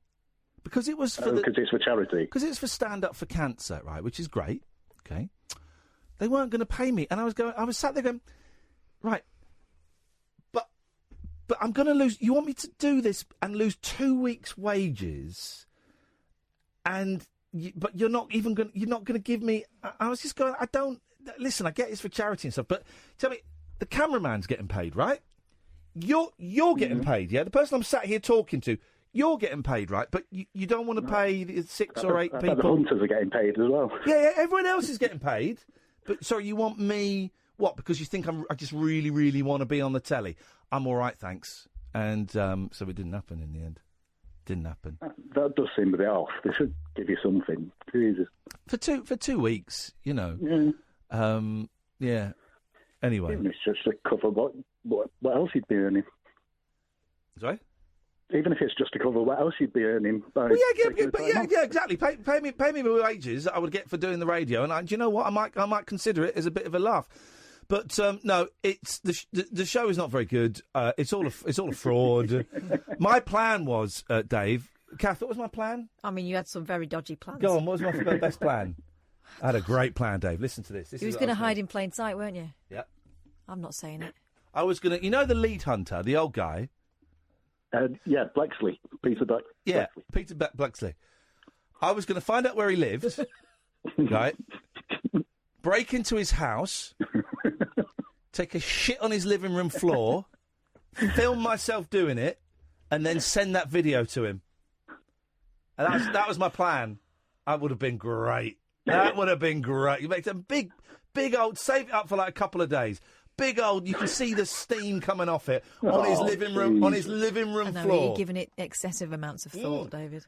because it was for because it's for charity. Because it's for Stand Up for Cancer, right, which is great. Okay, they weren't going to pay me, and I was sat there going, right, but I'm going to lose. You want me to do this and lose 2 weeks' wages, but you're not going to give me. I was just going. I don't listen. I get it's for charity and stuff, but tell me, the cameraman's getting paid, right? You're getting paid, yeah. The person I'm sat here talking to, you're getting paid, right? But you don't want to pay the 6 or 8 people. The hunters are getting paid as well. Yeah, everyone else is getting paid. But sorry, you want me? What? Because you think I just really, really want to be on the telly? I'm all right, thanks. And so it didn't happen in the end. Didn't happen. That does seem a bit off. They should give you something. Jesus. For 2 weeks, you know. Yeah. Anyway, even if it's just to cover what else you'd be earning. Sorry. Even if it's just to cover what else you'd be earning. Well, yeah, exactly. Pay me the wages that I would get for doing the radio, and do you know what? I might consider it as a bit of a laugh. But no, it's the show is not very good. It's all a fraud. My plan was, Dave, Kath, what was my plan? I mean, you had some very dodgy plans. Go on, what was my best plan? I had a great plan, Dave. Listen to this. You was going to hide in plain sight, weren't you? Yeah. I'm not saying it. I was going to, you know, the lead hunter, the old guy. Yeah, Blexley, Peter Blexley. Yeah, Peter Blexley. I was going to find out where he lived, right? Break into his house, take a shit on his living room floor, film myself doing it, and then send that video to him. And that was my plan. That would have been great. That would have been great. You make some big old, save it up for like a couple of days. Big old, you can see the steam coming off it on his living room, on his living room floor. You're giving it excessive amounts of thought, David.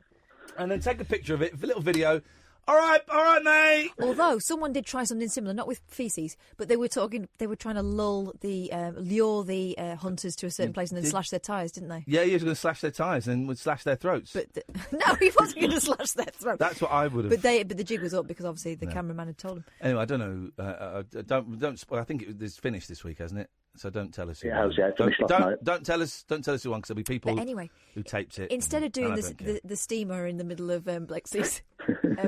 And then take a picture of it, a little video. All right, mate. Although someone did try something similar, not with feces, but they were trying to lure the hunters to a certain place and then slash their tyres, didn't they? Yeah, he was going to slash their tyres and would slash their throats. But no, he wasn't going to slash their throats. That's what I would have. But the jig was up because obviously the cameraman had told him. Anyway, I don't know. Don't spoil. I think it's finished this week, hasn't it? So don't tell us. It has, yeah. Finished last night. Don't tell us who won, because there'll be people who taped it. Instead of doing the steamer in the middle of Blexley's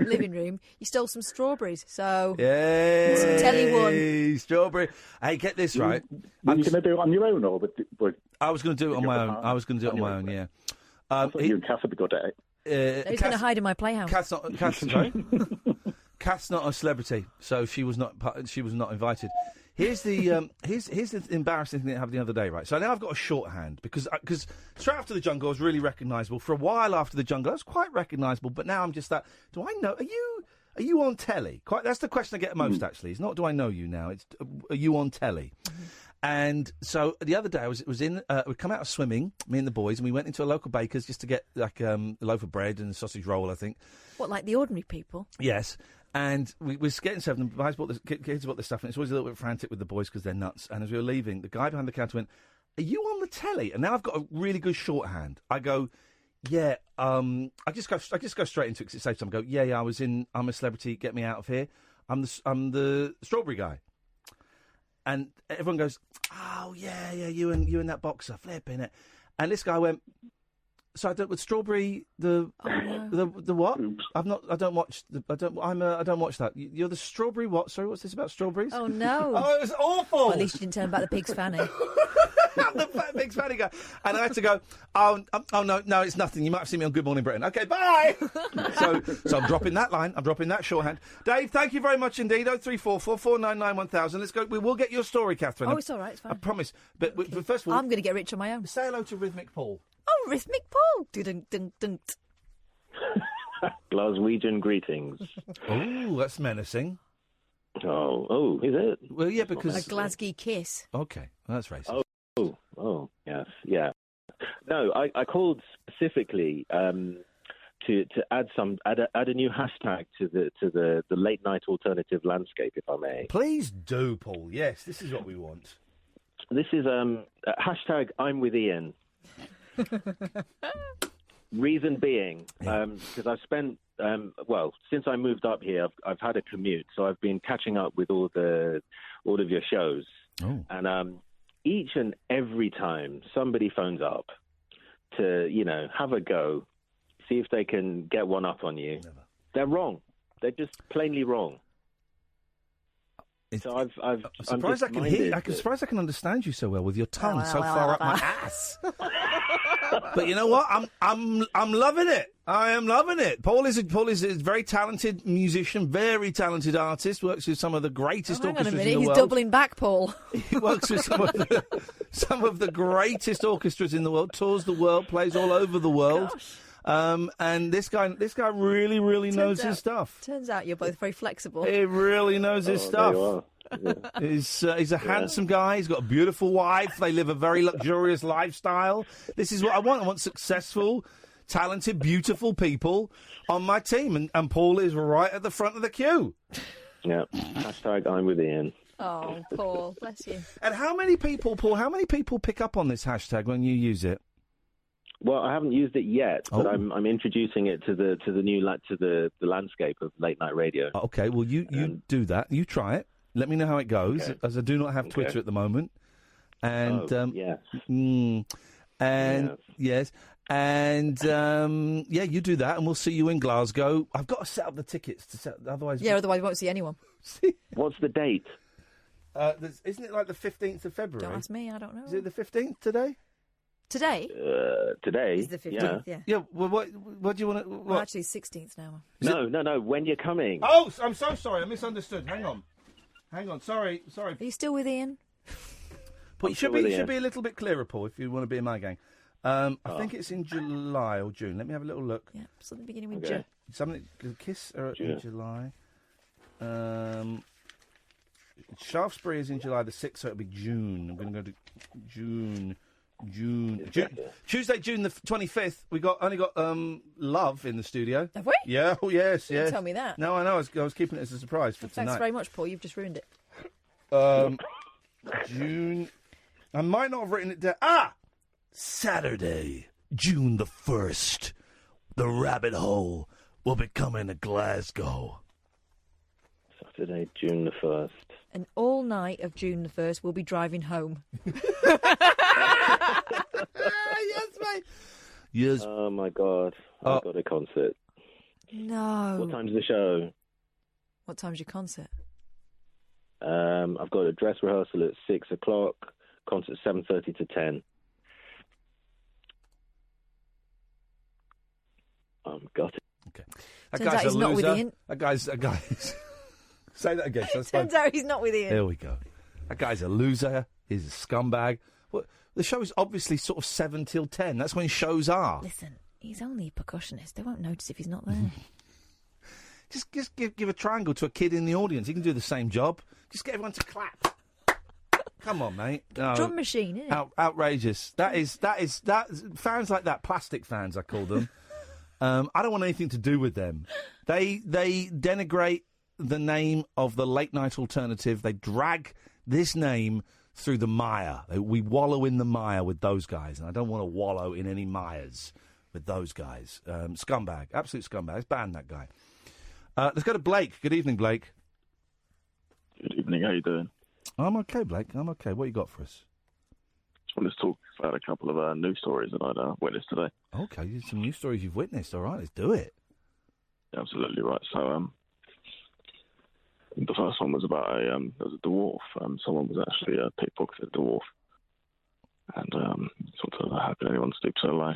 living room, you stole some strawberries. So Telly won. Strawberry. Hey, get this right. Are you going to do it on your own, or I was going to do it on my own. I was going to do it on my own. Yeah. I thought you and Kath would be good at it. He's going to hide in my playhouse. Kath's not a celebrity, so she was not invited. Here's the embarrassing thing that happened the other day, right? So now I've got a shorthand because straight after the Jungle I was really recognisable. For a while after the Jungle I was quite recognisable, but now I'm just that. Do I know? Are you on telly? That's the question I get most actually. It's not do I know you now. It's are you on telly? Mm-hmm. And so the other day we'd come out of swimming, me and the boys, and we went into a local baker's just to get like a loaf of bread and a sausage roll, I think. What, like the ordinary people? Yes. And we were getting seven. The kids bought this stuff, and it's always a little bit frantic with the boys because they're nuts. And as we were leaving, the guy behind the counter went, "Are you on the telly?" And now I've got a really good shorthand. I go, "Yeah." I just go straight into it because it saves time. I go, "Yeah. I'm a celebrity. Get me out of here. I'm the strawberry guy." And everyone goes, "Oh yeah. You and that boxer flipping it." And this guy went. So I don't with strawberry the what? Oops. I don't watch that. You're the strawberry what? Sorry, what's this about strawberries? Oh no! Oh, it was awful. Well, at least you didn't tell him about the pig's fanny. I'm the pig's fanny guy, and I had to go. Oh no, it's nothing. You might have seen me on Good Morning Britain. Okay, bye. so I'm dropping that line. I'm dropping that shorthand. Dave, thank you very much indeed. 03444991000. Let's go. We will get your story, Catherine. Oh, it's all right. It's fine. I promise. But first of all, I'm going to get rich on my own. Say hello to Rhythmic Paul. Oh, Rhythmic Paul. Dun-dun-dun-dun. Glaswegian greetings. Oh, that's menacing. Oh, is it? Well, yeah, because A Glasgow kiss. Okay, well, that's racist. Oh, yes, yeah. No, I called specifically to add a new hashtag to the late night alternative landscape, if I may. Please do, Paul. Yes, this is what we want. This is hashtag I'm with Iain. Reason being, because I've spent since I moved up here, I've had a commute, so I've been catching up with all of your shows, and each and every time somebody phones up to have a go, see if they can get one up on you, they're wrong. They're just plainly wrong. So I'm surprised I can hear. I'm surprised I can understand you so well with your tongue so far up my ass. But you know what? I'm loving it. I am loving it. Paul is a very talented musician, very talented artist. Works with some of the greatest Hang on a orchestras minute, in the he's world. doubling back, Paul. He works with some of the greatest orchestras in the world. Tours the world, plays all over the world. And this guy really, really knows his stuff. Turns out you're both very flexible. He really knows his stuff. He's a handsome guy. He's got a beautiful wife. They live a very luxurious lifestyle. This is what I want. I want successful, talented, beautiful people on my team. And Paul is right at the front of the queue. Yeah. Hashtag I'm with Iain. Oh, Paul, bless you. And how many people, Paul, pick up on this hashtag when you use it? Well, I haven't used it yet, but I'm introducing it to the landscape of late night radio. Okay, well you do that. You try it. Let me know how it goes, as I do not have Twitter at the moment. And yes. Yes, and you do that, and we'll see you in Glasgow. I've got to set up the tickets otherwise. Yeah, otherwise you won't see anyone. What's the date? Isn't it like the 15th of February? Don't ask me. I don't know. Is it the 15th today? Today? Today. Is the 15th, yeah. Yeah, well, what do you want to... Well, actually, it's 16th now. No, when you're coming. Oh, I'm so sorry, I misunderstood. Hang on, sorry. Are you still with Iain? But you should be a little bit clearer, Paul, if you want to be in my gang. I think it's in July or June. Let me have a little look. Yeah, something beginning with J. Something, Kiss are in July. Shaftesbury is in July the 6th, so it'll be June. I'm going to go to June. Tuesday, June the 25th. We only got Love in the studio. Have we? Yeah. Oh yes. You didn't tell me that. No, I know. I was keeping it as a surprise for tonight. Thanks very much, Paul. You've just ruined it. June. I might not have written it down. Saturday, June the 1st. The Rabbit Hole will be coming to Glasgow. Saturday, June the 1st. And all night of June the 1st, we'll be driving home. Yes, mate. Yes. Oh, my God. I've got a concert. No. What time's the show? What time's your concert? I've got a dress rehearsal at 6 o'clock, concert 7:30 to 10. Got it. Okay. Turns out he's not with Iain. That guy's... Say that again. Turns out he's not with Iain. There we go. That guy's a loser. He's a scumbag. Well, the show is obviously sort of 7 till 10. That's when shows are. Listen, he's only a percussionist. They won't notice if he's not there. Just give a triangle to a kid in the audience. He can do the same job. Just get everyone to clap. Come on, mate. No. Drum machine, isn't it? Outrageous. That fans like that, plastic fans, I call them. I don't want anything to do with them. They denigrate the name of the late night alternative. They drag this name through the mire. We wallow in the mire with those guys, and I don't want to wallow in any mires with those guys. Scumbag, absolute scumbag. Ban that guy. Let's go to Blake. Good evening, Blake. Good evening. How you doing? I'm okay, Blake. I'm okay. What you got for us? Just wanted to talk about a couple of news stories that I'd witnessed today. Okay, some news stories you've witnessed. All right, let's do it. Yeah, absolutely right. So, the first one was about there was a dwarf. Someone was actually pickpocketed a dwarf. And sort of, how could anyone stoop so low?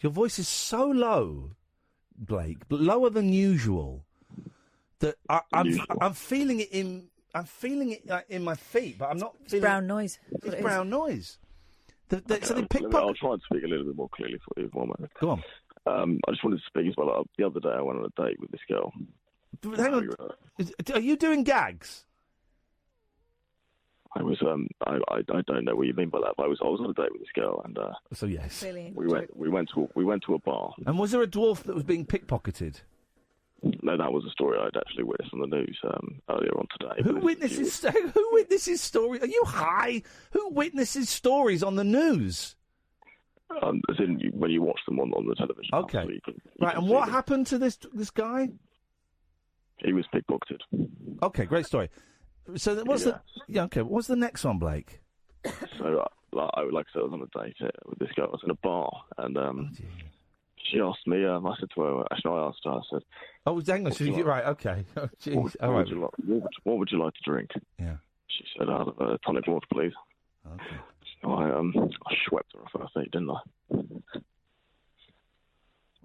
Your voice is so low, Blake, but lower than usual. That I'm feeling it in. I'm feeling it in my feet, but I'm not feeling... It's brown noise. It's brown noise. So they I'll try and speak a little bit more clearly for you. 1 moment. Go on. I just wanted to speak as well. The other day I went on a date with this girl. Hang on. Are you doing gags? I was I don't know what you mean by that, but I was on a date with this girl, and so yes, we went to a bar. And was there a dwarf that was being pickpocketed? No, that was a story I'd actually witnessed on the news earlier on today. Who witnesses stories? Are you high? Who witnesses stories on the news? As in when you watch them on the television. Okay. So you can And see what them. happened to this guy? He was pickpocketed. Okay, great story. So what's what's the next one, Blake? So, like I said, I was on a date with this girl. I was in a bar, and she asked me. I said to her, actually, I asked her. I said, "Oh, hang on, you're right. Okay, oh, jeez, all right. What would you like to drink?" Yeah. She said, "I'll have a tonic water, please." Okay. So I swept her off her feet, didn't I?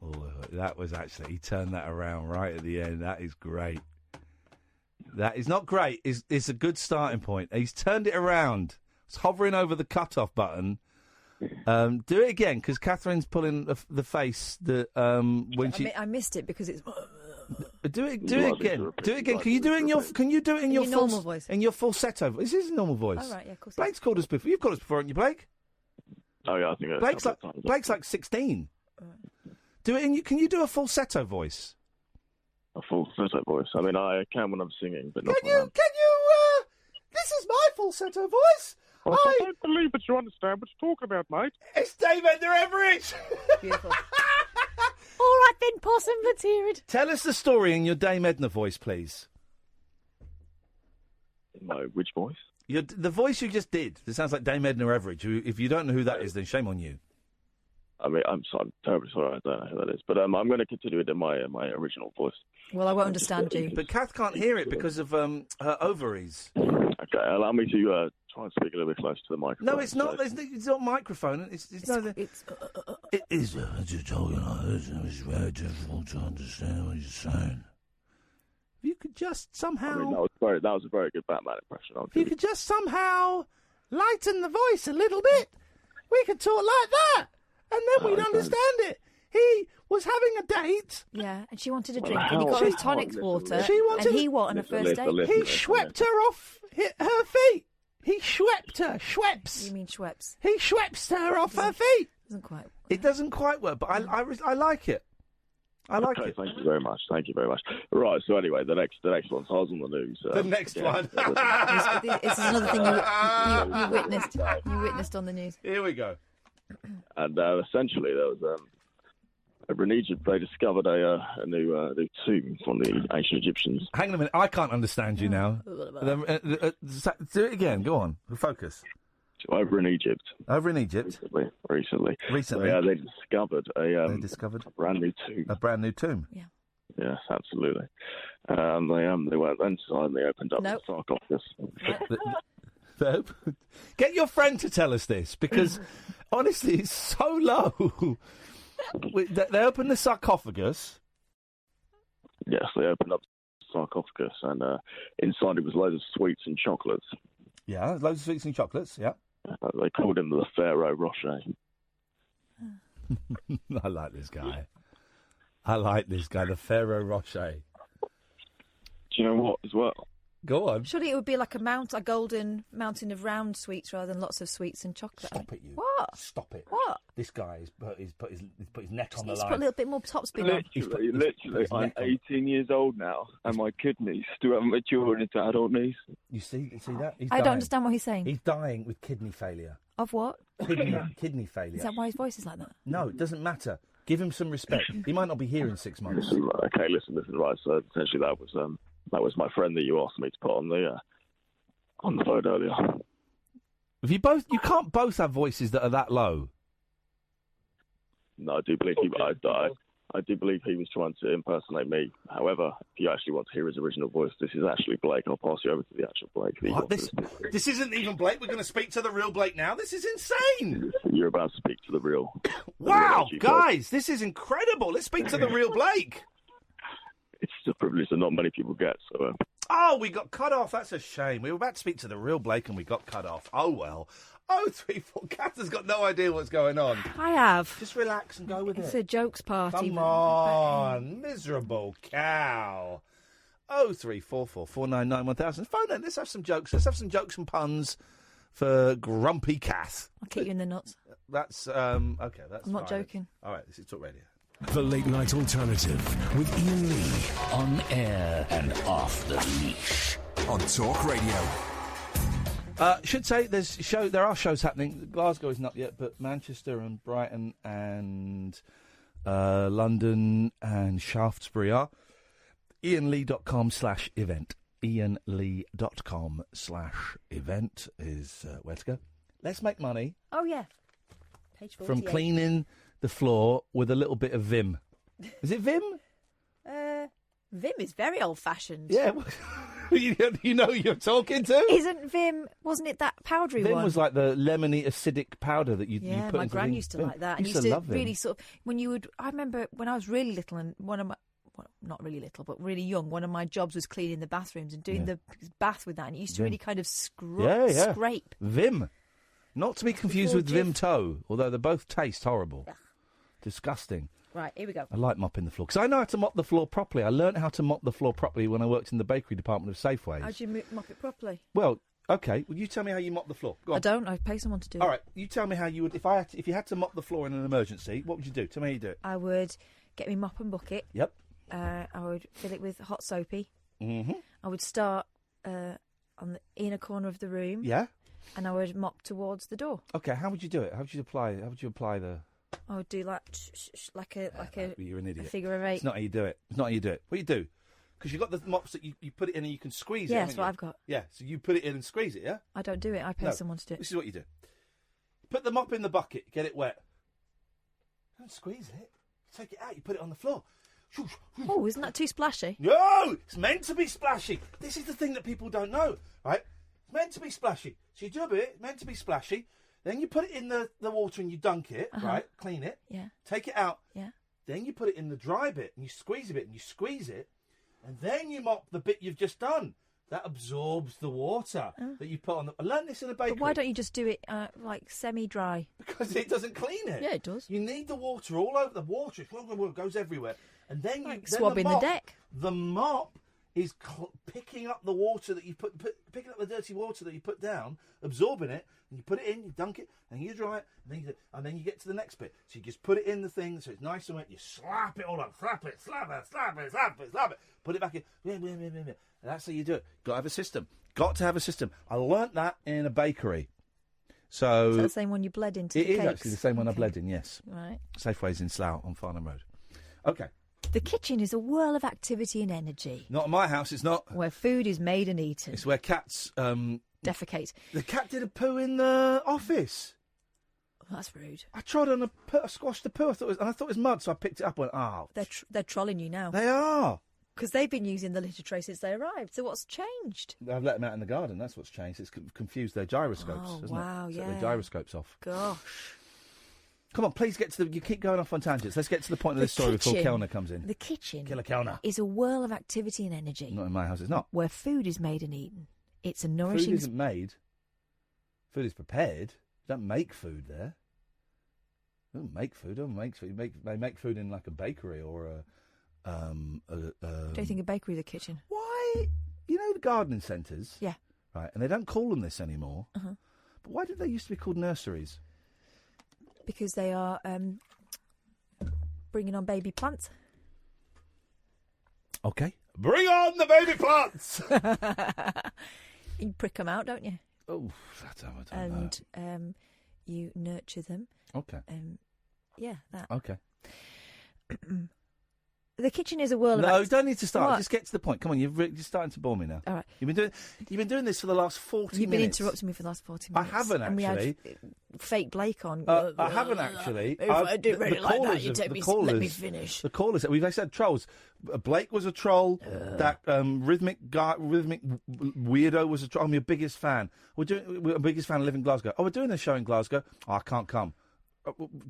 Oh, that was actually he turned that around right at the end. That is great. That is not great. It's a good starting point. He's turned it around. It's hovering over the cut-off button. Do it again, because Catherine's pulling the face that when she. I missed it because it's. Do it again. Do it again. Can you do it in your? Can you do it in your normal voice? In your falsetto voice. This is a normal voice. Oh, right, yeah, of course. Blake's called us before. You've called us before, haven't you, Blake? Oh yeah, I think Blake's like 16. Do it in. Can you do a falsetto voice? A falsetto voice. I mean, I can when I'm singing, but not. Can you? This is my falsetto voice. I don't believe that you understand what you're talking about, mate. It's Dave Edgar Everett. Beautiful. All right then, Possum, let's hear it. Tell us the story in your Dame Edna voice, please. Which voice? The voice you just did. It sounds like Dame Edna Everett. If you don't know who that is, then shame on you. I mean, I'm terribly sorry. I don't know who that is, but I'm going to continue it in my original voice. Well, I won't understand you. But Kath can't hear it because of her ovaries. Okay, allow me to try and speak a little bit closer to the microphone. No, it's not. It's not microphone. It is. It's very difficult to understand what you're saying. If you could just somehow. I mean, that was a very good Batman impression. If you could just somehow lighten the voice a little bit, we could talk like that, and then we'd understand it. He was having a date. Yeah, and she wanted a drink, and he got her tonic water. She wanted. And he what on a first date? He swept her off her feet. He swept her. Schweppes. You mean Schweppes? He schweppes her off her feet. Doesn't quite. It doesn't quite work, but I like it. I like it. Thank you very much. Thank you very much. Right. So anyway, the next one. So I was on the news. The next one. This is another thing you witnessed. You witnessed on the news. Here we go. And essentially, there was over in Egypt. They discovered a new tomb from the ancient Egyptians. Hang on a minute. I can't understand you now. Do it again. Go on. Focus. So over in Egypt. Recently. They discovered a brand new tomb. A brand new tomb. Yeah. Yes, absolutely. They went inside and they opened up the sarcophagus. Get your friend to tell us this, because honestly, it's so low. They opened the sarcophagus. Yes, they opened up the sarcophagus, and inside it was loads of sweets and chocolates. Yeah, loads of sweets and chocolates, yeah. They called him the Pharaoh Rocher. I like this guy. The Pharaoh Rocher. Do you know what, as well? Go on. Surely it would be like a golden mountain of round sweets rather than lots of sweets and chocolate. Stop it, you. What? Stop it. What? This guy has put his neck on the He's line. put a little bit more topspin on. Literally, I'm 18 years old now, and my kidneys still haven't matured into adult knees. You see that? He's I dying. don't understand what he's saying. He's dying with kidney failure. Of what? Kidney failure. Is that why his voice is like that? No, it doesn't matter. Give him some respect. He might not be here in 6 months. Okay, listen. Right, so essentially that was my friend that you asked me to put on the phone earlier. You can't both have voices that are that low. No, I do believe I do believe he was trying to impersonate me. However, if you actually want to hear his original voice, this is actually Blake. I'll pass you over to the actual Blake. What? This isn't even Blake. We're going to speak to the real Blake now. This is insane. You're about to speak to the real. Wow, guys, this is incredible. Let's speak to the real Blake. It's a privilege that not many people get. So. Oh, we got cut off. That's a shame. We were about to speak to the real Blake and we got cut off. Oh, well. 034. Kath has got no idea what's going on. I have. Just relax and go with It's it. a jokes party. Come on, miserable cow. 03444 499 1000. Phone in. Let's have some jokes. Let's have some jokes and puns for Grumpy Kath. I'll kick you in the nuts. That's okay. That's. I'm not fine. joking. All right. This is Talk Radio. The Late Night Alternative with Iain Lee. On air and off the leash. On Talk Radio. Should say there are shows happening. Glasgow isn't up yet, but Manchester and Brighton and London and Shaftesbury are. IainLee.com/event. IainLee.com/event is where to go. Let's make money Oh, yeah. Page 48. from cleaning the floor with a little bit of Vim. Is it Vim? Vim is very old-fashioned. Yeah. you know who you're talking to? Isn't Vim, wasn't it that powdery Vim one? was like the lemony acidic powder that you Yeah, put my into gran things. used to Vim. like that. I And used to love Vim. really sort of, when you would, I remember when I was really little and one of my, well, not really little, but really young, one of my jobs was cleaning the bathrooms and doing the bath with that. And it used to Vim. really kind of Yeah. scrape. Vim. Not to be confused with Before Jif. Vimto, although they both taste horrible. Disgusting. Right, here we go. I like mopping the floor because I know how to mop the floor properly. I learned how to mop the floor properly when I worked in the bakery department of Safeways. How do you mop it properly? Well, okay. Well, you tell me how you mop the floor. Go on. I don't. I pay someone to do All it. right. You tell me how you would. If you had to mop the floor in an emergency, what would you do? Tell me how you do it. I would get me mop and bucket. Yep. I would fill it with hot soapy. Mm-hmm. I would start on the inner corner of the room. Yeah. And I would mop towards the door. Okay. How would you do it? How would you apply the? I would do like a You're an idiot. a figure of eight. It's not how you do it. It's not how you do it. What you do? Because you've got the mops that you put it in and you can squeeze it. Yeah, haven't that's what you? I've got. Yeah. So you put it in and squeeze it. Yeah. I don't do it. I pay No, someone to do it. This is what you do. Put the mop in the bucket. Get it wet. Don't squeeze it. Take it out. You put it on the floor. Oh, isn't that too splashy? No, it's meant to be splashy. This is the thing that people don't know, right? It's meant to be splashy. So you do a bit, it's meant to be splashy. Then you put it in the water and you dunk it, right? Clean it. Yeah. Take it out. Yeah. Then you put it in the dry bit and you squeeze a bit and you squeeze it. And then you mop the bit you've just done. That absorbs the water that you put on the... I learned this in a bakery. But why don't you just do it like semi-dry? Because it doesn't clean it. Yeah, it does. You need the water all over. The water goes everywhere. And then Like then swabbing the deck. The mop is picking up the water that you picking up the dirty water that you put down, absorbing it, and you put it in, you dunk it, and you dry it, and then you get to the next bit. So you just put it in the thing, so it's nice and wet. You slap it all up, slap it, put it back in. And that's how you do it. Got to have a system. Got to have a system. I learnt that in a bakery. So Is that the same one you bled into it the is cakes? actually the same one I bled in. Yes. Right. Safeways in Slough on Farnham Road. Okay. The kitchen is a whirl of activity and energy. Not in my house, it's not. Where food is made and eaten. It's where cats... defecate. The cat did a poo in the office. Oh, that's rude. I trod on I squashed the poo, and I thought it was mud, so I picked it up and went, They're trolling you now. They are. Because they've been using the litter tray since they arrived. So what's changed? I've let them out in the garden, that's what's changed. It's confused their gyroscopes, Oh, hasn't wow, it? Set yeah. their gyroscopes off. Gosh. Come on, please get to the... You keep going off on tangents. Let's get to the point of this story before Kellner comes in. The kitchen Killer Kellner. is a whirl of activity and energy. Not in my house, it's not. Where food is made and eaten. It's a nourishing... Food isn't made. Food is prepared. You don't make food there. You don't make food. They make food in like a bakery or a... Don't you think a bakery is a kitchen? Why? You know the gardening centres? Yeah. Right, and they don't call them this anymore. Uh-huh. But why did they used to be called nurseries? Because they are bringing on baby plants. Okay. Bring on the baby plants! You prick them out, don't you? Oh, I don't know. And you nurture them. Okay. Yeah, that. Okay. The kitchen is a whirl of... No, you don't need to start. What? Just get to the point. Come on, you're starting to bore me now. All right. You've been doing this for the last 40 You've been minutes. interrupting me for the last 40 I minutes. haven't, And we actually. had fake Blake on. I haven't actually. If I didn't really like that, you'd let me finish. The callers. We've said trolls. Blake was a troll. That rhythmic weirdo was a troll. I'm your biggest fan. We're biggest fan. I live in Glasgow. Oh, we're doing a show in Glasgow. Oh, I can't come.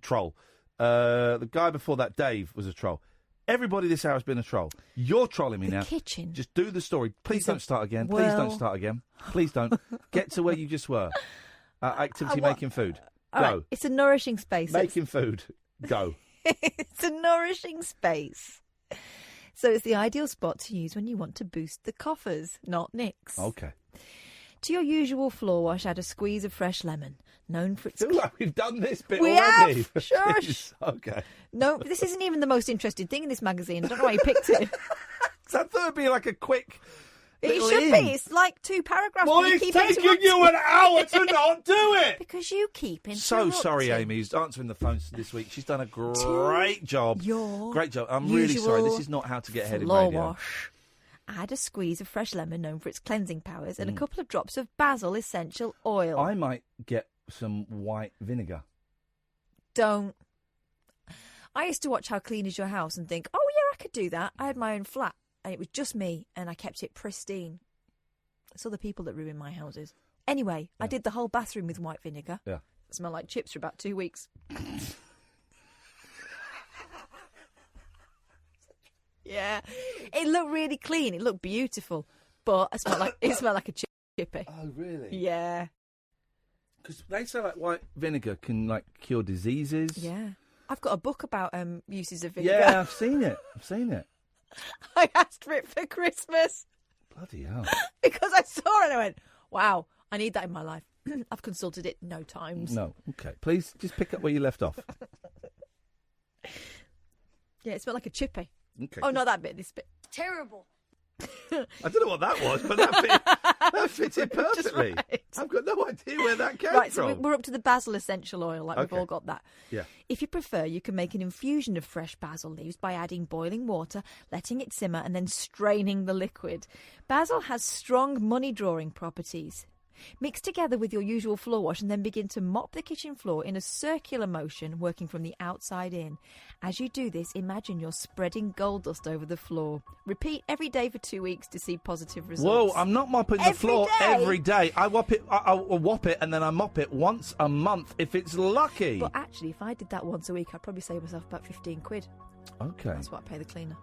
Troll. The guy before that, Dave, was a troll. Everybody this hour has been a troll. You're trolling me now. Kitchen. Just do the story. Please don't start again. Please don't start again. Please don't. Get to where you just were. Activity making food. All Go. right, it's a nourishing space. Making food. Go. It's a nourishing space. So it's the ideal spot to use when you want to boost the coffers, not nicks. Okay. To your usual floor wash, add a squeeze of fresh lemon, known for its... Feel like we've done this bit We already. have! Shush! Jeez. Okay. No, this isn't even the most interesting thing in this magazine. I don't know why you picked it. So I thought it'd be like a quick... It little should in. be. It's like 2 paragraphs. Well, but you it's keep taking interrupting. you an hour to not do it. Because you keep interrupting. So sorry, Amy, who's answering the phones this week. She's done a great job. Great job. I'm really sorry. This is not how to get ahead in floor radio. wash. Add a squeeze of fresh lemon, known for its cleansing powers, and a Mm. couple of drops of basil essential oil. I might get some white vinegar. Don't. I used to watch How Clean Is Your House and think, oh, yeah, I could do that. I had my own flat, and it was just me, and I kept it pristine. It's other people that ruin my houses. Anyway, I did the whole bathroom with white vinegar. Yeah. It smelled like chips for about 2 weeks. Yeah. It looked really clean. It looked beautiful. But it smelled like a chippy. Oh, really? Yeah. Because they say like white vinegar can like cure diseases. Yeah. I've got a book about uses of vinegar. Yeah, I've seen it. I asked for it for Christmas. Bloody hell. Because I saw it and I went, wow, I need that in my life. I've consulted it no times. No. Okay. Please just pick up where you left off. Yeah, it smelled like a chippy. Okay. Oh, not that bit, this bit. Terrible. I don't know what that was, but that fitted perfectly. Right. I've got no idea where that came Right, from. so we're up to the basil essential oil, like we've Okay. all got that. Yeah. If you prefer, you can make an infusion of fresh basil leaves by adding boiling water, letting it simmer, and then straining the liquid. Basil has strong money-drawing properties. Mix together with your usual floor wash and then begin to mop the kitchen floor in a circular motion, working from the outside in. As you do this, imagine you're spreading gold dust over the floor. Repeat every day for 2 weeks to see positive results. Whoa, I'm not mopping the floor every day. I wop it, I'll wop it, and then I mop it once a month if it's lucky. But actually, if I did that once a week, I'd probably save myself about 15 quid. Okay. That's what I pay the cleaner.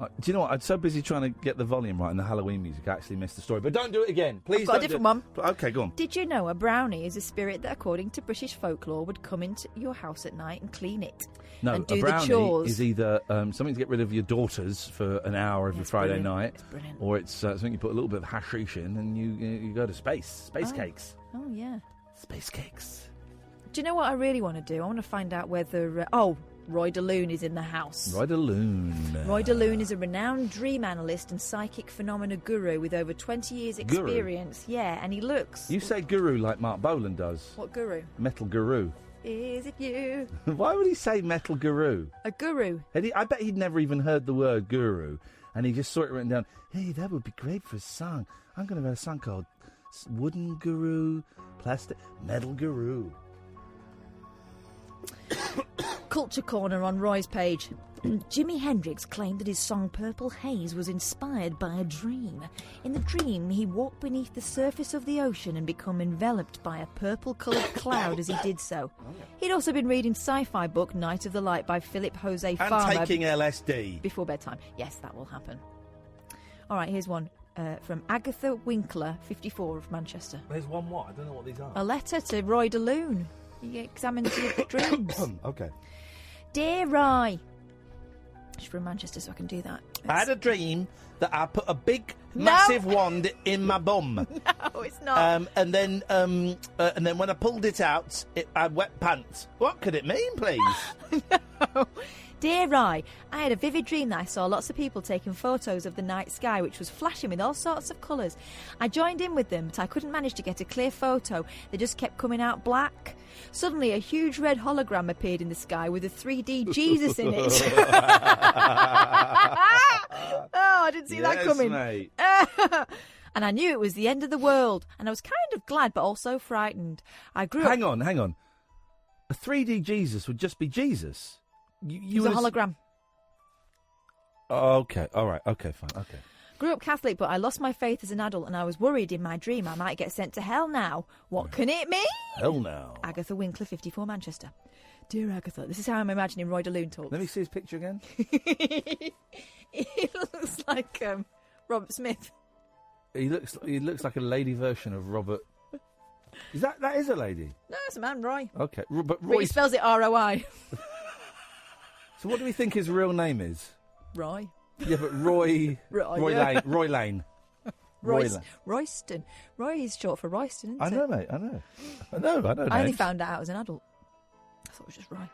Do you know what? I'm so busy trying to get the volume right and the Halloween music, I actually missed the story. But don't do it again. Please I've got don't a different do one. it. Okay, go on. Did you know a brownie is a spirit that, according to British folklore, would come into your house at night and clean it? No, and do a brownie the chores? is either something to get rid of your daughters for an hour every Friday brilliant. night, It's brilliant. or it's something you put a little bit of hashish in and you go to space Oh. cakes. Oh, yeah. Space cakes. Do you know what I really want to do? I want to find out whether... Roy DeLune is in the house. Roy DeLune. Roy DeLune is a renowned dream analyst and psychic phenomena guru with over 20 years' Guru? experience. Yeah, and he looks... You say guru like Mark Bolan does. What guru? Metal guru. Is it you? Why would he say metal guru? A guru. I bet he'd never even heard the word guru, and he just saw it written down. Hey, that would be great for a song. I'm going to write a song called Wooden Guru, Plastic, Metal Guru. Culture Corner on Roy's page. Jimi Hendrix claimed that his song Purple Haze was inspired by a dream. In the dream, he walked beneath the surface of the ocean and become enveloped by a purple-coloured cloud as he did so. He'd also been reading sci-fi book Night of the Light by Philip Jose And Farmer. taking LSD. Before bedtime. Yes, that will happen. All right, here's one from Agatha Winkler, 54, of Manchester. There's one what? I don't know what these are. A letter to Roy DeLune. He examines your dreams. Okay. Dear Roy. She's from Manchester, so I can do that. I had a dream that I put a big, massive wand in my bum. No, it's not. And then when I pulled it out, I had wet pants. What could it mean, please? Dear Roy, I had a vivid dream that I saw lots of people taking photos of the night sky, which was flashing with all sorts of colours. I joined in with them, but I couldn't manage to get a clear photo. They just kept coming out black. Suddenly, a huge red hologram appeared in the sky with a 3D Jesus in it. I didn't see that coming. Mate. And I knew it was the end of the world. And I was kind of glad, but also frightened. I grew up... Hang on. A 3D Jesus would just be Jesus. It was a hologram. Oh, okay, all right, okay, fine, okay. Grew up Catholic, but I lost my faith as an adult, and I was worried in my dream I might get sent to hell now. What can it mean? Hell now. Agatha Winkler, 54, Manchester. Dear Agatha, this is how I'm imagining Roy DeLune talks. Let me see his picture again. He looks like Robert Smith. He looks like a lady version of Robert. Is that is a lady? No, it's a man, Roy. Okay, but But he Roy. spells it R-O-I. So what do we think his real name is? Roy. Yeah, but Roy. Roy, yeah. Lane. Roy Lane. Royston. Roy is short for Royston, isn't I it? know, mate. I know. I only names. found out as an adult. I thought it was just Roy.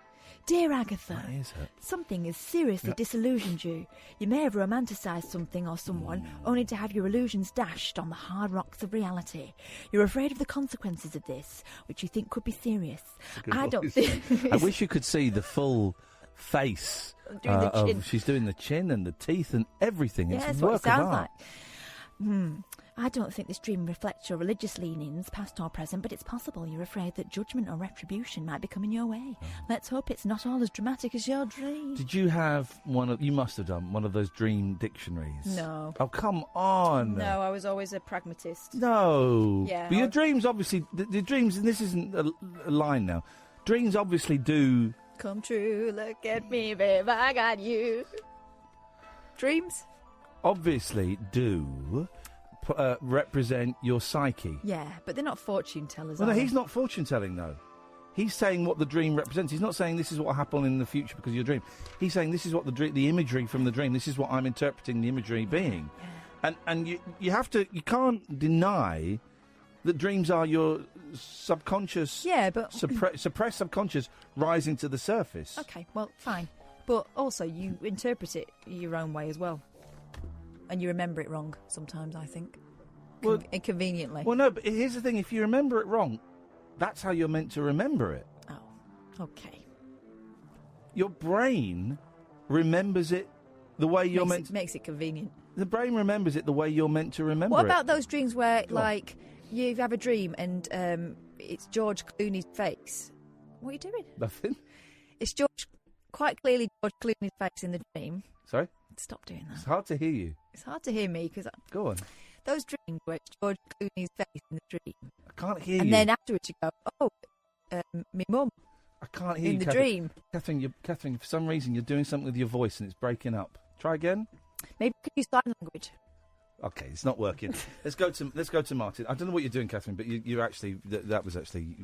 Dear Agatha, That is it. something has seriously disillusioned you. You may have romanticised something or someone only to have your illusions dashed on the hard rocks of reality. You're afraid of the consequences of this, which you think could be serious. I don't think... I wish you could see the full face Doing the chin. she's doing the chin and the teeth and everything. Yeah, It's that's work what it sounds of art. like. I don't think this dream reflects your religious leanings, past or present, but it's possible you're afraid that judgment or retribution might be coming your way. Let's hope it's not all as dramatic as your dream. Did you have you must have done one of those dream dictionaries? No. Oh, come on. No, I was always a pragmatist. No. Yeah, But your dreams, obviously, the dreams, and this isn't a line now, dreams obviously do... Come true, look at me, babe, I got you. Dreams? Obviously do represent your psyche. Yeah, but they're not fortune tellers, Well, no, are he's they? not fortune telling, though. He's saying what the dream represents. He's not saying this is what will happen in the future because of your dream. He's saying this is what the imagery from the dream. This is what I'm interpreting the imagery being. And you have to. You can't deny that dreams are your subconscious. Yeah, but suppressed subconscious rising to the surface. Okay, well, fine. But also, you interpret it your own way as well. And you remember it wrong sometimes, I think. Well, Inconveniently. Well, no, but here's the thing. If you remember it wrong, that's how you're meant to remember it. Oh, okay. Your brain remembers it the way you're meant to... Makes it convenient. The brain remembers it the way you're meant to remember What it. about those dreams where, like, you have a dream and it's George Clooney's face? What are you doing? Nothing. It's quite clearly George Clooney's face in the dream. Sorry? Stop doing that. It's hard to hear you. It's hard to hear me because... Go on. Those dreams where it's George Clooney's face in the dream. I can't hear you. And then afterwards you go, oh, me mum. I can't hear in you, the Catherine. dream. Catherine, for some reason you're doing something with your voice and it's breaking up. Try again. Maybe you could use sign language. Okay, it's not working. let's go to Martin. I don't know what you're doing, Catherine, but you actually that was actually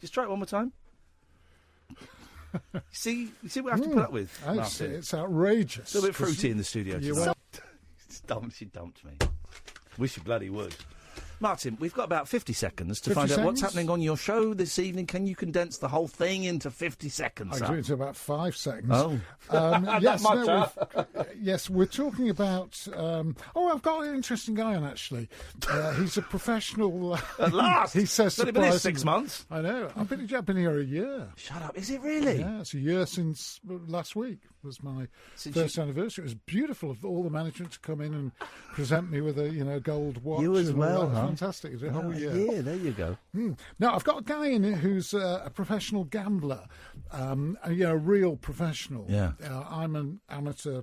Just try it one more time. You see what I have to put up with, Martin? It's outrageous. A little bit fruity in the studio tonight. She dumped me. Wish you bloody would. Martin, we've got about 50 seconds to 50 find out what's seconds? happening on your show this evening. Can you condense the whole thing into 50 seconds? I can do it into about 5 seconds. Oh. Yes, That much, yes, we're talking about... I've got an interesting guy on, actually. He's a professional... At last! He says It's only been here 6 months. I know. I've been here a year. Shut up. Is it really? Yeah, it's a year since last week was my first anniversary. It was beautiful of all the management to come in and present me with a gold watch. You as and all well, that. huh? Fantastic. It was a whole year. Yeah, there you go. Now, I've got a guy in it who's a professional gambler, a real professional. Yeah. I'm an amateur,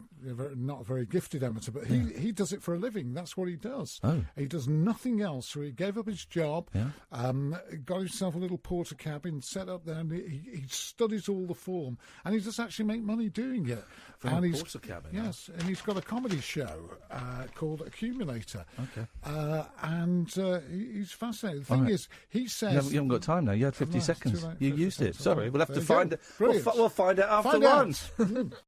not a very gifted amateur, but he does it for a living. That's what he does. Oh. He does nothing else. So he gave up his job, got himself a little porter cabin, set up there, and he studies all the form, and he does actually make money doing it. From and a he's, porter cabin? Yes, and he's got a comedy show called Accumulator. Okay. And he's fascinating. The thing is, he says... You haven't got time now. You had 50 No, it's too seconds. late. You 50 used it. seconds. Sorry, we'll have There to you go. find it. Brilliant. We'll find out after Find out. lunch.